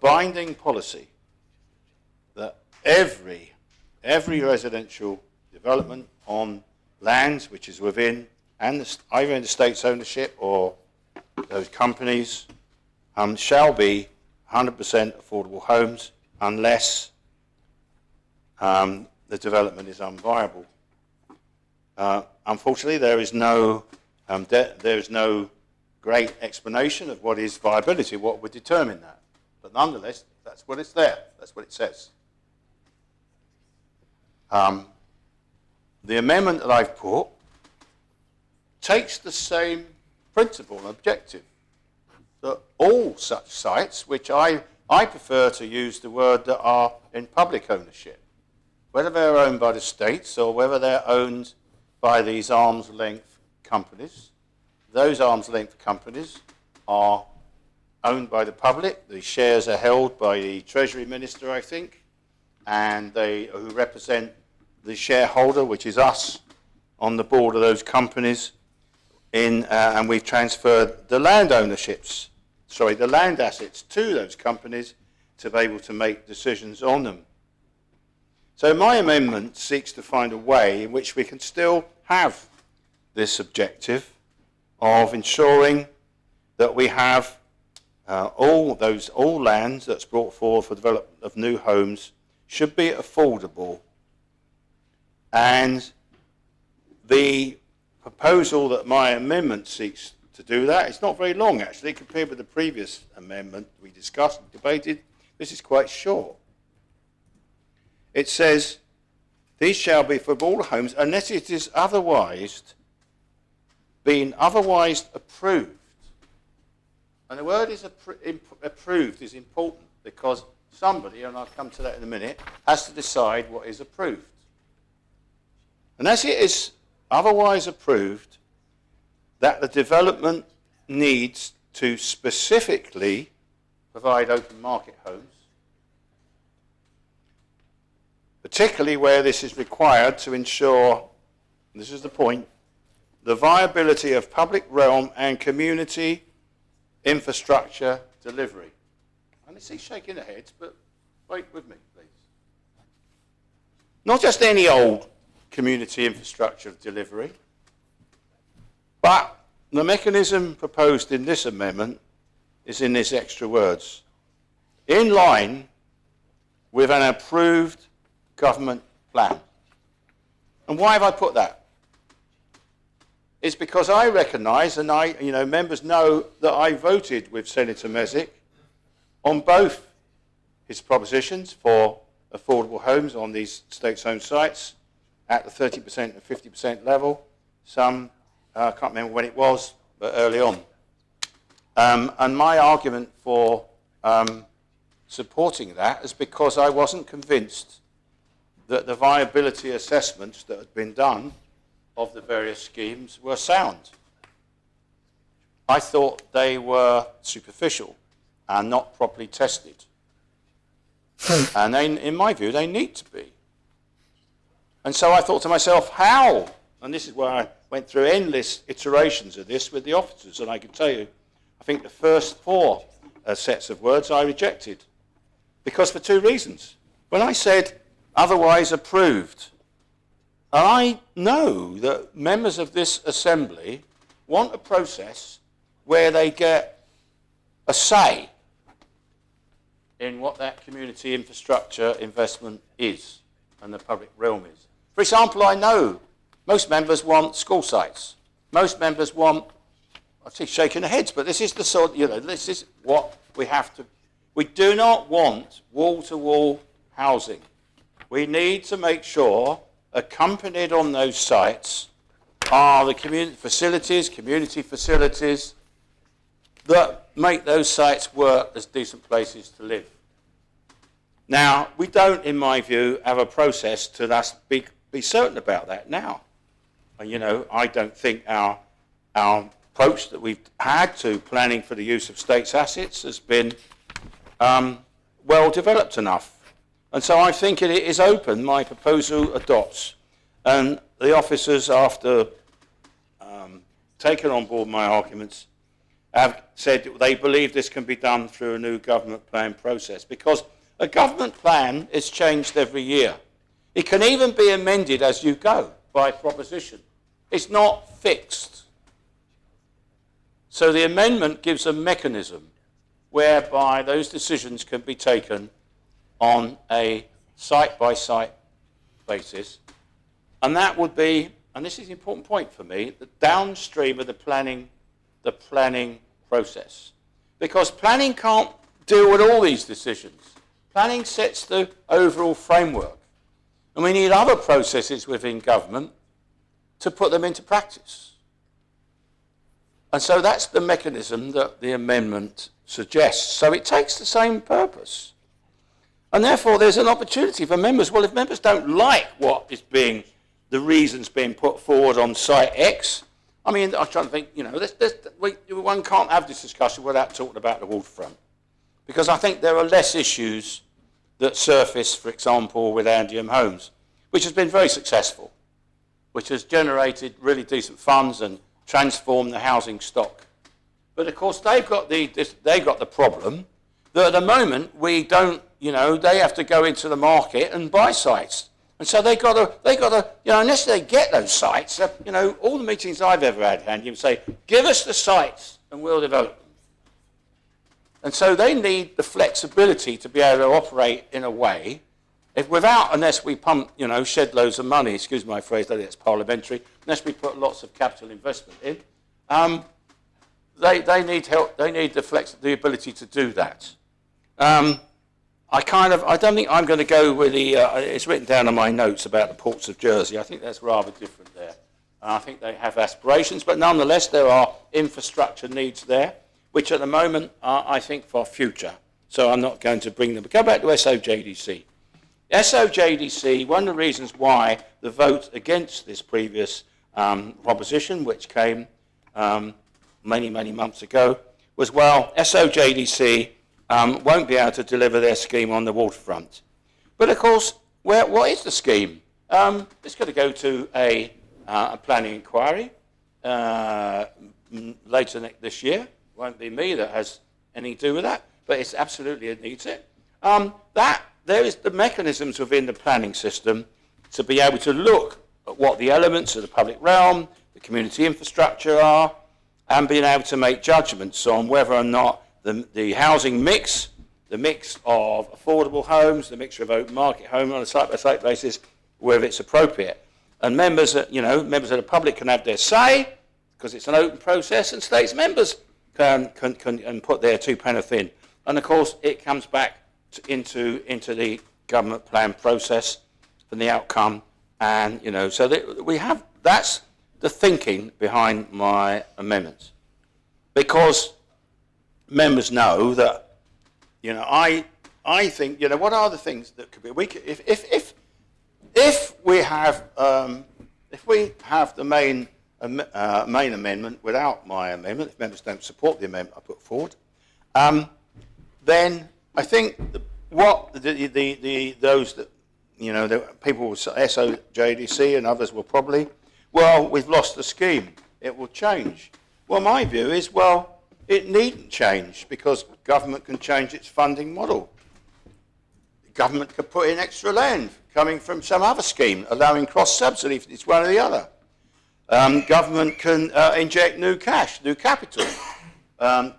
binding policy that every residential development on lands which is within either in the state's ownership or those companies shall be 100% affordable homes unless the development is unviable. Unfortunately, there is no great explanation of what is viability, what would determine that. But nonetheless, that's what it's there. That's what it says. The amendment that I've put takes the same principle and objective that all such sites, which I prefer to use the word that are in public ownership, whether they're owned by the states or whether they're owned by these arm's length companies. Those arm's length companies are owned by the public. The shares are held by the Treasury Minister, I think, and who represent the shareholder, which is us, on the board of those companies. And we've transferred the land ownerships, the land assets to those companies to be able to make decisions on them. So my amendment seeks to find a way in which we can still have this objective of ensuring that we have all lands that's brought forward for development of new homes should be affordable. And the proposal that my amendment seeks to do that, it's not very long actually compared with the previous amendment we discussed and debated. This is quite short. It says, these shall be for all homes unless it is otherwise approved. And the word is approved is important because somebody, and I'll come to that in a minute, has to decide what is approved. Unless it is otherwise approved that the development needs to specifically provide open market homes, particularly where this is required to ensure, and this is the point, the viability of public realm and community infrastructure delivery. And I see shaking their heads, but wait with me, please. Not just any old community infrastructure delivery, but the mechanism proposed in this amendment is in these extra words. In line with an approved government plan. And why have I put that? It's because I recognise, and members know that I voted with Senator Mesic on both his propositions for affordable homes on these state-owned sites at the 30% and 50% level. Some, I can't remember when it was, but early on. And my argument for supporting that is because I wasn't convinced that the viability assessments that had been done of the various schemes were sound. I thought they were superficial and not properly tested. And in my view, they need to be. And so I thought to myself, how? And this is where I went through endless iterations of this with the officers, and I can tell you, I think the first 4 sets of words I rejected. Because for 2 reasons. When I said otherwise approved, I know that members of this assembly want a process where they get a say in what that community infrastructure investment is and the public realm is. For example, I know most members want school sites. Most members want, I see shaking their heads, but this is the sort, this is what we have to. We do not want wall-to-wall housing. We need to make sure accompanied on those sites are the community facilities that make those sites work as decent places to live. Now, we don't, in my view, have a process to be certain about that now. And, I don't think our approach that we've had to planning for the use of states' assets has been well developed enough. And so I think it is open, my proposal adopts. And the officers, after taking on board my arguments, have said they believe this can be done through a new government plan process, because a government plan is changed every year. It can even be amended as you go by proposition. It's not fixed. So the amendment gives a mechanism whereby those decisions can be taken on a site-by-site basis. And that would be, and this is an important point for me, the downstream of the planning the planning process. Because planning can't deal with all these decisions. Planning sets the overall framework. And we need other processes within government to put them into practice. And so that's the mechanism that the amendment suggests. So it takes the same purpose. And therefore there's an opportunity for members. Well, if members don't like what is being, the reasons being put forward on site X, I mean, I'm trying to think, you know, one can't have this discussion without talking about the waterfront. Because I think there are less issues that surface, for example, with Andium Homes, which has been very successful, which has generated really decent funds and transformed the housing stock. But of course, they've got the problem that at the moment we don't, you know, they have to go into the market and buy sites. And so they got to, you know, unless they get those sites, you know, all the meetings I've ever had, Andy, say, give us the sites and we'll develop them. And so they need the flexibility to be able to operate in a way, unless we pump, you know, shed loads of money, excuse my phrase, that it's parliamentary, unless we put lots of capital investment in, they need help, they need the ability to do that. I don't think I'm going to go with it's written down in my notes about the ports of Jersey. I think that's rather different there. I think they have aspirations, but nonetheless there are infrastructure needs there, which at the moment are, I think, for future. So I'm not going to bring them. But go back to SOJDC. SOJDC, one of the reasons why the vote against this previous proposition, which came many, many months ago, was, well, SOJDC won't be able to deliver their scheme on the waterfront. But of course, what is the scheme? It's going to go to a planning inquiry later this year. It won't be me that has anything to do with that, but it's absolutely, it needs it. There is the mechanisms within the planning system to be able to look at what the elements of the public realm, the community infrastructure are, and being able to make judgments on whether or not the housing mix, the mix of affordable homes, the mixture of open market home on a site-by-site basis, whether it's appropriate. And members of the public can have their say, because it's an open process, and states members can put their two penn'orth in. And of course, it comes back into the government plan process and the outcome. And, you know, so that's the thinking behind my amendments. Because members know that, you know, I think, you know, what are the things that could be, if we have the main amendment without my amendment, if members don't support the amendment I put forward, then I think those that, you know, the people will say, SOJDC and others will probably, well, we've lost the scheme, it will change. Well, my view is, well, it needn't change because government can change its funding model. Government could put in extra land coming from some other scheme, allowing cross-subsidy if it's one or the other. Government can inject new cash, new capital.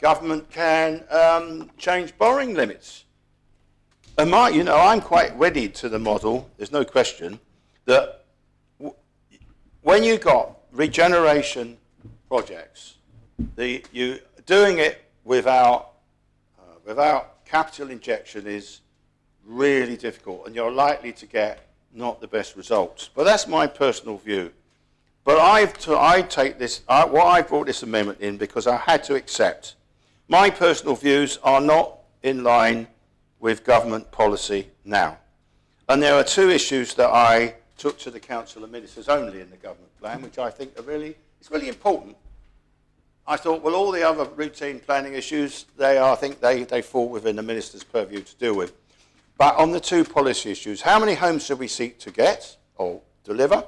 Government can change borrowing limits. And I'm quite wedded to the model, there's no question, that when you got regeneration projects, you doing it without capital injection is really difficult, and you're likely to get not the best results. But that's my personal view. But I take this, I brought this amendment in because I had to accept my personal views are not in line with government policy now. And there are two issues that I took to the Council of Ministers only in the government plan, which I think are it's really important. I thought, well, all the other routine planning issues, I think they fall within the Minister's purview to deal with. But on the two policy issues, how many homes should we seek to get or deliver?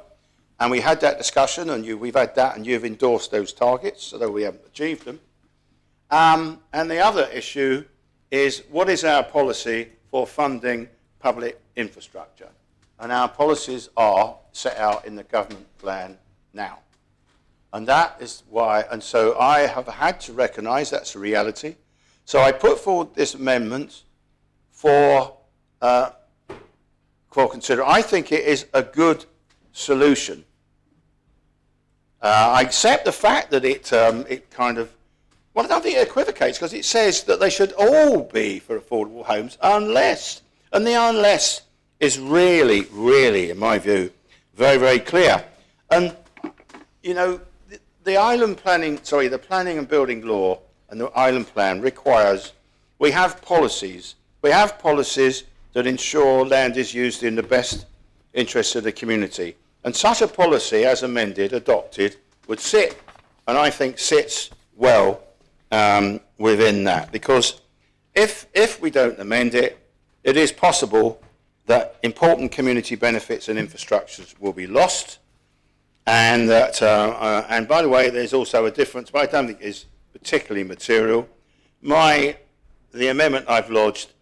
And we had that discussion, and we've had that, and you've endorsed those targets, although we haven't achieved them. And the other issue is, what is our policy for funding public infrastructure? And our policies are set out in the government plan now. And that is why, and so I have had to recognise that's a reality. So I put forward this amendment for consider. I think it is a good solution. I accept the fact that it kind of Well, I don't think it equivocates because it says that they should all be for affordable homes unless, and the unless is really, really, in my view, very, very clear. And, you know, the planning and building law and the island plan requires, we have policies that ensure land is used in the best interests of the community. And such a policy, as amended, adopted, would sit, and I think sits well within that. Because if we don't amend it, it is possible that important community benefits and infrastructures will be lost. And that, and by the way, there's also a difference, but I don't think it's particularly material. The amendment I've lodged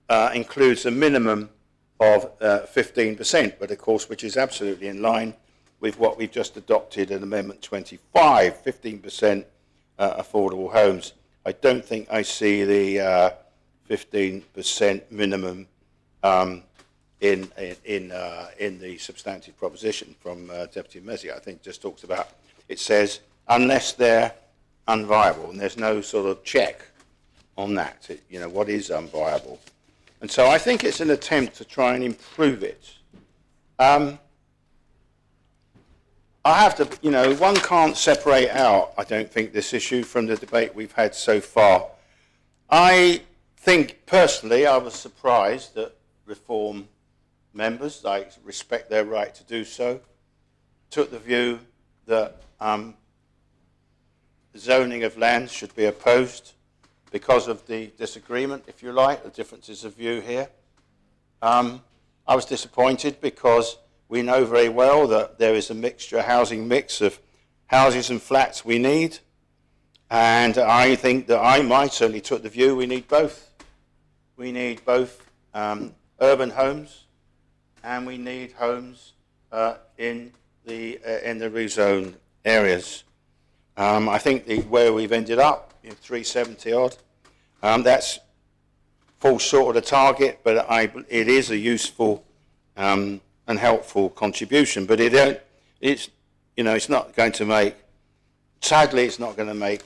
includes a minimum of 15%, but of course, which is absolutely in line with what we've just adopted in Amendment 25, 15% affordable homes. I don't think I see the 15% minimum in the substantive proposition from Deputy Mezzi. I think just talks about, it says, unless they're unviable, and there's no sort of check on that, you know, what is unviable. And so I think it's an attempt to try and improve it. I have to, you know, one can't separate out, I don't think, this issue from the debate we've had so far. I think, personally, I was surprised that Reform members, I respect their right to do so, took the view that zoning of land should be opposed because of the disagreement, if you like, the differences of view here. I was disappointed because we know very well that there is a housing mix of houses and flats we need. And I think that I certainly took the view we need both. We need both urban homes and we need homes in the rezone areas. I think where we've ended up, 370 odd, that's falls short of the target, but it is a useful and helpful contribution. But it's not going to make, sadly, it's not going to make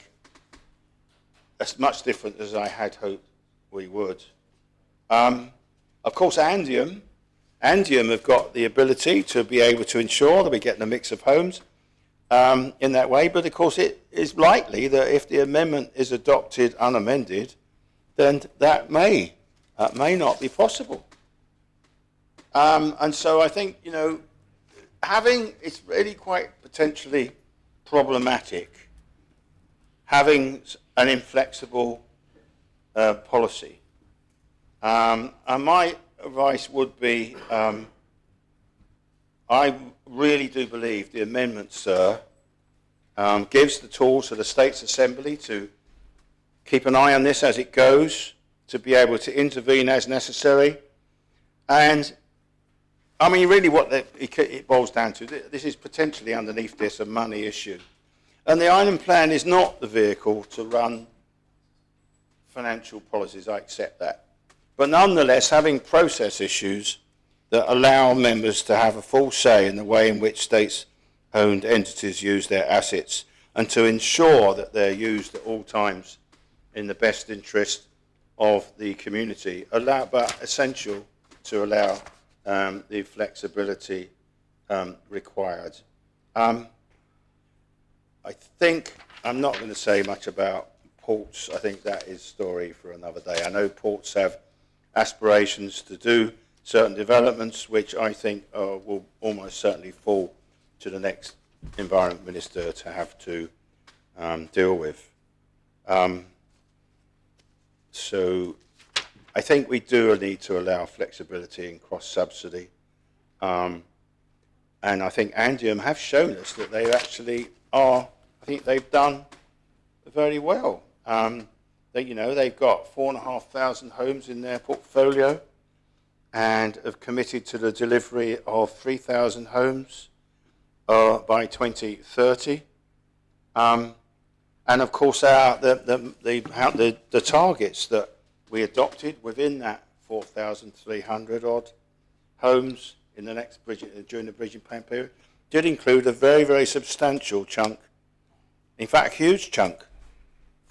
as much difference as I had hoped we would. Of course, Andium have got the ability to be able to ensure that we're getting a mix of homes in that way, but of course it is likely that if the amendment is adopted unamended, then that may not be possible. And so I think, it's really quite potentially problematic having an inflexible policy. And my advice would be, I really do believe the amendment, sir, gives the tools to the States Assembly to keep an eye on this as it goes, to be able to intervene as necessary. And, I mean, really what it boils down to, this is potentially underneath this a money issue. And the Island Plan is not the vehicle to run financial policies, I accept that. But nonetheless, having process issues that allow members to have a full say in the way in which states-owned entities use their assets and to ensure that they're used at all times in the best interest of the community, but essential to allow the flexibility required. I think I'm not going to say much about ports. I think that is a story for another day. I know ports have aspirations to do certain developments, which I think will almost certainly fall to the next Environment Minister to have to deal with. So I think we do need to allow flexibility in cross-subsidy. And I think Andium have shown us that they actually are, I think they've done very well. They've got 4,500 homes in their portfolio and have committed to the delivery of 3,000 homes by 2030. And of course, the targets that we adopted within that 4,300 odd homes in the next during the bridging plan period did include a very, very substantial chunk, in fact, a huge chunk,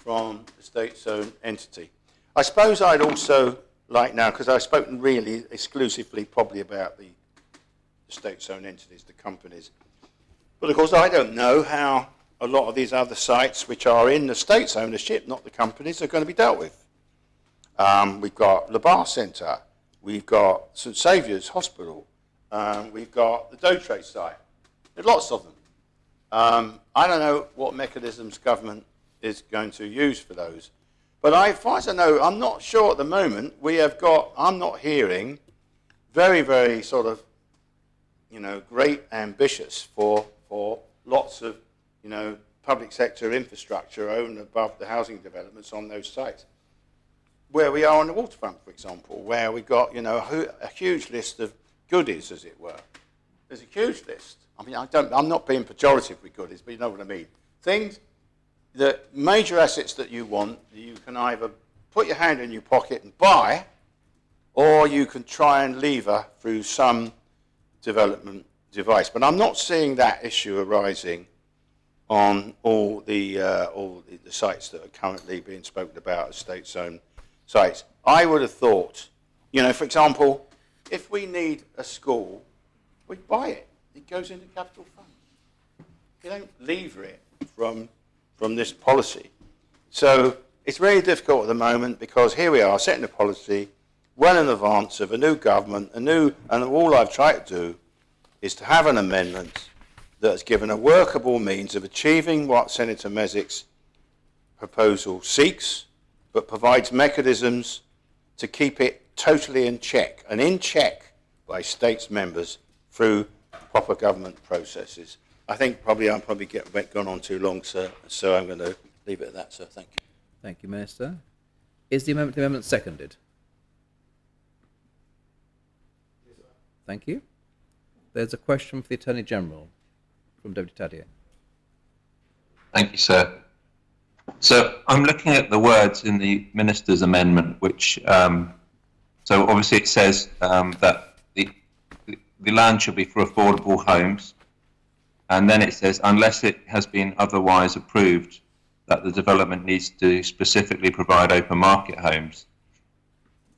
from the state-owned entity. I suppose I'd also like now, because I've spoken really exclusively probably about the state-owned entities, the companies. But of course I don't know how a lot of these other sites which are in the state's ownership, not the companies, are going to be dealt with. We've got Le Bar Centre, we've got St Saviour's Hospital, we've got the Dautrey site. There's lots of them. I don't know what mechanisms government is going to use for those. But as far as I know, I'm not sure at the moment, I'm not hearing very, very sort of, great ambitious for lots of, public sector infrastructure over and above the housing developments on those sites. Where we are on the waterfront, for example, where we've got, a huge list of goodies, as it were. There's a huge list. I mean, I'm not being pejorative with goodies, but you know what I mean. Things, the major assets that you want, you can either put your hand in your pocket and buy, or you can try and lever through some development device. But I'm not seeing that issue arising on all the sites that are currently being spoken about as state-owned sites. I would have thought, for example, if we need a school, we buy it. It goes into capital fund. You don't lever it from this policy. So it's really difficult at the moment because here we are setting a policy well in advance of a new government, and all I've tried to do is to have an amendment that has given a workable means of achieving what Senator Mesick's proposal seeks, but provides mechanisms to keep it totally in check, and in check by states members through proper government processes. I think I'm probably gone on too long, sir, so I'm going to leave it at that, sir. Thank you. Thank you, Minister. Is the amendment seconded? Thank you. There's a question for the Attorney General from Deputy Tadier. Thank you, sir. So I'm looking at the words in the Minister's amendment, which, so obviously it says that the land should be for affordable homes, and then it says, unless it has been otherwise approved, that the development needs to specifically provide open market homes,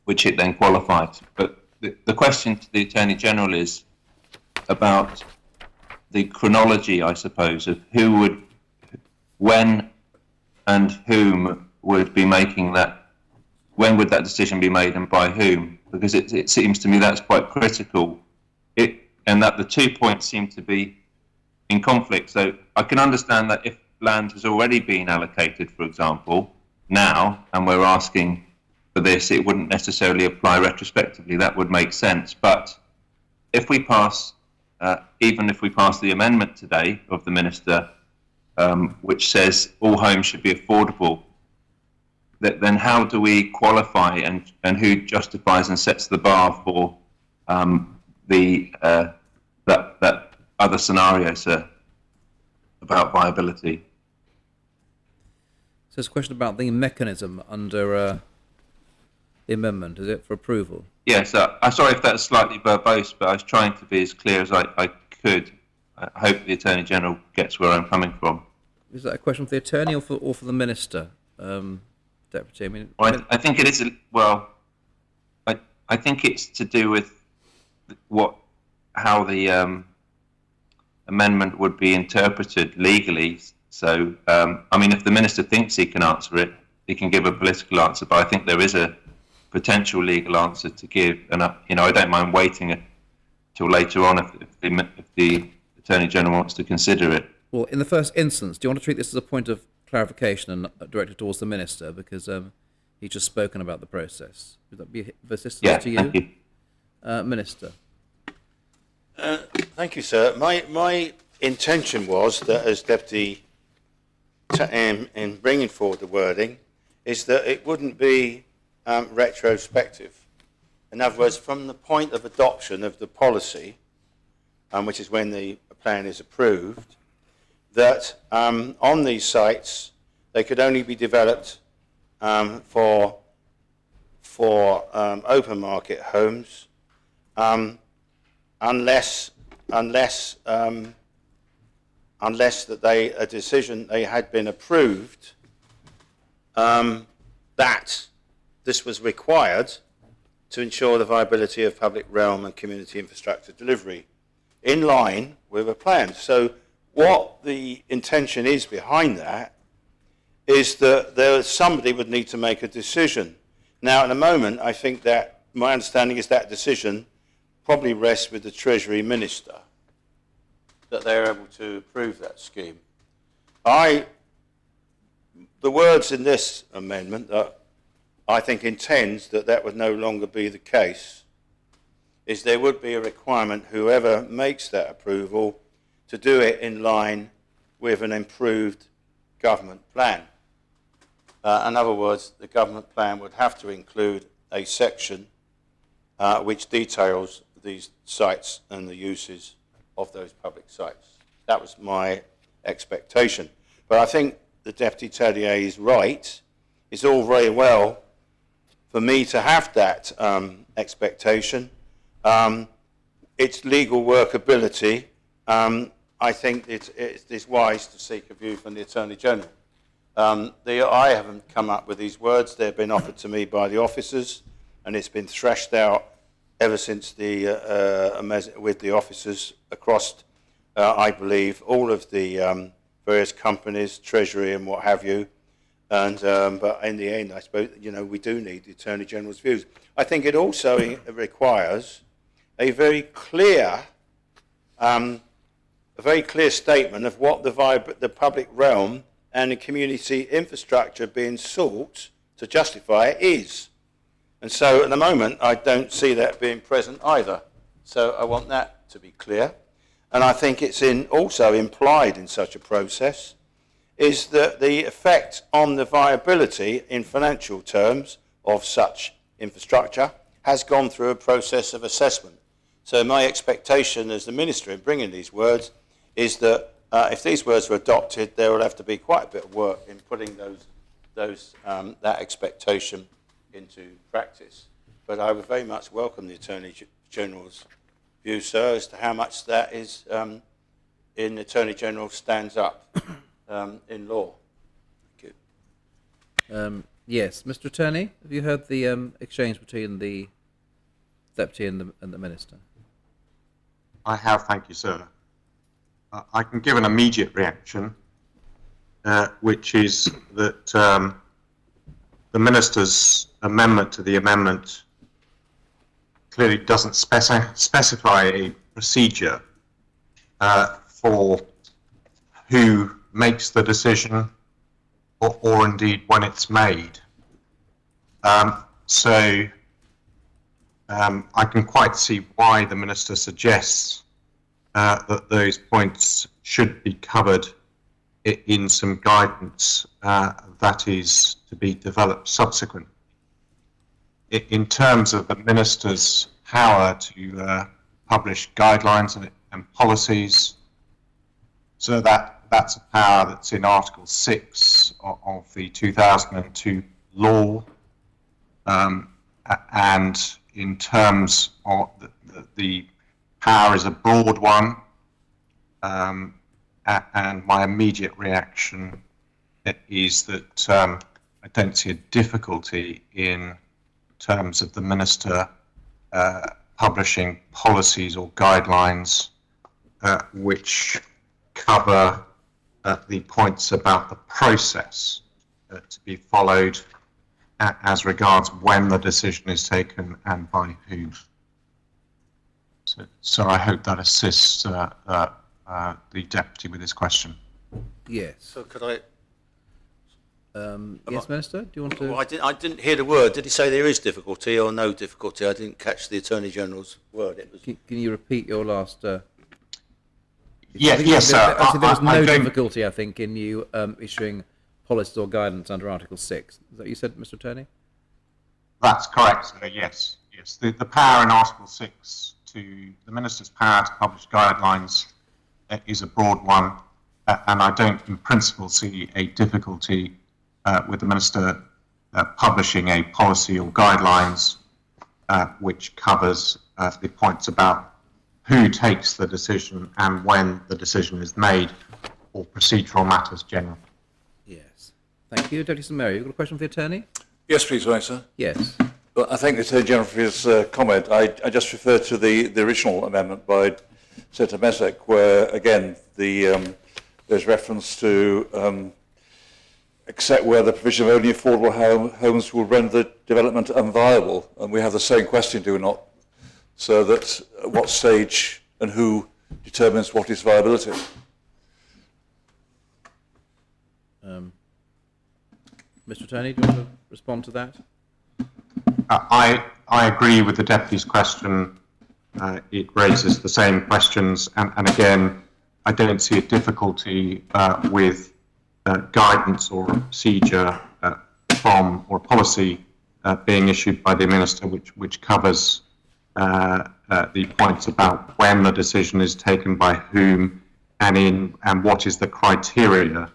which it then qualifies. But the question to the Attorney General is about the chronology, I suppose, of who would, when and whom would be making that, when would that decision be made and by whom? Because it seems to me that's quite critical, and that the 2 points seem to be in conflict. So I can understand that if land has already been allocated, for example, now, and we're asking for this, it wouldn't necessarily apply retrospectively. That would make sense. But if we pass, even if we pass the amendment today of the Minister, which says all homes should be affordable, then how do we qualify and who justifies and sets the bar for that other scenario, sir, about viability? So it's a question about the mechanism under the amendment, is it, for approval? Yes, I'm sorry if that's slightly verbose, but I was trying to be as clear as I could. I hope the Attorney General gets where I'm coming from. Is that a question for the Attorney or for the Minister, Deputy? I mean, I think it is, I think it's to do with how the amendment would be interpreted legally. So, I mean, if the Minister thinks he can answer it, he can give a political answer, but I think there is a potential legal answer to give, and I don't mind waiting till later on if the Attorney General wants to consider it. Well, in the first instance, do you want to treat this as a point of clarification and direct it towards the Minister, because he's just spoken about the process? Would that be of assistance to you? Thank you. Minister. Thank you, sir. My intention was that, as Deputy, in bringing forward the wording, is that it wouldn't be retrospective. In other words, from the point of adoption of the policy, which is when the plan is approved, that on these sites they could only be developed for open market homes, unless that a decision had been approved that this was required to ensure the viability of public realm and community infrastructure delivery in line with a plan. So what the intention is behind that is that somebody would need to make a decision. Now, at the moment, I think that my understanding is that decision probably rests with the Treasury Minister, that they're able to approve that scheme. The words in this amendment that I think intends that would no longer be the case is there would be a requirement, whoever makes that approval, to do it in line with an improved government plan. In other words, the government plan would have to include a section which details these sites and the uses of those public sites. That was my expectation. But I think the Deputy Tellier is right. It's all very well for me to have that expectation. Its legal workability, I think it's wise to seek a view from the Attorney General. I haven't come up with these words. They've been offered to me by the officers, and it's been thrashed out ever since with the officers across, I believe, all of the various companies, Treasury and what have you. And but in the end, I suppose, we do need the Attorney General's views. I think it also requires a very clear statement of what the public realm and the community infrastructure being sought to justify it is. And so at the moment, I don't see that being present either. So I want that to be clear. And I think it's also implied in such a process is that the effect on the viability in financial terms of such infrastructure has gone through a process of assessment. So my expectation as the Minister in bringing these words is that if these words were adopted, there will have to be quite a bit of work in putting that expectation into practice. But I would very much welcome the Attorney General's view, sir, as to how much that is in the Attorney General stands up in law. Thank you. Yes, Mr. Attorney, have you heard the exchange between the Deputy and the Minister? I have, thank you, sir. I can give an immediate reaction, which is that the Minister's amendment to the amendment clearly doesn't specify a procedure for who makes the decision or indeed when it's made. So I can quite see why the Minister suggests that those points should be covered in some guidance that is to be developed subsequently. In terms of the Minister's power to publish guidelines and policies, so that's a power that's in Article 6 of the 2002 law, and in terms of the power is a broad one, and my immediate reaction is that I don't see a difficulty in terms of the Minister publishing policies or guidelines which cover the points about the process to be followed as regards when the decision is taken and by who. So I hope that assists the Deputy with his question. Yes. So could I... yes, Minister, do you want to... Well, I didn't hear the word. Did he say there is difficulty or no difficulty? I didn't catch the Attorney General's word. It was... Can you repeat your last... Yes, sir. Actually, there was no difficulty, I think, in you issuing policies or guidance under Article 6. Is that what you said, Mr. Attorney? That's correct, sir. Yes. The power in Article 6 to the Minister's power to publish guidelines is a broad one, and I don't, in principle, see a difficulty with the Minister publishing a policy or guidelines which covers the points about who takes the decision and when the decision is made, or procedural matters generally. Yes. Thank you. Deputy St Mary, you've got a question for the attorney? Yes, please, right, sir. Yes. Well, I thank the Attorney General for his comment. I just refer to the original amendment by Senator Mesek, where, again, there's reference to except where the provision of only affordable homes will render the development unviable. And we have the same question, do we not? So that at what stage and who determines what is viability? Mr Attorney, do you want to respond to that? I agree with the Deputy's question. It raises the same questions, and again, I don't see a difficulty with guidance or procedure from or policy being issued by the Minister, which covers the points about when the decision is taken by whom and what is the criteria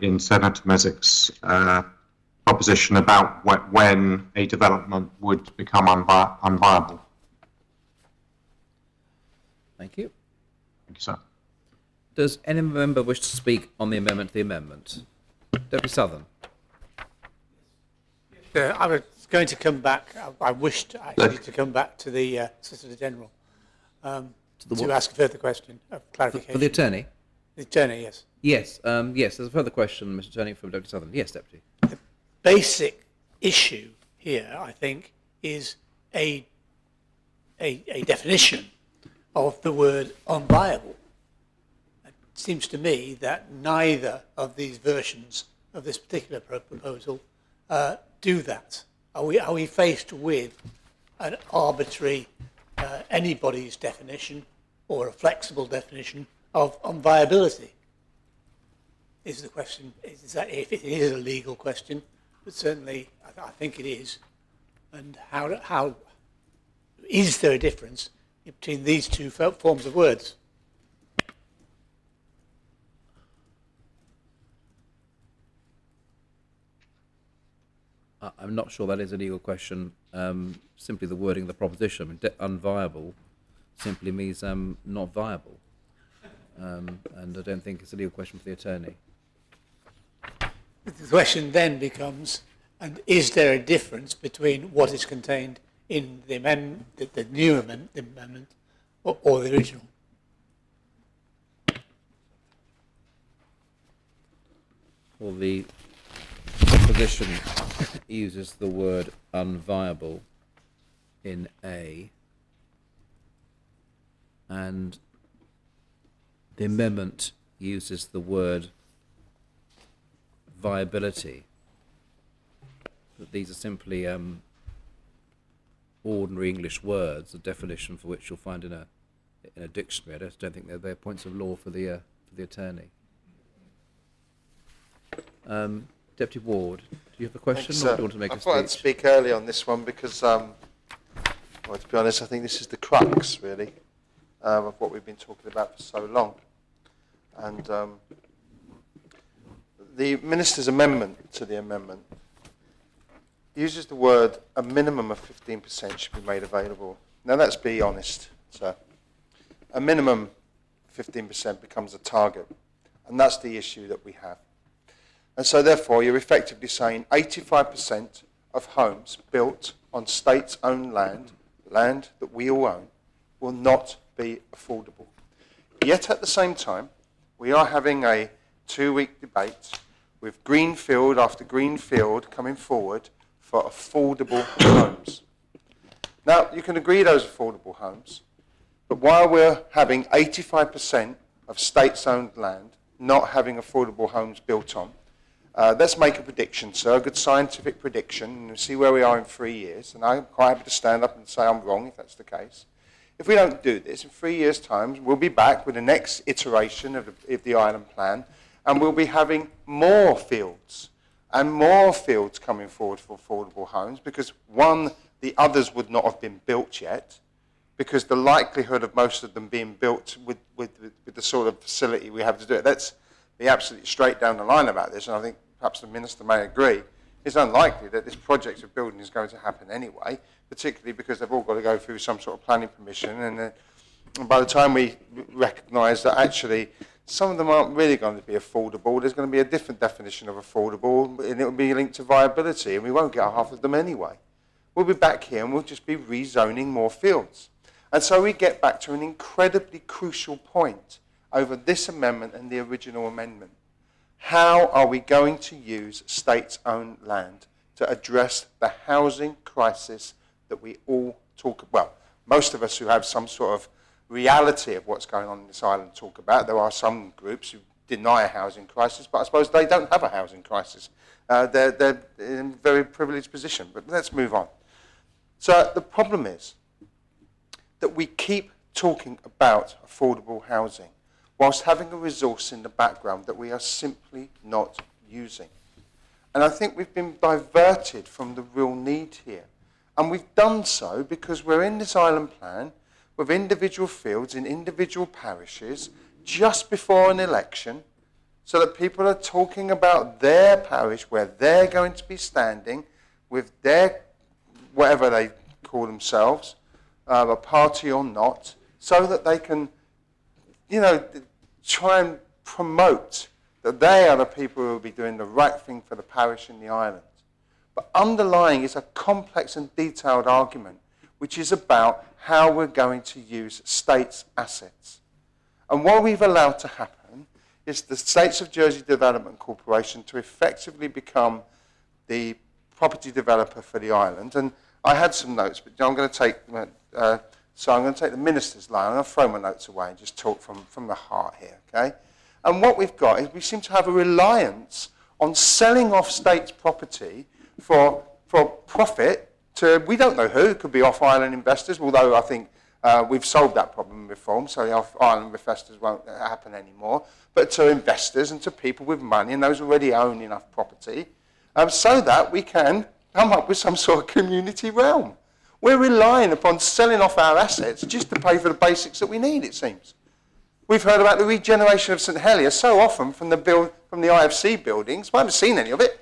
in Senator Mesek's proposition about when a development would become unviable. Thank you. Thank you, sir. Does any member wish to speak on the amendment to the amendment? Deputy Southern. I was going to come back. I wished actually to come back to the Solicitor General to ask a further question of clarification. For the attorney? The attorney, yes. Yes, yes, there's a further question, Mr Attorney, from Deputy Southern. Yes, Deputy. The basic issue here, I think, is a definition of the word unviable. It seems to me that neither of these versions of this particular proposal do that. Are we faced with an arbitrary, anybody's definition or a flexible definition of unviability? Is the question, is that if it is a legal question, but certainly I think it is, and how is there a difference between these two forms of words? I'm not sure that is a legal question. Simply the wording of the proposition. I mean, unviable simply means not viable. And I don't think it's a legal question for the attorney. The question then becomes, and is there a difference between what is contained in the amendment, the new amendment, or the original? Well, the proposition uses the word unviable in A, and the amendment uses the word viability. But these are simply ordinary English words, a definition for which you'll find in a dictionary. I just don't think they're points of law for the attorney. Deputy Ward, do you have a question, or do you want to make a speech? I thought I'd speak early on this one because, well, to be honest, I think this is the crux, really, of what we've been talking about for so long. And the Minister's amendment to the amendment uses the word a minimum of 15% should be made available. Now, let's be honest, sir. A minimum 15% becomes a target, and that's the issue that we have. And so, therefore, you're effectively saying 85% of homes built on state-owned land that we all own, will not be affordable. Yet, at the same time, we are having a 2-week debate with greenfield after greenfield coming forward for affordable homes. Now, you can agree those affordable homes, but while we're having 85% of state-owned land not having affordable homes built on, let's make a prediction, sir, a good scientific prediction, and we'll see where we are in 3 years. And I'm quite happy to stand up and say I'm wrong if that's the case. If we don't do this, in 3 years' time, we'll be back with the next iteration of the island plan, and we'll be having more fields and more fields coming forward for affordable homes because, one, the others would not have been built yet, because the likelihood of most of them being built with the sort of facility we have to do it, let's be absolutely straight down the line about this, and I think perhaps the Minister may agree, it's unlikely that this project of building is going to happen anyway, particularly because they've all got to go through some sort of planning permission, and by the time we recognise that actually some of them aren't really going to be affordable. There's going to be a different definition of affordable, and it will be linked to viability, and we won't get half of them anyway. We'll be back here and we'll just be rezoning more fields. And so we get back to an incredibly crucial point over this amendment and the original amendment. How are we going to use state-owned land to address the housing crisis that we all talk about? Well, most of us who have some sort of reality of what's going on in this island talk about. There are some groups who deny a housing crisis, but I suppose they don't have a housing crisis. They're in a very privileged position, but let's move on. So the problem is that we keep talking about affordable housing whilst having a resource in the background that we are simply not using. And I think we've been diverted from the real need here. And we've done so because we're in this island plan with individual fields in individual parishes just before an election, so that people are talking about their parish, where they're going to be standing with their, whatever they call themselves, a party or not, so that they can, try and promote that they are the people who will be doing the right thing for the parish and the island. But underlying is a complex and detailed argument, which is about how we're going to use states' assets. And what we've allowed to happen is the States of Jersey Development Corporation to effectively become the property developer for the island. And I had some notes, but I'm going to take the minister's line. I'm going to throw my notes away and just talk from the heart here, okay? And what we've got is we seem to have a reliance on selling off states' property for profit to, we don't know who, it could be off-island investors, although I think we've solved that problem in reform, so the off-island investors won't happen anymore, but to investors and to people with money and those who already own enough property, so that we can come up with some sort of community realm. We're relying upon selling off our assets just to pay for the basics that we need, it seems. We've heard about the regeneration of St Helier so often from the IFC buildings. We haven't seen any of it.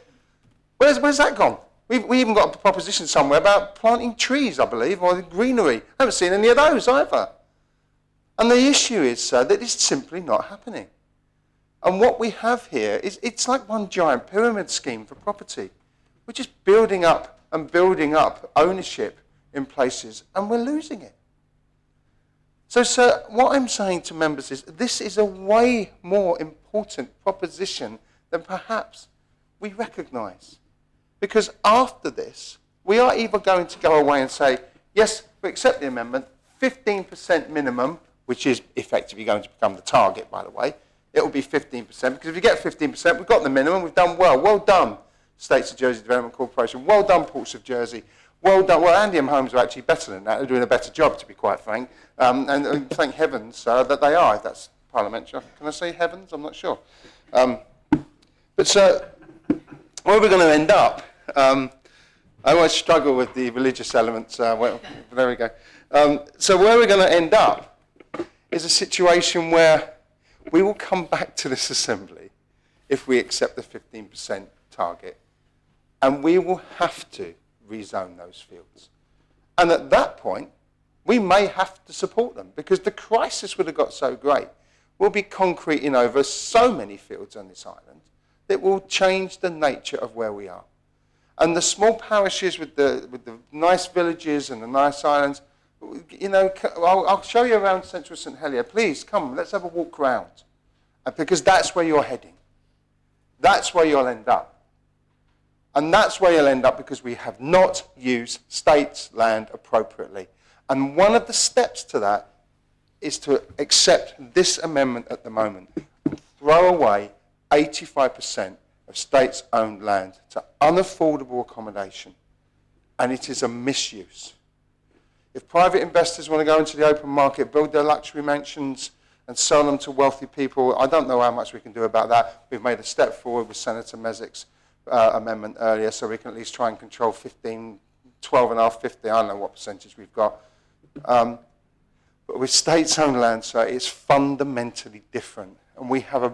Where's that gone? We even got a proposition somewhere about planting trees, I believe, or the greenery. I haven't seen any of those either. And the issue is, sir, that it's simply not happening. And what we have here is, it's like one giant pyramid scheme for property. We're just building up and building up ownership in places, and we're losing it. So, sir, what I'm saying to members is, this is a way more important proposition than perhaps we recognise. Because after this, we are either going to go away and say, yes, we accept the amendment, 15% minimum, which is effectively going to become the target, by the way. It will be 15%, because if you get 15%, we've got the minimum, we've done well. Well done, States of Jersey Development Corporation. Well done, Ports of Jersey. Well done. Well, Andy and Holmes are actually better than that. They're doing a better job, to be quite frank. And thank heavens that they are, if that's parliamentary. Can I say heavens? I'm not sure. But, sir, where we're going to end up, I always struggle with the religious elements. Well, there we go. So where we're going to end up is a situation where we will come back to this assembly if we accept the 15% target, and we will have to rezone those fields. And at that point, we may have to support them, because the crisis would have got so great. We'll be concreting over so many fields on this island that will change the nature of where we are. And the small parishes with the nice villages and the nice islands, I'll show you around central St Helier. Please, come, let's have a walk round. Because that's where you're heading. That's where you'll end up. And that's where you'll end up because we have not used states' land appropriately. And one of the steps to that is to accept this amendment at the moment. Throw away 85% of states-owned land to unaffordable accommodation. And it is a misuse. If private investors want to go into the open market, build their luxury mansions and sell them to wealthy people, I don't know how much we can do about that. We've made a step forward with Senator Mezek's amendment earlier, so we can at least try and control 15, 12.5, 50, I don't know what percentage we've got. But with states-owned land, sir, it's fundamentally different. And we have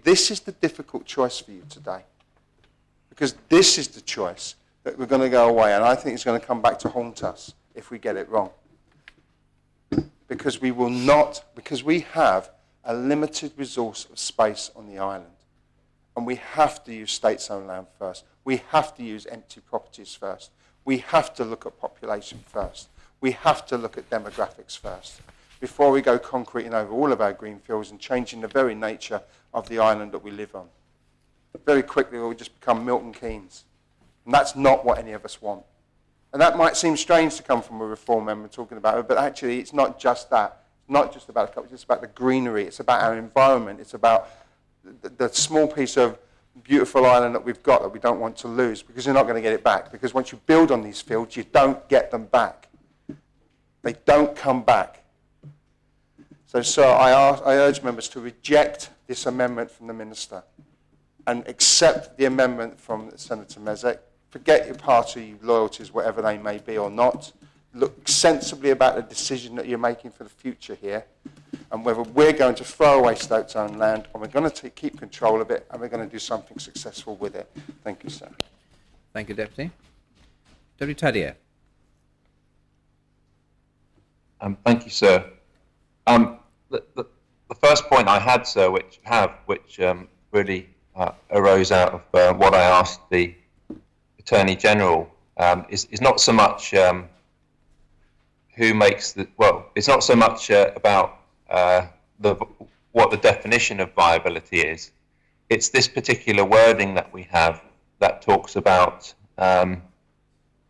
this is the difficult choice for you today. Because this is the choice that we're going to go away, and I think it's going to come back to haunt us if we get it wrong. Because we will not, because we have a limited resource of space on the island. And we have to use state-owned land first. We have to use empty properties first. We have to look at population first. We have to look at demographics first before we go concreting over all of our green fields and changing the very nature of the island that we live on. Very quickly, we'll just become Milton Keynes. And that's not what any of us want. And that might seem strange to come from a Reform member talking about it, but actually it's not just that. It's not just about the culture, it's about the greenery, it's about our environment, it's about the small piece of beautiful island that we've got that we don't want to lose, because you're not going to get it back. Because once you build on these fields, you don't get them back. They don't come back. So, sir, I urge members to reject this amendment from the Minister and accept the amendment from Senator Mezek. Forget your party loyalties, whatever they may be or not. Look sensibly about the decision that you're making for the future here, and whether we're going to throw away state-owned land and we're going to keep control of it and we're going to do something successful with it. Thank you, sir. Thank you, Deputy. Deputy Tadier. Thank you, sir. The first point I had, sir, which really arose out of what I asked the Attorney General, is not so much who makes the, well, it's not so much about what the definition of viability is. It's this particular wording that we have that talks about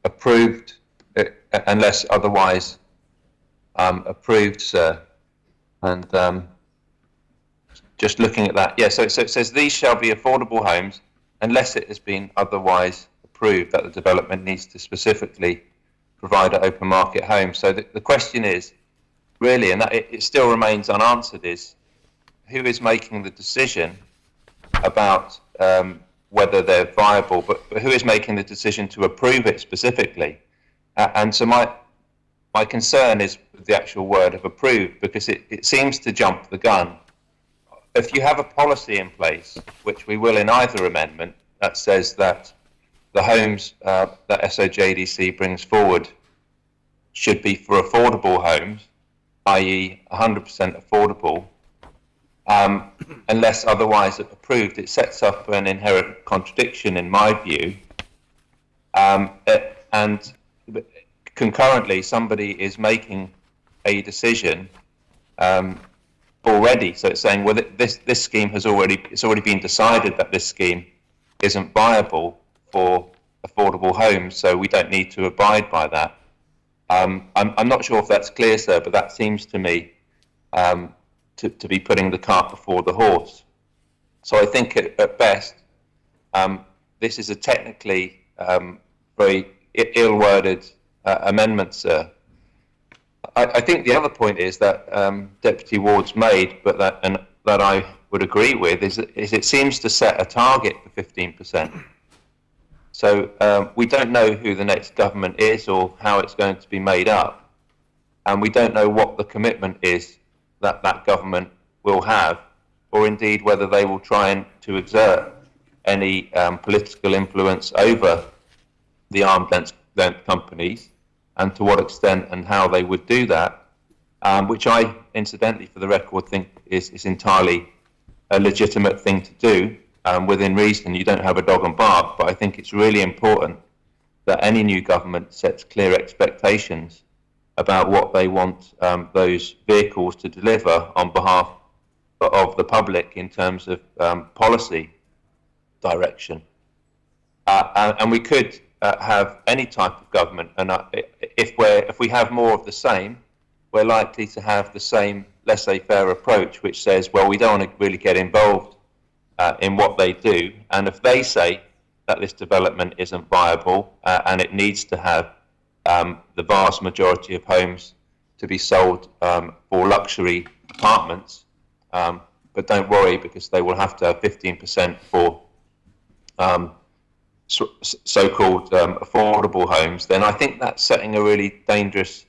approved, unless otherwise approved, sir. And just looking at that, yeah, so it says these shall be affordable homes unless it has been otherwise approved that the development needs to specifically provide an open market home. So the question is, really, and that it still remains unanswered, is who is making the decision about whether they're viable, but who is making the decision to approve it specifically? And so my concern is with the actual word of approved, because it seems to jump the gun. If you have a policy in place, which we will in either amendment, that says that the homes that SOJDC brings forward should be for affordable homes, i.e. 100% affordable, unless otherwise approved, it sets up an inherent contradiction in my view. And concurrently, somebody is making a decision already. So it's saying, well, this scheme it's already been decided that this scheme isn't viable for affordable homes, so we don't need to abide by that. I'm not sure if that's clear, sir, but that seems to me to be putting the cart before the horse. So I think at best, this is a technically very ill-worded amendment, sir. I think the other point is that Deputy Ward's made, but that I would agree with, is it seems to set a target for 15%. So we don't know who the next government is or how it's going to be made up, and we don't know what the commitment is that that government will have, or indeed whether they will try to exert any political influence over the arm's length companies, and to what extent and how they would do that, which I, incidentally, for the record, think is entirely a legitimate thing to do. Within reason, you don't have a dog and bark, but I think it's really important that any new government sets clear expectations about what they want those vehicles to deliver on behalf of the public in terms of policy direction. And we could have any type of government, and if we have more of the same, we're likely to have the same laissez-faire approach, which says, well, we don't want to really get involved in what they do, and if they say that this development isn't viable and it needs to have the vast majority of homes to be sold for luxury apartments, but don't worry, because they will have to have 15% for so-called affordable homes, then I think that's setting a really dangerous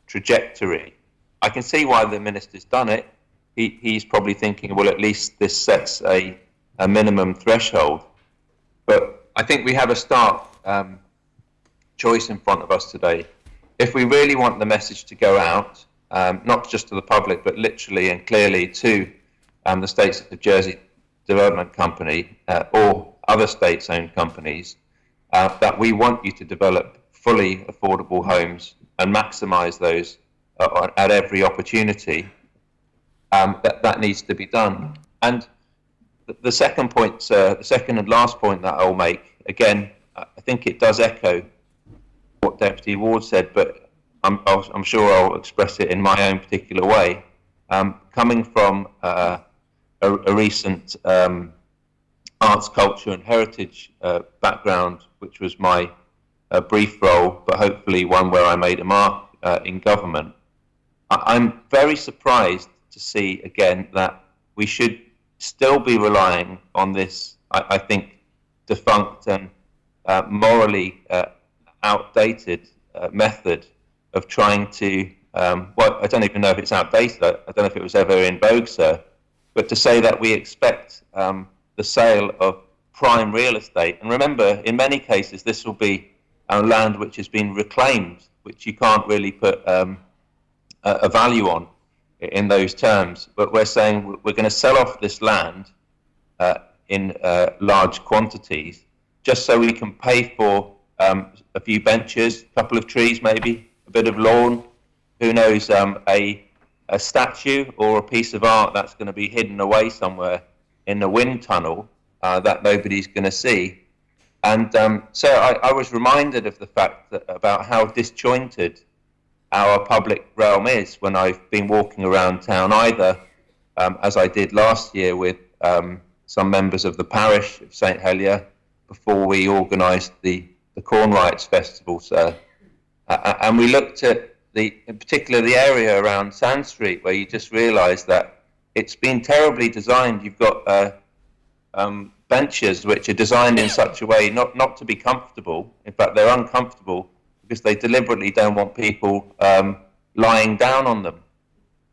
trajectory. I can see why the Minister's done it. He's probably thinking, well, at least this sets a minimum threshold. But I think we have a stark choice in front of us today. If we really want the message to go out, not just to the public, but literally and clearly to the States of Jersey Development Company or other states-owned companies, that we want you to develop fully affordable homes and maximise those at every opportunity, that needs to be done. And the second point, the second and last point that I'll make, again, I think it does echo what Deputy Ward said, but I'm sure I'll express it in my own particular way. Coming from a recent arts, culture and heritage background, which was my brief role, but hopefully one where I made a mark in government, I'm very surprised to see again that we should still be relying on this, I think, defunct and morally outdated method of trying to, well, I don't even know if it's outdated, I don't know if it was ever in vogue, sir, but to say that we expect the sale of prime real estate. And remember, in many cases, this will be land which has been reclaimed, which you can't really put a value on in those terms. But we're saying we're going to sell off this land in large quantities just so we can pay for a few benches, a couple of trees maybe, a bit of lawn, who knows, a statue or a piece of art that's going to be hidden away somewhere in a wind tunnel that nobody's going to see. And so I was reminded of the fact that, about how disjointed our public realm is when I've been walking around town, either as I did last year with some members of the parish of St Helier before we organised the Corn Riots Festival, sir. And we looked at in particular the area around Sand Street, where you just realise that it's been terribly designed. You've got benches which are designed in such a way not to be comfortable. In fact, they're uncomfortable because they deliberately don't want people lying down on them.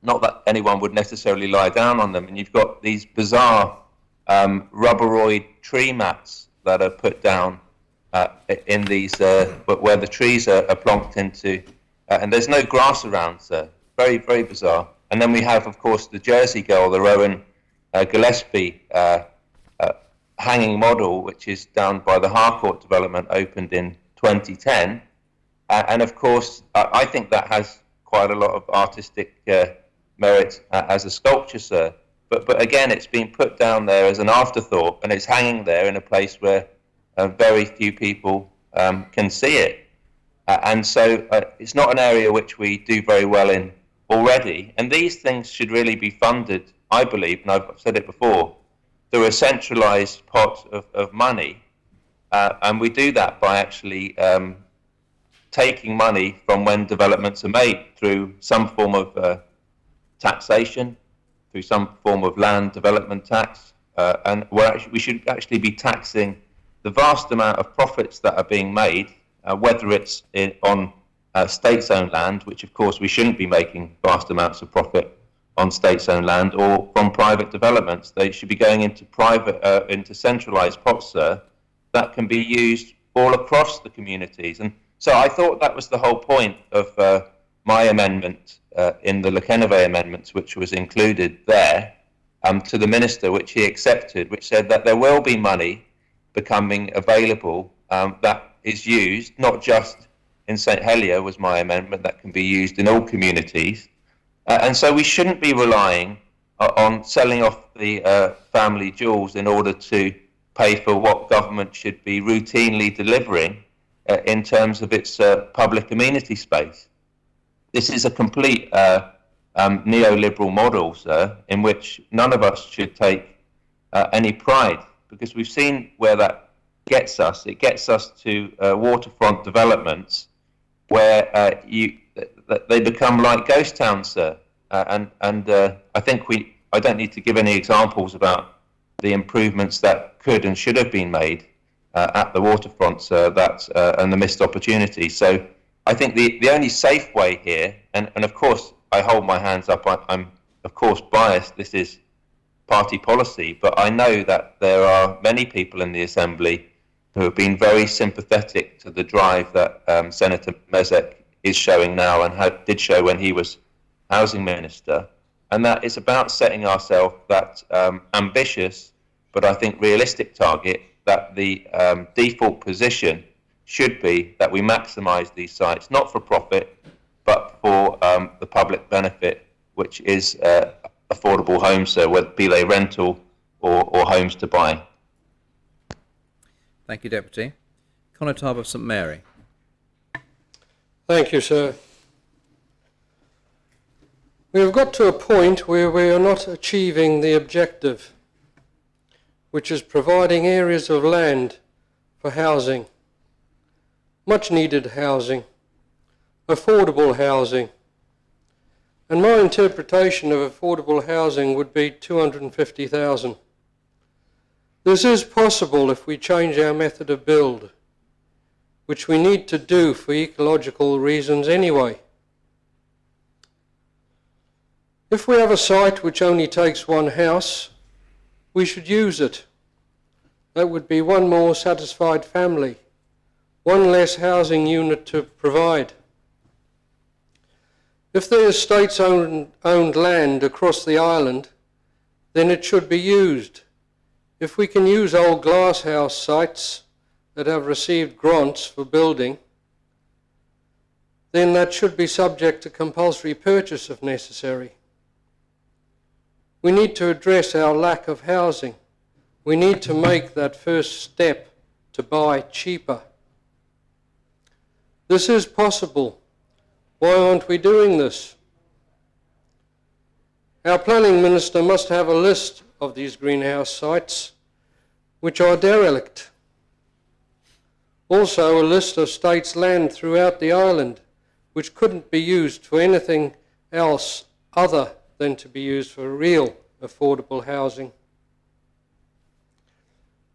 Not that anyone would necessarily lie down on them. And you've got these bizarre rubberoid tree mats that are put down in these, but where the trees are plonked into, and there's no grass around, sir. Very, very bizarre. And then we have, of course, the Jersey Girl, the Rowan Gillespie hanging model, which is down by the Harcourt development, opened in 2010. And of course, I think that has quite a lot of artistic merit as a sculpture, sir. But again, it's been put down there as an afterthought, and it's hanging there in a place where very few people can see it. And so it's not an area which we do very well in already. And these things should really be funded, I believe, and I've said it before, through a centralised pot of money. And we do that by actually taking money from when developments are made through some form of taxation, through some form of land development tax. And we should actually be taxing the vast amount of profits that are being made, whether it's on state-owned land, which of course we shouldn't be making vast amounts of profit on state-owned land, or from private developments. They should be going into into centralised pots, sir, that can be used all across the communities. And so I thought that was the whole point of my amendment in the Lekenove amendments, which was included there to the Minister, which he accepted, which said that there will be money becoming available that is used, not just in St Helier was my amendment, that can be used in all communities. And so we shouldn't be relying on selling off the family jewels in order to pay for what government should be routinely delivering in terms of its public amenity space. This is a complete neoliberal model, sir, in which none of us should take any pride, because we've seen where that gets us. It gets us to waterfront developments where they become like ghost towns, sir. And I think I don't need to give any examples about the improvements that could and should have been made at the waterfront, sir, and the missed opportunity. So I think the only safe way here, and of course I hold my hands up, I'm of course biased, this is party policy, but I know that there are many people in the Assembly who have been very sympathetic to the drive that Senator Mezek is showing now and did show when he was Housing Minister. and that it's about setting ourselves that ambitious, but I think realistic target that the default position should be that we maximise these sites, not for profit, but for the public benefit, which is affordable homes, so whether be they rental or homes to buy. Thank you, Deputy. Conor Tarb of St Mary. Thank you, sir. We have got to a point where we are not achieving the objective, which is providing areas of land for housing, much needed housing, affordable housing. And my interpretation of affordable housing would be 250,000. This is possible if we change our method of build, which we need to do for ecological reasons anyway. If we have a site which only takes one house, we should use it. That would be one more satisfied family, one less housing unit to provide. If there is state-owned land across the island, then it should be used. If we can use old glasshouse sites that have received grants for building, then that should be subject to compulsory purchase if necessary. We need to address our lack of housing. We need to make that first step to buy cheaper. This is possible. Why aren't we doing this? Our planning minister must have a list of these greenhouse sites which are derelict. Also a list of states' land throughout the island which couldn't be used for anything else other than to be used for real affordable housing.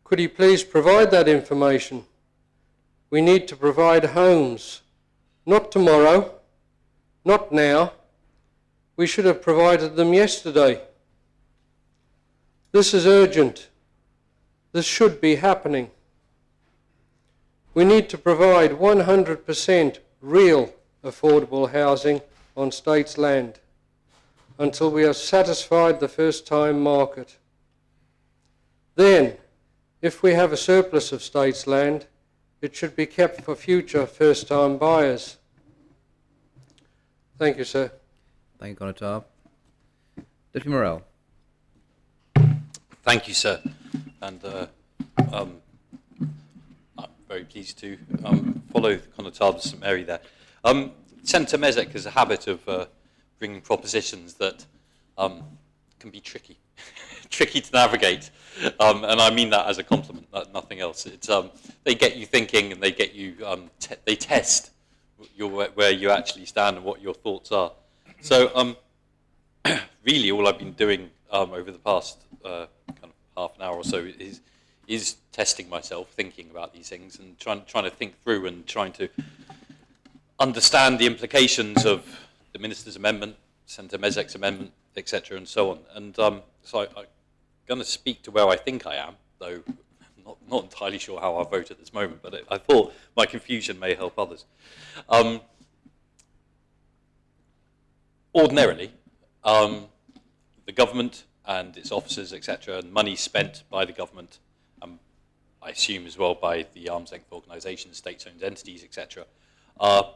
Could he please provide that information? We need to provide homes, not tomorrow, not now. We should have provided them yesterday. This is urgent. This should be happening. We need to provide 100% real affordable housing on states' land until we have satisfied the first-time market. Then, if we have a surplus of states' land, it should be kept for future first-time buyers. Thank you, sir. Thank you, Conor Tarb. Deputy Morell. Thank you, sir. And I'm very pleased to follow Conor Tarb of St Mary there. Senator Mezek has a habit of bringing propositions that can be tricky, tricky to navigate, and I mean that as a compliment, nothing else. It's they get you thinking, and they get you they test where you actually stand and what your thoughts are. So really, all I've been doing over the past kind of half an hour or so is testing myself, thinking about these things, and trying to think through and trying to understand the implications of the Minister's amendment, Senator Mezek's amendment, etc., and so on. And so I'm going to speak to where I think I am, though I'm not entirely sure how I'll vote at this moment, but I thought my confusion may help others. Ordinarily, the government and its officers, etc., and money spent by the government, I assume as well by the arm's length organisations, state-owned entities, etc., are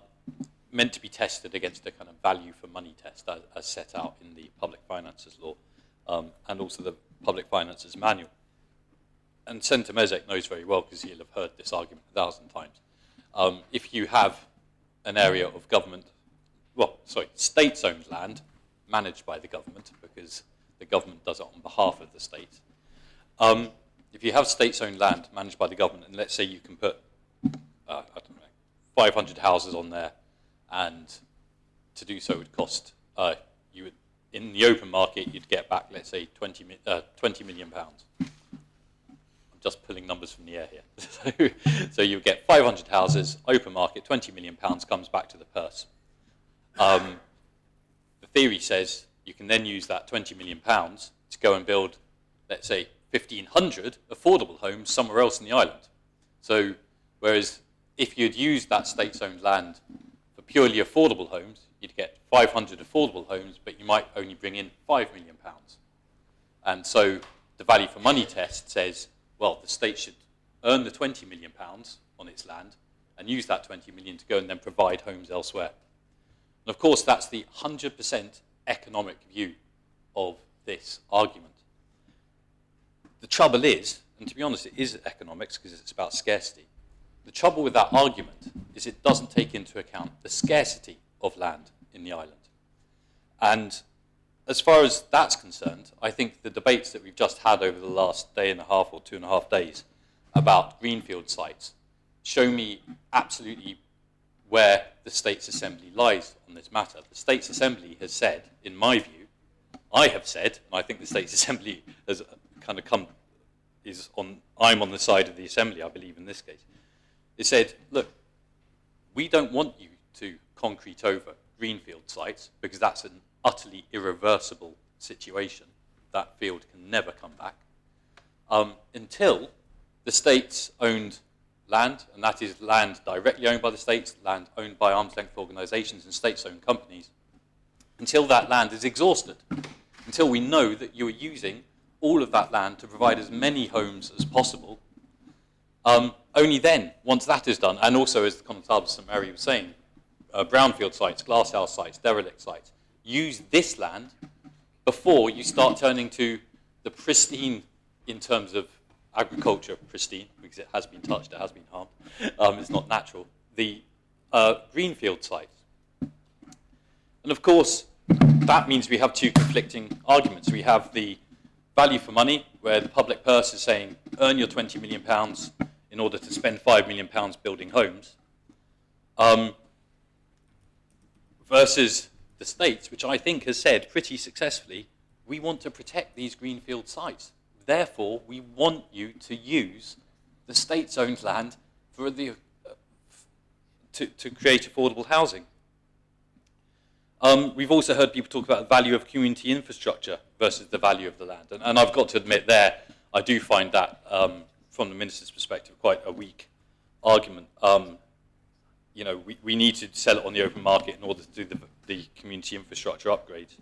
meant to be tested against a kind of value for money test as set out in the Public Finances Law and also the Public Finances Manual. And Senator Mezek knows very well, because he'll have heard this argument 1,000 times. If you have an area of government, state-owned land managed by the government, because the government does it on behalf of the state. If you have state-owned land managed by the government, and let's say you can put, 500 houses on there, and to do so would cost, you would, in the open market, you'd get back, let's say, 20 million pounds. I'm just pulling numbers from the air here. So you get 500 houses, open market, 20 million pounds comes back to the purse. The theory says you can then use that 20 million pounds to go and build, let's say, 1,500 affordable homes somewhere else in the island. So, whereas if you'd used that state-owned land for purely affordable homes, you'd get 500 affordable homes, but you might only bring in £5 million. And so the value for money test says, well, the state should earn the £20 million on its land and use that 20 million to go and then provide homes elsewhere. And of course, that's the 100% economic view of this argument. The trouble is, and to be honest, it is economics because it's about scarcity. The trouble with that argument is it doesn't take into account the scarcity of land in the island. And as far as that's concerned, I think the debates that we've just had over the last day and a half or 2.5 days about greenfield sites show me absolutely where the States Assembly lies on this matter. The States Assembly has said, in my view, I have said, and I think the States Assembly has kind of come, I'm on the side of the Assembly, I believe in this case. It said, look, we don't want you to concrete over greenfield sites because that's an utterly irreversible situation. That field can never come back until the states owned land, and that is land directly owned by the states, land owned by arm's length organisations and states-owned companies, until that land is exhausted, until we know that you are using all of that land to provide as many homes as possible. Only then, once that is done, and also as the Constable St Mary was saying, brownfield sites, glasshouse sites, derelict sites, use this land before you start turning to the pristine, in terms of agriculture, pristine, because it has been touched, it has been harmed, it's not natural, the greenfield sites. And of course, that means we have two conflicting arguments. We have the value for money, where the public purse is saying, earn your £20 million in order to spend £5 million building homes, versus the states, which I think has said pretty successfully, we want to protect these greenfield sites. Therefore, we want you to use the state's-owned land for the, to create affordable housing. We've also heard people talk about the value of community infrastructure versus the value of the land. And I've got to admit there, I do find that, from the Minister's perspective, quite a weak argument. You know, we need to sell it on the open market in order to do the community infrastructure upgrades.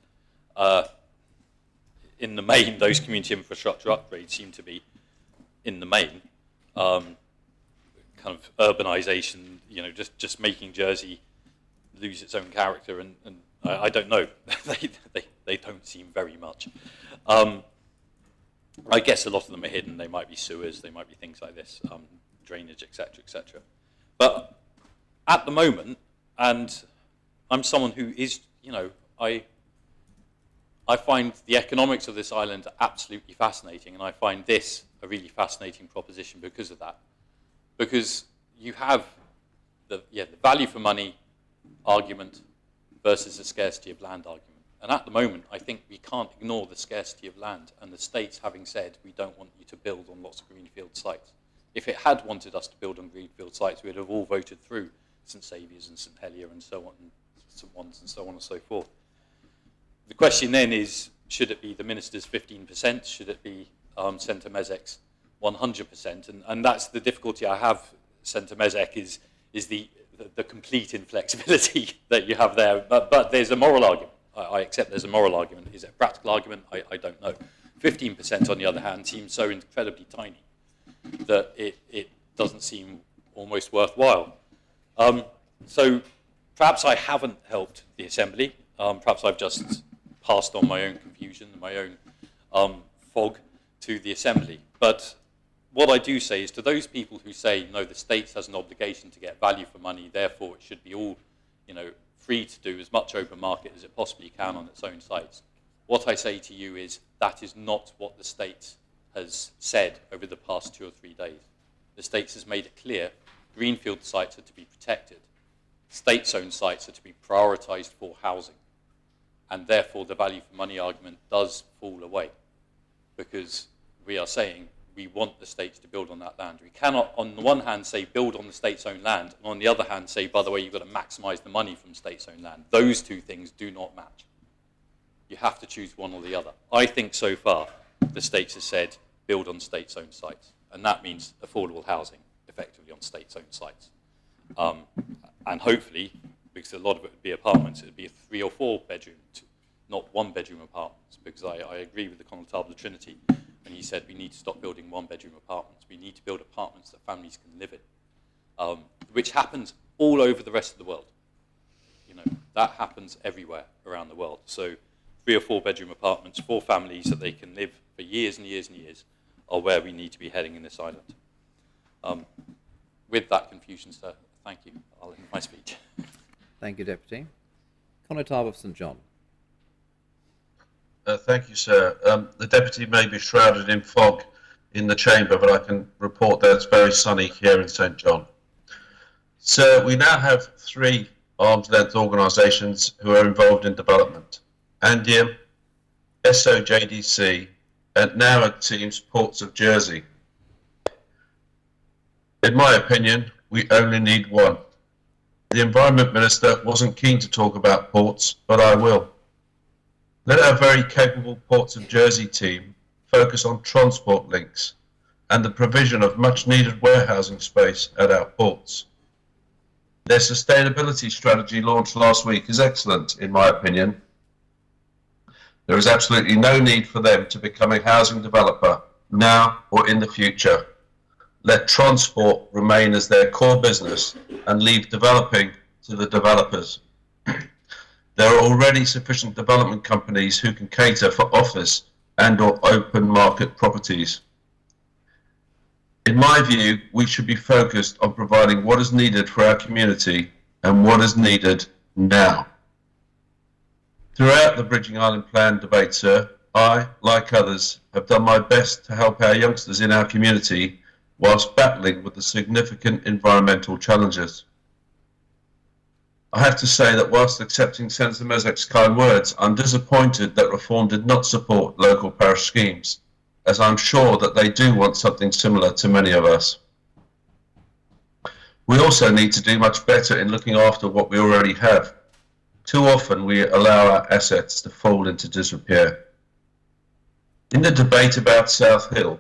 In the main, those community infrastructure upgrades seem to be, in the main, kind of urbanisation, you know, just making Jersey lose its own character, and I don't know, they don't seem very much. I guess a lot of them are hidden. They might be sewers, they might be things like this, drainage, etc., etc. But at the moment, and I'm someone who is, you know, I find the economics of this island absolutely fascinating, and I find this a really fascinating proposition because of that. Because you have the value for money argument versus the scarcity of land argument. And at the moment, I think we can't ignore the scarcity of land and the states having said, we don't want you to build on lots of greenfield sites. If it had wanted us to build on greenfield sites, we'd have all voted through St Saviour's and St Helier and so on, and St Wands and so on and so forth. The question then is, should it be the Minister's 15%? Should it be Senator Mezek's 100%? And that's the difficulty I have, Senator Mezek, is the complete inflexibility that you have there. But there's a moral argument. I accept there's a moral argument. Is it a practical argument? I don't know. 15%, on the other hand, seems so incredibly tiny that it doesn't seem almost worthwhile. So perhaps I haven't helped the Assembly. Perhaps I've just passed on my own confusion and my own fog to the Assembly. But what I do say is to those people who say, no, the state has an obligation to get value for money, therefore it should be all, you know, free to do as much open market as it possibly can on its own sites. What I say to you is that is not what the state has said over the past 2 or 3 days. The state has made it clear greenfield sites are to be protected. State-owned sites are to be prioritised for housing. And therefore the value for money argument does fall away, because we are saying we want the states to build on that land. We cannot, on the one hand, say build on the state's own land, and on the other hand say, by the way, you've got to maximise the money from state's own land. Those two things do not match. You have to choose one or the other. I think so far the states have said build on state's own sites, and that means affordable housing effectively on state's own sites. And hopefully, because a lot of it would be apartments. It would be 3 or 4 bedroom, not 1 bedroom apartments, because I agree with the Constable Trinity when he said we need to stop building 1 bedroom apartments. We need to build apartments that families can live in, which happens all over the rest of the world. You know, that happens everywhere around the world. So 3 or 4 bedroom apartments for families that they can live for years and years and years are where we need to be heading in this island. With that confusion, sir, thank you. I'll end my speech. Thank you, Deputy. Conotable of St John. Thank you, sir. The Deputy may be shrouded in fog in the chamber, but I can report that it's very sunny here in St John. Sir, we now have 3 arm's-length organisations who are involved in development. Andium, SOJDC, and now it seems Ports of Jersey. In my opinion, we only need one. The Environment Minister wasn't keen to talk about ports, but I will. Let our very capable Ports of Jersey team focus on transport links and the provision of much-needed warehousing space at our ports. Their sustainability strategy launched last week is excellent, in my opinion. There is absolutely no need for them to become a housing developer now or in the future. Let transport remain as their core business and leave developing to the developers. There are already sufficient development companies who can cater for office and or open market properties. In my view, we should be focused on providing what is needed for our community and what is needed now. Throughout the Bridging Island Plan debate, sir, I, like others, have done my best to help our youngsters in our community whilst battling with the significant environmental challenges. I have to say that whilst accepting Senator Mezek's kind words, I'm disappointed that Reform did not support local parish schemes, as I'm sure that they do want something similar to many of us. We also need to do much better in looking after what we already have. Too often we allow our assets to fall into disrepair. In the debate about South Hill,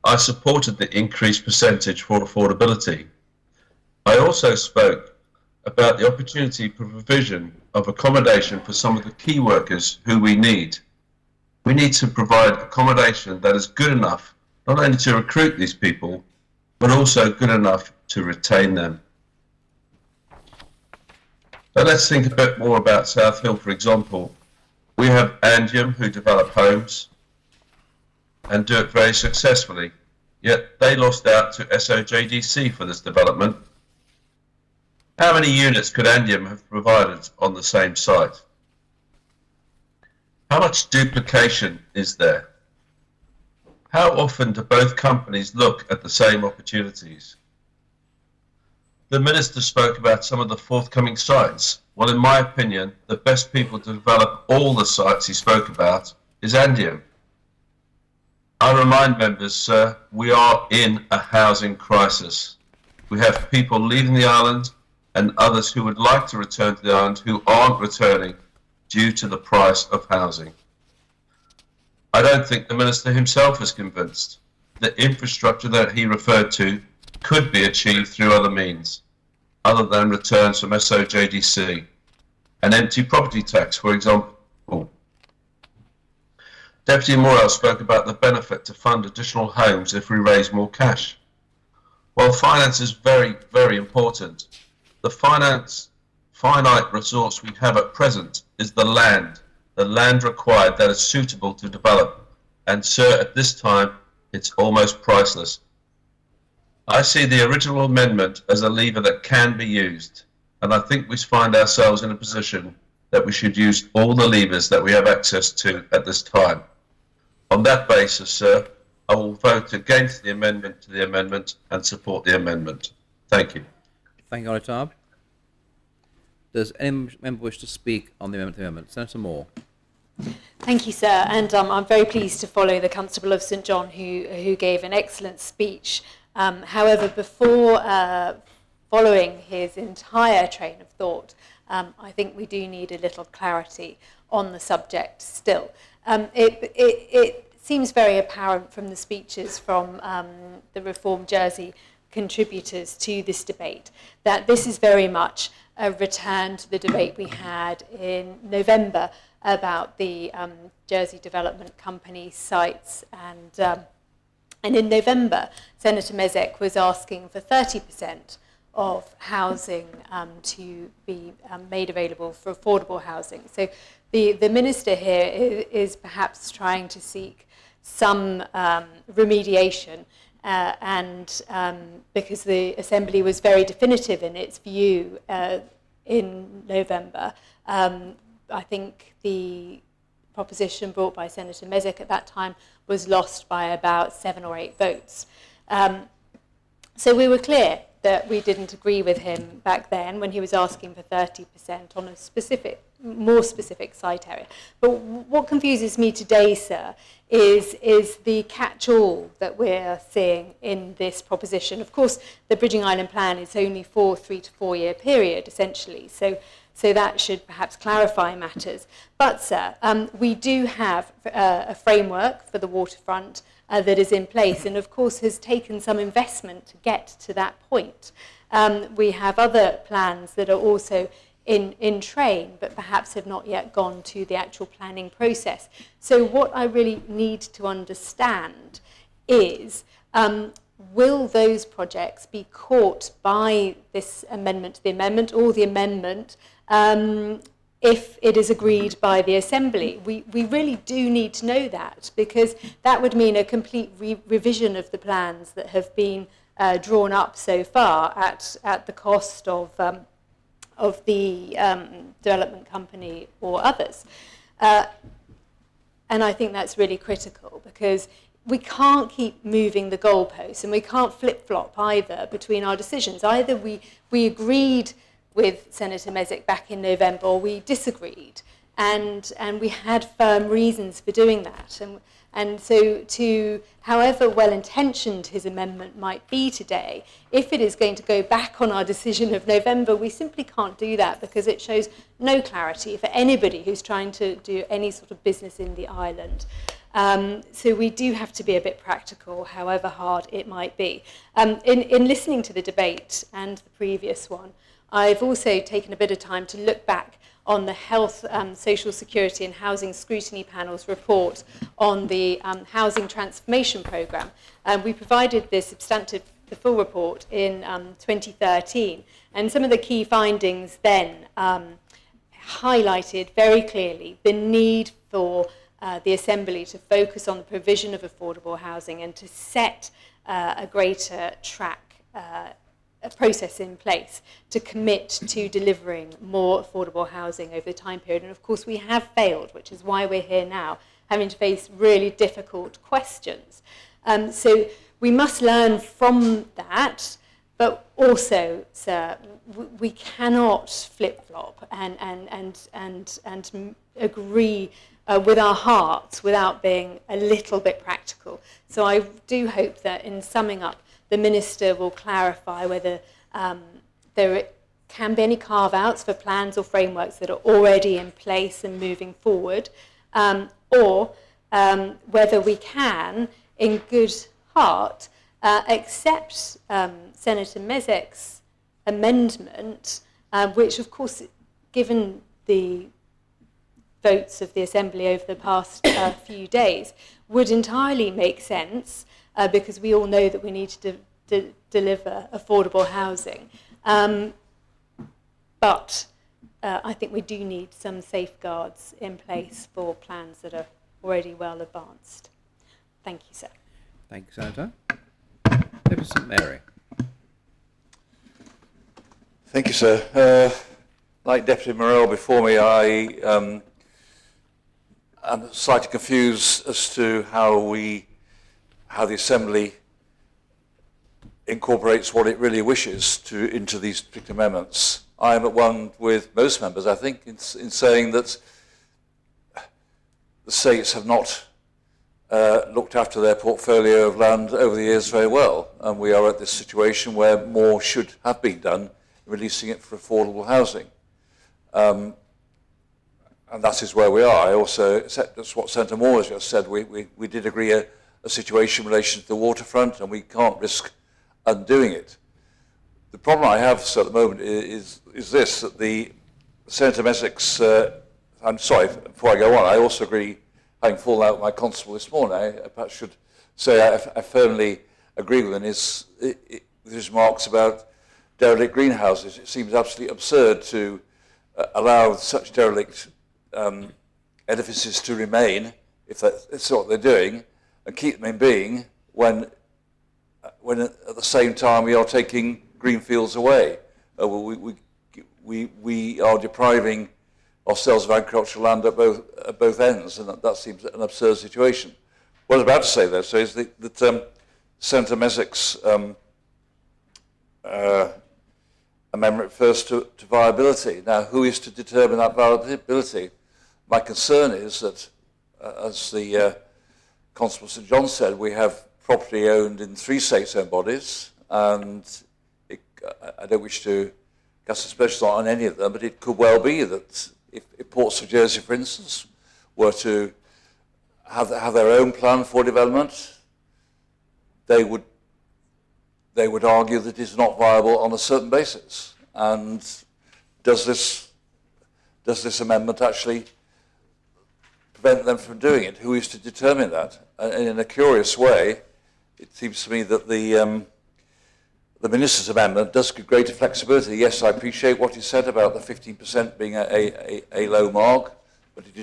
I supported the increased percentage for affordability. I also spoke about the opportunity for provision of accommodation for some of the key workers who we need. We need to provide accommodation that is good enough not only to recruit these people, but also good enough to retain them. But let's think a bit more about South Hill, for example. We have Andium, who develop homes and do it very successfully, yet they lost out to SOJDC for this development. How many units could Andium have provided on the same site? How much duplication is there? How often do both companies look at the same opportunities? The Minister spoke about some of the forthcoming sites. Well, in my opinion, the best people to develop all the sites he spoke about is Andium. I remind members, sir, we are in a housing crisis. We have people leaving the island and others who would like to return to the island who aren't returning due to the price of housing. I don't think the Minister himself is convinced that infrastructure that he referred to could be achieved through other means, other than returns from SOJDC, an empty property tax, for example. Deputy Morrell spoke about the benefit to fund additional homes if we raise more cash. While finance is very, very important, the finite resource we have at present is the land required that is suitable to develop, and sir, at this time, it's almost priceless. I see the original amendment as a lever that can be used, and I think we find ourselves in a position that we should use all the levers that we have access to at this time. On that basis, sir, I will vote against the amendment to the amendment and support the amendment. Thank you. Thank you, Honourable. Does any member wish to speak on the amendment to the amendment? Senator Moore. Thank you, sir. And I'm very pleased to follow the Constable of St John, who gave an excellent speech. However, before following his entire train of thought, I think we do need a little clarity on the subject still. It seems very apparent from the speeches from the Reform Jersey contributors to this debate that this is very much return to the debate we had in November about the Jersey Development Company sites. And in November, Senator Mezek was asking for 30% of housing to be made available for affordable housing. So the minister here is perhaps trying to seek some remediation and because the Assembly was very definitive in its view in November, I think the proposition brought by Senator Mezek at that time was lost by about 7 or 8 votes. So we were clear that we didn't agree with him back then when he was asking for 30% on a more specific site area. But what confuses me today, sir, is the catch-all that we're seeing in this proposition. Of course, the Bridging Island Plan is only for a 3 to 4 year period, essentially. So that should perhaps clarify matters. But, sir, we do have a framework for the waterfront that is in place and, of course, has taken some investment to get to that point. We have other plans that are also in train, but perhaps have not yet gone to the actual planning process. So what I really need to understand is, will those projects be caught by this amendment to the amendment or the amendment if it is agreed by the Assembly? We really do need to know that, because that would mean a complete revision of the plans that have been drawn up so far at the cost of the development company or others. And I think that's really critical, because we can't keep moving the goalposts and we can't flip-flop either between our decisions. Either we agreed with Senator Mezek back in November or we disagreed, and we had firm reasons for doing that. And so to, however well-intentioned his amendment might be today, if it is going to go back on our decision of November, we simply can't do that, because it shows no clarity for anybody who's trying to do any sort of business in the island. So we do have to be a bit practical, however hard it might be. In listening to the debate and the previous one, I've also taken a bit of time to look back on the Health, Social Security and Housing Scrutiny Panel's report on the Housing Transformation Programme. We provided the full report in 2013, and some of the key findings then highlighted very clearly the need for the Assembly to focus on the provision of affordable housing and to set a greater a process in place to commit to delivering more affordable housing over the time period. And of course we have failed, which is why we're here now, having to face really difficult questions. So we must learn from that, but also, sir, we cannot flip-flop and agree with our hearts without being a little bit practical. So I do hope that in summing up, the Minister will clarify whether there can be any carve-outs for plans or frameworks that are already in place and moving forward, or whether we can, in good heart, accept Senator Mezek's amendment, which, of course, given the votes of the Assembly over the past few days, would entirely make sense, because we all know that we need to deliver affordable housing. But I think we do need some safeguards in place for plans that are already well advanced. Thank you, sir. Thank you, Senator. David St Mary. Thank you, sir. Like Deputy Morell before me, I am slightly confused as to how the Assembly incorporates what it really wishes into these particular amendments. I am at one with most members, I think, in saying that the states have not looked after their portfolio of land over the years very well, and we are at this situation where more should have been done in releasing it for affordable housing. And that is where we are. I also accept that's what Senator Moore has just said. We did agree a situation in relation to the waterfront, and we can't risk undoing it. the problem I have at the moment is this, that the Senator Messick's, I'm sorry, before I go on, I also agree, having fallen out with my constable this morning, I perhaps should say I firmly agree with him with his remarks about derelict greenhouses. It seems absolutely absurd to allow such derelict edifices to remain, if that's what they're doing, and keep them in being when at the same time we are taking green fields away. We are depriving ourselves of agricultural land at both ends, and that seems an absurd situation. What I was about to say, though, is that Senator Messick's amendment refers to viability. Now, who is to determine that viability? My concern is that, as the Constable St John said, we have property owned in 3 state-owned bodies, and I don't wish to cast aspersions on any of them, but it could well be that if Ports of Jersey, for instance, were to have their own plan for development, they would argue that it's not viable on a certain basis. And does this amendment actually prevent them from doing it? Who is to determine that? And in a curious way, it seems to me that the Minister's amendment does give greater flexibility. Yes, I appreciate what he said about the 15% being a low mark, but it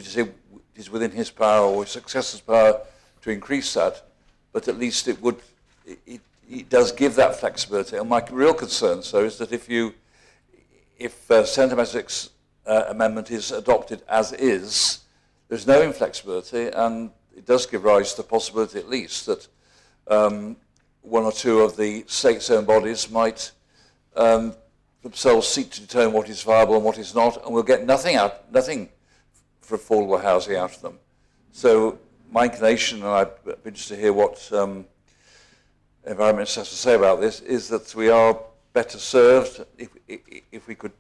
is within his power or his successor's power to increase that. But at least it does give that flexibility. And my real concern, so, is that if Senator Messick's amendment is adopted as is, there's no inflexibility, and it does give rise to the possibility, at least, that one or two of the state-owned bodies might themselves seek to determine what is viable and what is not, and we'll get nothing for affordable housing out of them. So my inclination, and I'd be interested to hear what Environment has to say about this, is that we are better served if we could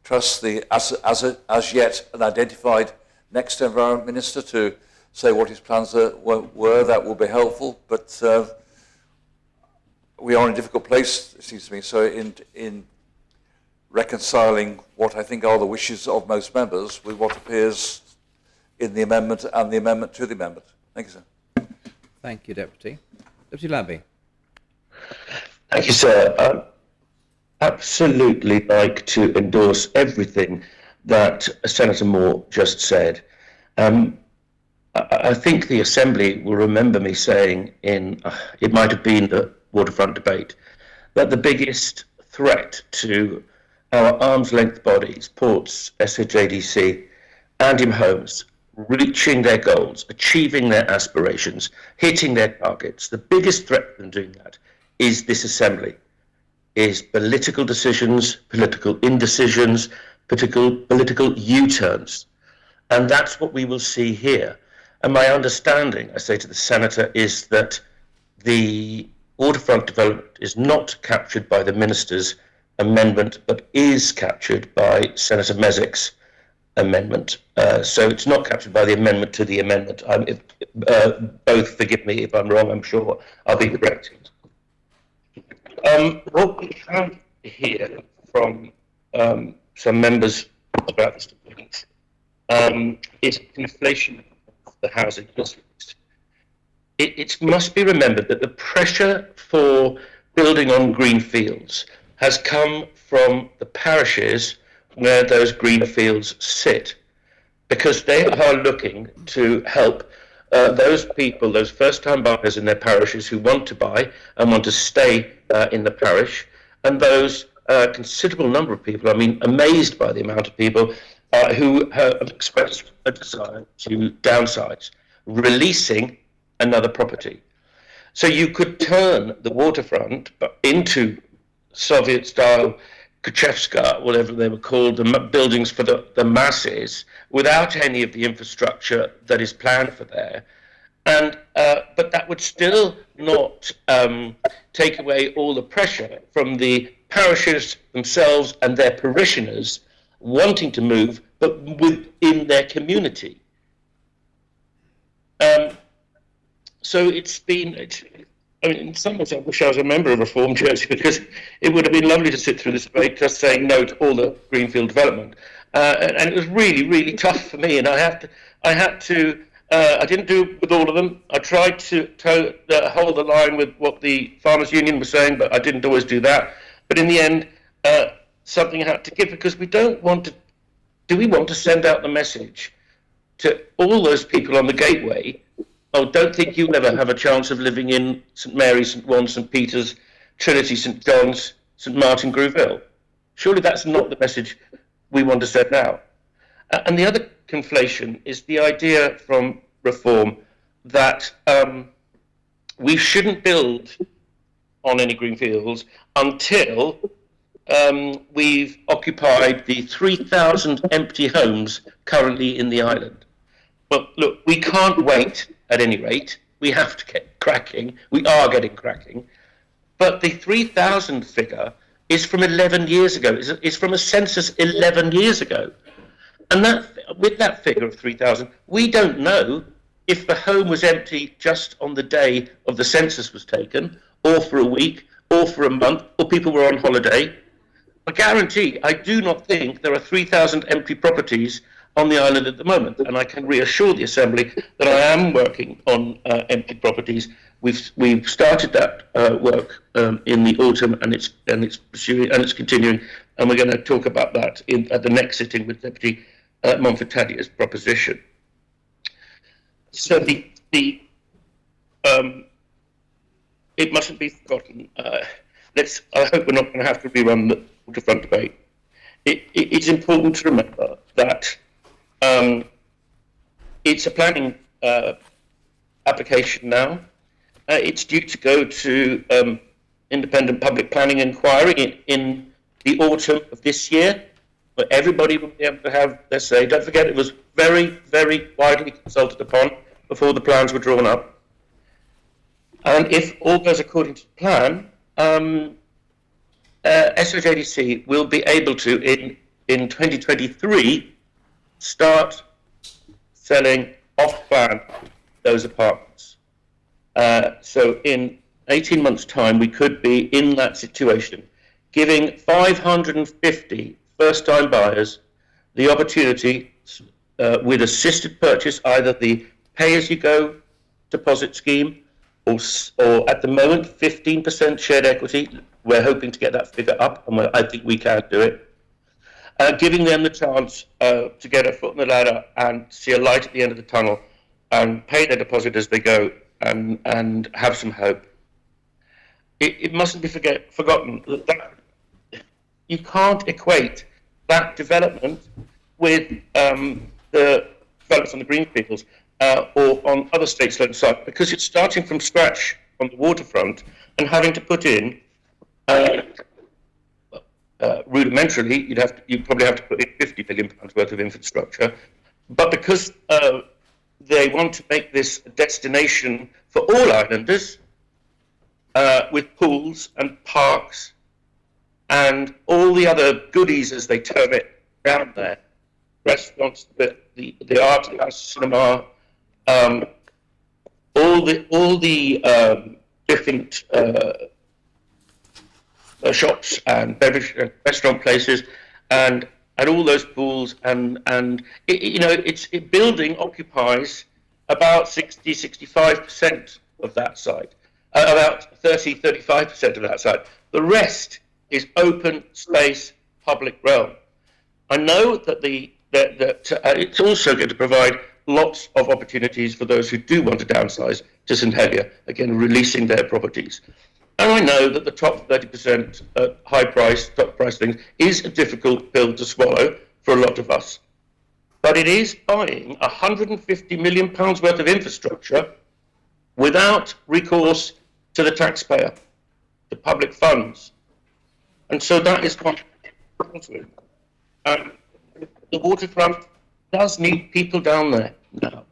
trust the as yet unidentified next Environment Minister to say what his plans were. That will be helpful, but we are in a difficult place, it seems to me. So in reconciling what I think are the wishes of most members with what appears in the amendment and the amendment to the amendment. Thank you, sir. Thank you, Deputy. Deputy Labby. Thank you, sir. I'd absolutely like to endorse everything that Senator Moore just said. I think the Assembly will remember me saying it might have been the waterfront debate, that the biggest threat to our arm's length bodies, ports, SHADC, and in homes, reaching their goals, achieving their aspirations, hitting their targets, the biggest threat to them doing that is this Assembly, is political decisions, political indecisions, political U-turns. And that's what we will see here. And my understanding, I say to the Senator, is that the waterfront development is not captured by the Minister's amendment, but is captured by Senator Messick's amendment. So it's not captured by the amendment to the amendment. Both, forgive me if I'm wrong, I'm sure I'll be corrected. What we have here from some members about this debate is inflation of the housing district. It must be remembered that the pressure for building on green fields has come from the parishes where those green fields sit, because they are looking to help those people, those first-time buyers in their parishes who want to buy and want to stay in the parish, and those considerable number of people, I mean, amazed by the amount of people who have expressed a desire to downsize, releasing another property. So you could turn the waterfront into Soviet-style Kuchevska, whatever they were called, the buildings for the masses, without any of the infrastructure that is planned for there. And but that would still not take away all the pressure from the parishes themselves and their parishioners wanting to move, but within their community. So I mean, in some ways, I wish I was a member of Reform Church, because it would have been lovely to sit through this debate just saying no to all the greenfield development. And it was really, really tough for me. And I didn't do it with all of them. I tried to hold the line with what the Farmers Union was saying, but I didn't always do that. But in the end, something had to give, because we don't want to. Do we want to send out the message to all those people on the gateway? Oh, don't think you'll ever have a chance of living in St Mary's, St Wands, St Peter's, Trinity, St John's, St Martin, Grooville. Surely that's not the message we want to send out. And the other conflation is the idea from Reform that we shouldn't build on any greenfields until we've occupied the 3,000 empty homes currently in the island. Well, look, we can't wait at any rate. We have to get cracking. We are getting cracking. But the 3,000 figure is from 11 years ago. It's from a census 11 years ago. And with that figure of 3,000, we don't know if the home was empty just on the day of the census was taken, or for a week, or for a month, or people were on holiday. I guarantee, I do not think there are 3,000 empty properties on the island at the moment, and I can reassure the Assembly that I am working on empty properties. We've started that work in the autumn, and it's pursuing and it's continuing, and we're going to talk about that at the next sitting with Deputy Monfortania's proposition. So it mustn't be forgotten. I hope we're not going to have to rerun the waterfront debate. It's important to remember that it's a planning application now. It's due to go to independent public planning inquiry in the autumn of this year, where everybody will be able to have their say. Don't forget, it was very, very widely consulted upon before the plans were drawn up. And if all goes according to plan, SOJDC will be able to, in 2023, start selling off-plan those apartments. So in 18 months' time, we could be in that situation, giving 550 first-time buyers the opportunity with assisted purchase, either the pay-as-you-go deposit scheme or at the moment 15% shared equity. We're hoping to get that figure up, and I think we can do it. Giving them the chance to get a foot in the ladder and see a light at the end of the tunnel and pay their deposit as they go and have some hope. It mustn't be forgotten that you can't equate that development with the developments on the greenfields or on other state-owned sites, because it's starting from scratch on the waterfront and having to put in rudimentarily, you'd probably have to put in £50 million worth of infrastructure. But because they want to make this a destination for all islanders, with pools and parks and all the other goodies, as they term it, down there, restaurants, the art house, cinema, all the different shops and beverage restaurant places, and all those pools, and building occupies about 65% of that site, about 35% of that site. The rest is open space, public realm. I know that it's also going to provide lots of opportunities for those who do want to downsize to St Helier, again releasing their properties. And I know that the top 30% top price things is a difficult pill to swallow for a lot of us. But it is buying £150 million worth of infrastructure without recourse to the taxpayer, the public funds. And so that is quite important. The waterfront does need people down there now,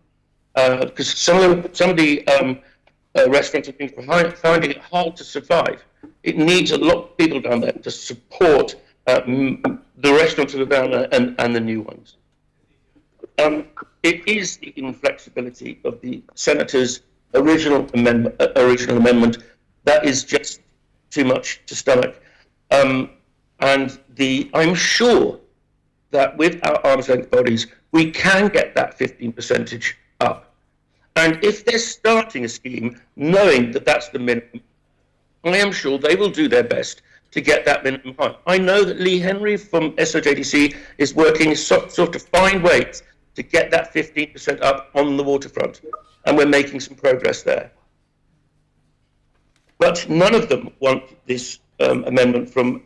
because some of the restaurants have been finding it hard to survive. It needs a lot of people down there to support the restaurants that are down there and the new ones. It is the inflexibility of the Senator's original amendment that is just too much to stomach. I'm sure that with our arm's length bodies, we can get that 15% up. And if they're starting a scheme knowing that that's the minimum, I am sure they will do their best to get that minimum high. I know that Lee Henry from SOJDC is working sort to find ways to get that 15% up on the waterfront, and we're making some progress there. But none of them want this amendment from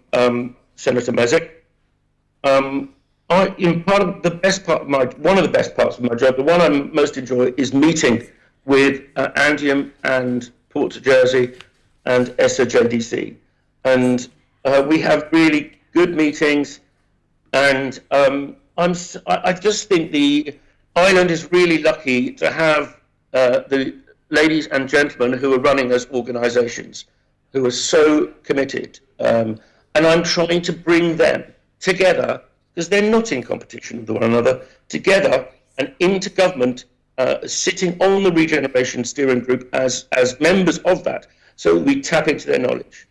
Senator Mezek. One of the best parts of my job, the one I most enjoy, is meeting with Andium and Ports of Jersey and SOJDC. And we have really good meetings, and I just think the island is really lucky to have the ladies and gentlemen who are running those organisations, who are so committed. And I'm trying to bring them together, because they're not in competition with one another, together and into government, sitting on the regeneration steering group as members of that, so we tap into their knowledge.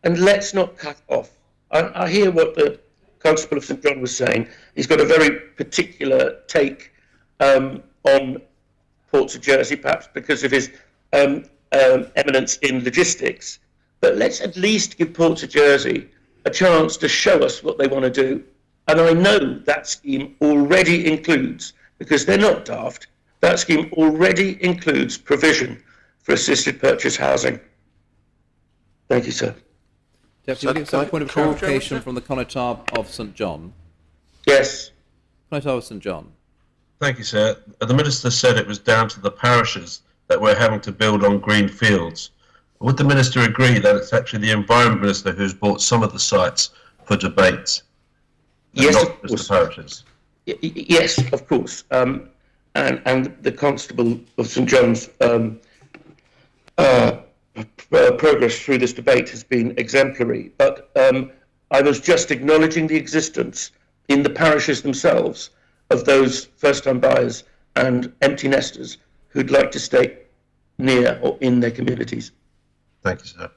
And let's not cut off. I hear what the Constable of St John was saying. He's got a very particular take on Ports of Jersey, perhaps because of his eminence in logistics. But let's at least give Ports of Jersey a chance to show us what they want to do. And I know that scheme already includes, because they're not daft, that scheme already includes provision for assisted purchase housing. Thank you, sir. Deputy, will you accept a point of clarification from the Connotab of St John? Yes. Connotab of St John. Thank you, sir. The Minister said it was down to the parishes that we're having to build on green fields. Would the Minister agree that it's actually the Environment Minister who's brought some of the sites for debate? Yes, not of just course. the parishes? Yes, of course. And the Constable of St John's progress through this debate has been exemplary. But I was just acknowledging the existence in the parishes themselves of those first-time buyers and empty nesters who'd like to stay near or in their communities. Thank you, sir.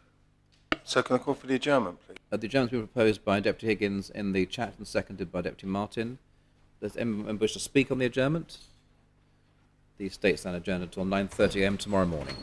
So can I call for the adjournment, please? The adjournment has been proposed by Deputy Higgins in the chat and seconded by Deputy Martin. Does anyone wish to speak on the adjournment? The State stand adjourned until 9:30 a.m. tomorrow morning.